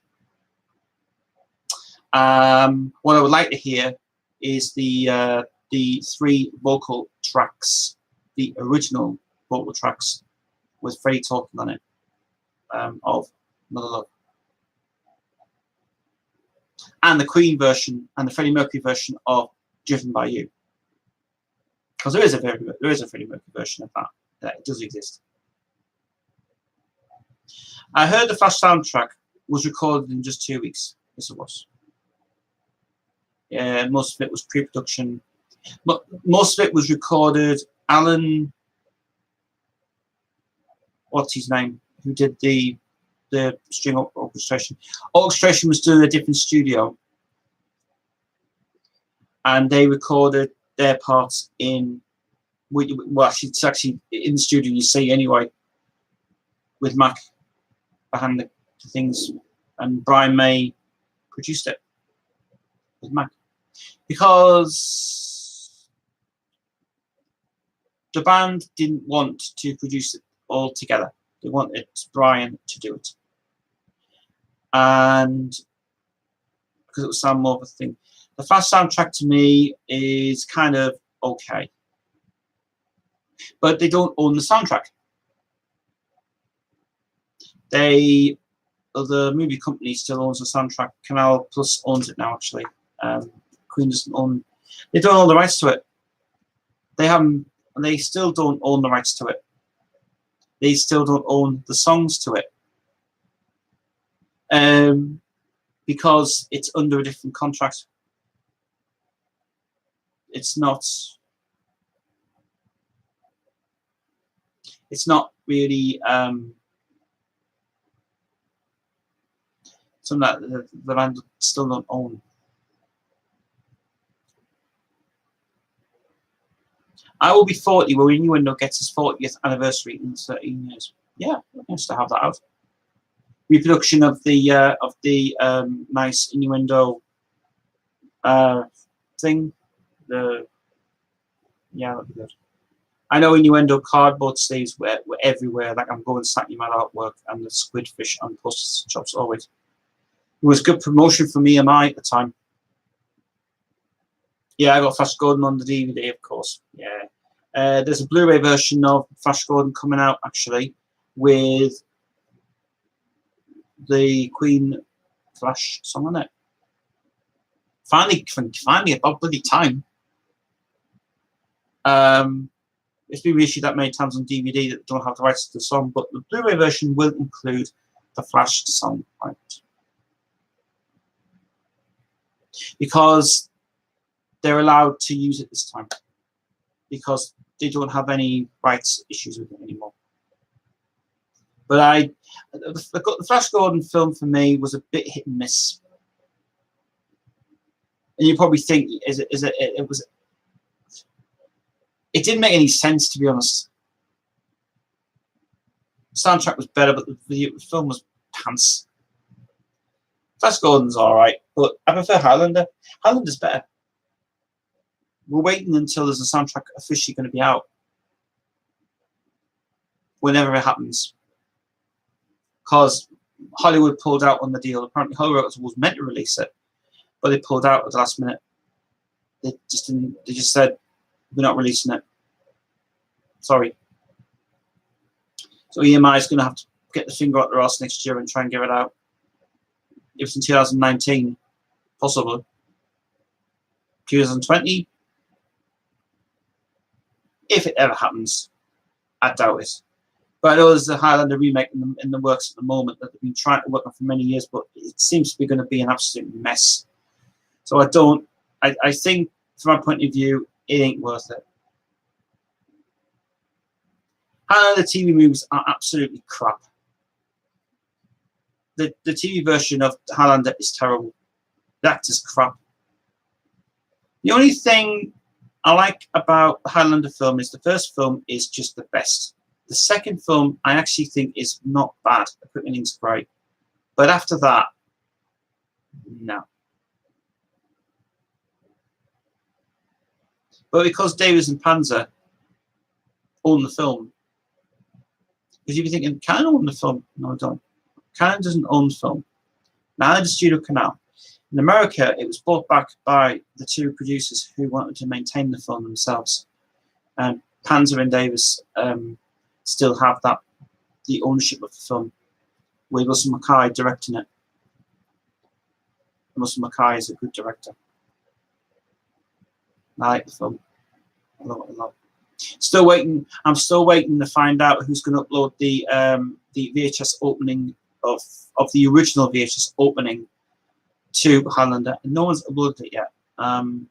What I would like to hear is the 3 vocal tracks, the original vocal tracks with Freddie talking on it, of Mother Love. and the Queen version and the Freddie Mercury version of Driven by You, because there is a Freddie Mercury version of that. It does exist. I heard the Flash soundtrack was recorded in just 2 weeks. Yes, it was. Yeah, most of it was pre-production. But most of it was recorded. Alan, what's his name? Who did the string orchestration? Orchestration was done in a different studio, and they recorded their parts in. Well, actually, it's actually in the studio. You see anyway, with Mac behind the things, and Brian May produced it with Mac, because the band didn't want to produce it all together. They wanted Brian to do it, and because it was sound more of a thing. The Flash soundtrack to me is kind of okay, but they don't own the soundtrack. The movie company still owns the soundtrack. Canal Plus owns it now, actually. Queen doesn't own. They don't own the rights to it. They still don't own the rights to it. They still don't own the songs to it. Because it's under a different contract. It's not really something that the band still don't own. I will be 40 when Innuendo gets his 40th anniversary in 13 years. Yeah, nice to have that out. Reproduction of the nice Innuendo thing. Yeah, that'd be good. I know Innuendo cardboard sleeves were everywhere. Like I'm going Saturday Night artwork and the squid fish on poster shops always. It was good promotion for me EMI at the time. Yeah, I got Flash Gordon on the DVD, of course. Yeah. There's a Blu-ray version of Flash Gordon coming out, actually, with the Queen Flash song on it. Finally about bloody time. It's been reissued that many times on DVD that don't have the rights to the song, but the Blu-ray version will include the Flash song, right? Because they're allowed to use it this time, because they don't have any rights issues with it anymore. But the Flash Gordon film for me was a bit hit and miss. And you probably think it didn't make any sense, to be honest. The soundtrack was better, but the film was pants. Flash Gordon's alright, but I prefer Highlander. Highlander's better. We're waiting until there's a soundtrack officially going to be out. Whenever it happens. Because Hollywood pulled out on the deal. Apparently Hollywood was meant to release it, but they pulled out at the last minute. They just didn't. They just said, we're not releasing it. Sorry. So EMI is going to have to get the finger out their ass next year and try and get it out. If it's in 2019, possible. 2020, if it ever happens, I doubt it. But I know there's a Highlander remake in the works at the moment that they've been trying to work on for many years, but it seems to be going to be an absolute mess. So I think, from my point of view, it ain't worth it. Highlander TV movies are absolutely crap. The TV version of Highlander is terrible. The actor's crap. The only thing I like about the Highlander film is the first film is just the best. The second film I actually think is not bad. The quickening's great. But after that, no. But because Davies and Panzer own the film, because you'd be thinking, Canon own the film? No, I don't. Canon doesn't own the film. Neither does Studio Canal. In America, it was bought back by the two producers who wanted to maintain the film themselves. And Panzer and Davis still have the ownership of the film, with Russell Mackay directing it. Russell Mackay is a good director. I like the film. I love it a lot. Still waiting. I'm still waiting to find out who's going to upload the VHS opening of the original VHS opening to Highlander. No one's uploaded it yet. I'm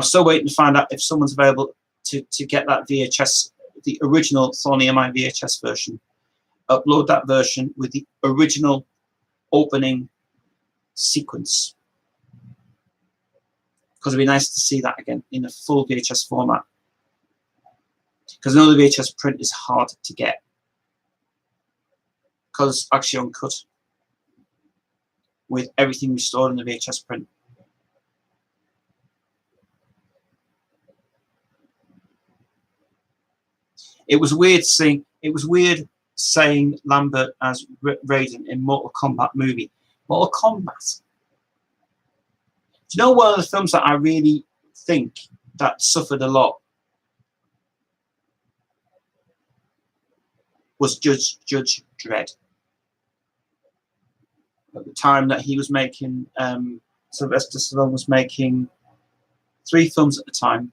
still waiting to find out if someone's available to get that VHS, the original Thorny MI VHS version. Upload that version with the original opening sequence. Because it'd be nice to see that again in a full VHS format. Because I know the VHS print is hard to get. Because it's actually uncut. With everything restored in the VHS print. It was weird saying Lambert as Raiden in Mortal Kombat movie. Mortal Kombat. Do you know one of the films that I really think that suffered a lot was Judge Dredd. At the time that he was making, Sylvester Stallone was making 3 films at the time.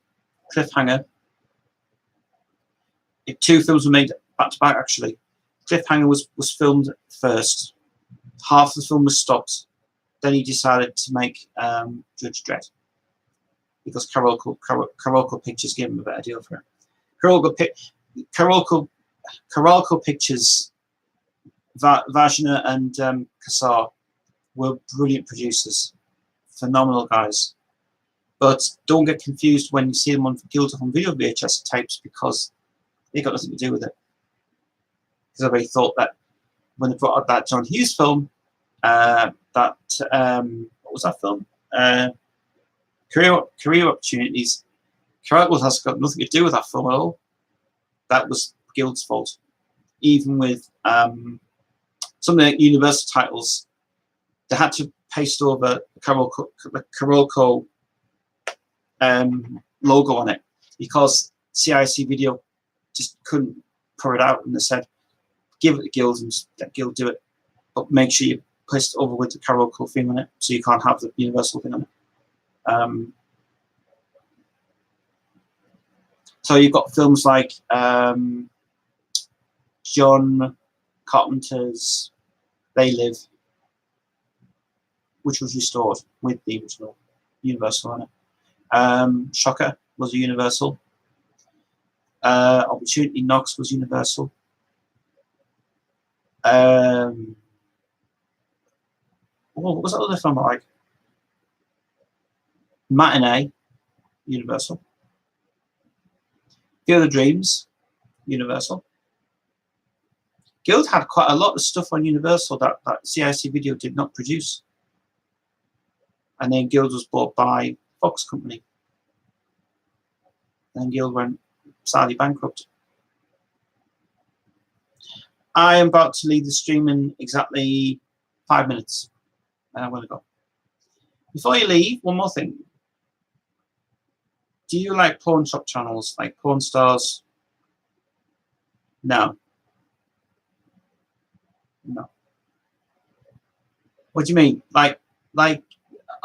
Cliffhanger. 2 films were made back to back actually. Cliffhanger was filmed first. Half of the film was stopped. Then he decided to make Judge Dredd because Carolco Pictures gave him a better deal for it. Carolco Pictures, Vajna and Kassar were brilliant producers, phenomenal guys. But don't get confused when you see them on Guild on video VHS tapes because they got nothing to do with it. Because everybody thought that when they brought out that John Hughes film, what was that film? Career Opportunities. Carolco has got nothing to do with that film at all. That was Guild's fault. Even with some of the Universal titles, they had to paste over the Carolco logo on it because CIC Video just couldn't put it out, and they said, give it to Guild and let Guild do it, but make sure you paste it over with the Carolco thing on it, so you can't have the Universal thing on it. So you've got films like John Carpenter's They Live, which was restored with the original Universal on it. Shocker was a Universal. Opportunity Knocks was Universal. What was that other film like? Matinee, Universal. Field of Dreams, Universal. Guild had quite a lot of stuff on Universal that CIC Video did not produce. And then Guild was bought by Fox Company. Then Guild went sadly bankrupt. I am about to leave the stream in exactly 5 minutes. And I'm going to go. Before you leave, one more thing. Do you like porn shop channels, like Porn Stars? No. No. What do you mean? Like,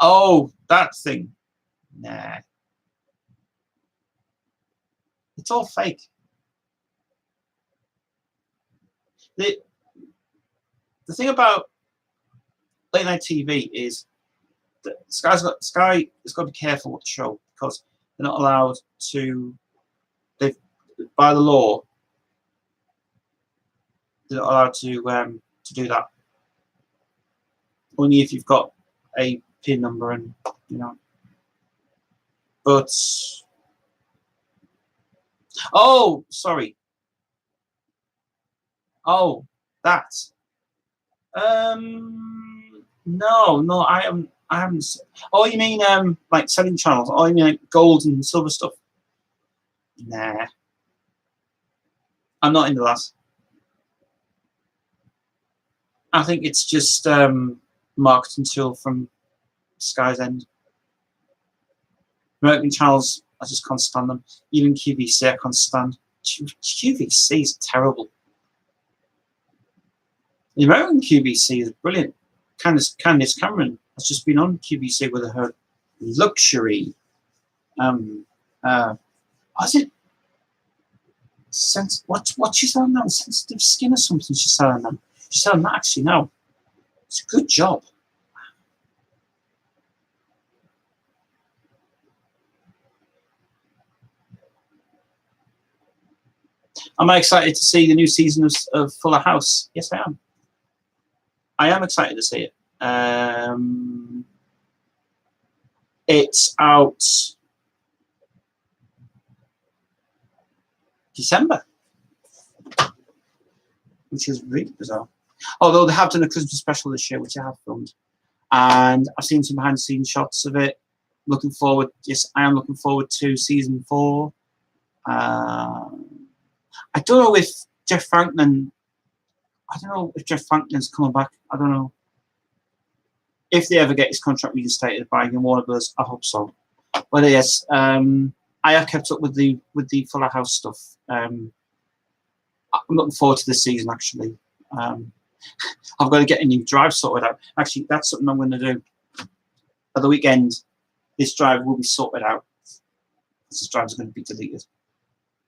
oh, that thing? Nah. It's all fake. The thing about late night TV is that Sky has got to be careful what to show because they're not allowed to. By the law, they're not allowed to do that. Only if you've got a PIN number and But oh, sorry. Oh, that. No, I haven't. Oh, you mean like selling channels? Oh, you mean like gold and silver stuff? Nah, I'm not into that. I think it's just marketing tool from Sky's end. American channels, I just can't stand them. Even QVC, I can't stand. QVC is terrible. The American QVC is brilliant. Candice Cameron has just been on QVC with her luxury. Was it what she's selling now? Sensitive Skin or something she's selling now. She's selling that actually now. It's a good job. Am I excited to see the new season of Fuller House? Yes, I am. I am excited to see it. It's out December, which is really bizarre. Although they have done a Christmas special this year, which I have filmed, and I've seen some behind-the-scenes shots of it. Looking forward. Yes, I am looking forward to season 4. I don't know if Jeff Franklin. I don't know if Jeff Franklin's coming back. I don't know if they ever get his contract reinstated by Warner Bros. I hope so. But yes, I have kept up with the Fuller House stuff. I'm looking forward to this season. Actually, I've got to get a new drive sorted out. Actually, that's something I'm going to do at the weekend. This drive will be sorted out. This drive is going to be deleted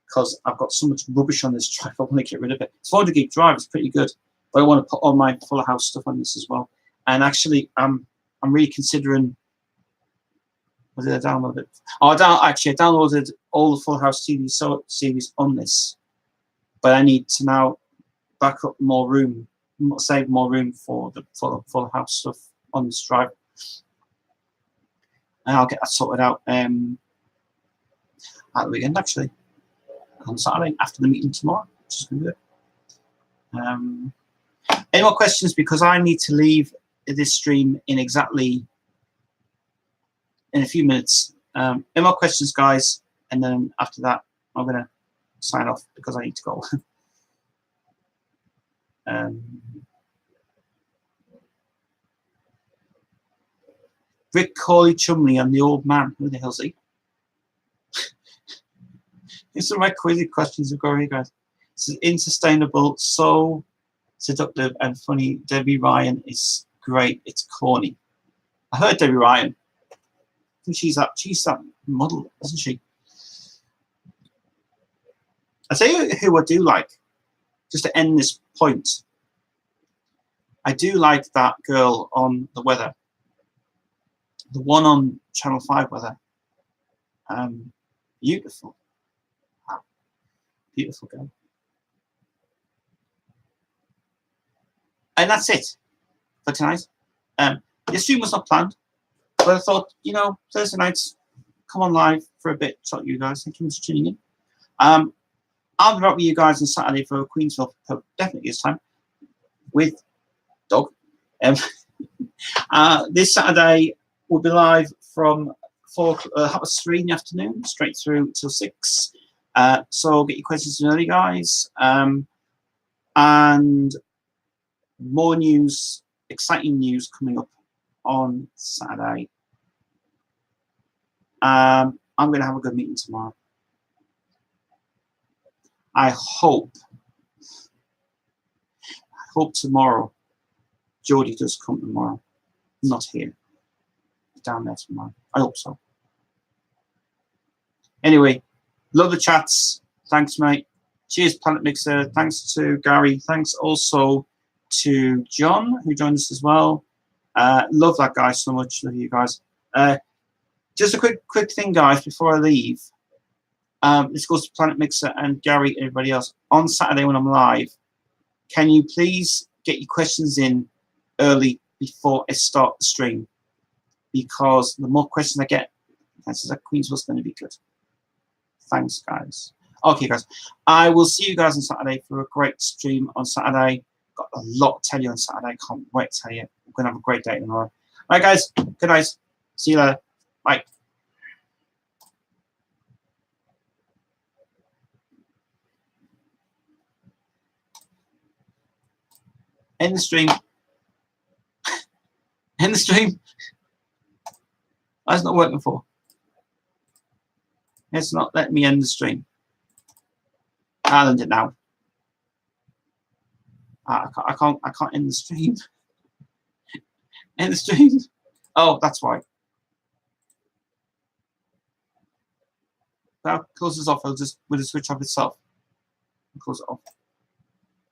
because I've got so much rubbish on this drive. I want to get rid of it. It's 400 gig drive. It's pretty good, but I want to put all my Fuller House stuff on this as well. And actually, I'm really considering. Or did I download it? Oh, I downloaded all the Full House TV series on this, but I need to now back up more room, save more room for the Full House stuff on this drive, and I'll get that sorted out at the weekend. Actually, on Saturday after the meeting tomorrow, which is going to be good. Any more questions? Because I need to leave this stream in a few minutes. Any more questions, guys? And then after that, I'm going to sign off because I need to go. Rick Corley Chumley and the old man. Who the hell's he? These are my crazy questions of going, guys. This is insustainable, so seductive and funny. Debbie Ryan is great. It's corny. I heard Debbie Ryan. I think she's that model, isn't she? I tell you who I do like, just to end this point. I do like that girl on the weather, the one on Channel 5 weather. Beautiful, wow. Beautiful girl. And that's it for tonight. The stream was not planned. But I thought, Thursday nights, come on live for a bit, talk to you guys. Thank you for tuning in. I'll be back with you guys on Saturday for Queensville, definitely this time, with Dog. This Saturday, we'll be live from 3 in the afternoon, straight through till 6. So get your questions in early, guys. And more news, exciting news coming up on Saturday. I'm going to have a good meeting tomorrow. I hope tomorrow Jodie does come tomorrow. Not here. Down there tomorrow. I hope so. Anyway, love the chats. Thanks, mate. Cheers, Planet Mixer. Thanks to Gary. Thanks also to John, who joined us as well. Love that guy so much. Love you guys. Just a quick thing, guys, before I leave. This goes to Planet Mixer and Gary and everybody else. On Saturday when I'm live, can you please get your questions in early before I start the stream? Because the more questions I get, chances that Queensville's going to be good. Thanks, guys. Okay, guys. I will see you guys on Saturday for a great stream on Saturday. Got a lot to tell you on Saturday. Can't wait to tell you. We're going to have a great day tomorrow. All right, guys. Good night. See you later. Bye. End the stream. End the stream. Why is it not working for? It's not letting me end the stream. I'll end it now. I can't end the stream. End the stream. Oh, that's why. That closes off. Will it switch off itself? Close it off.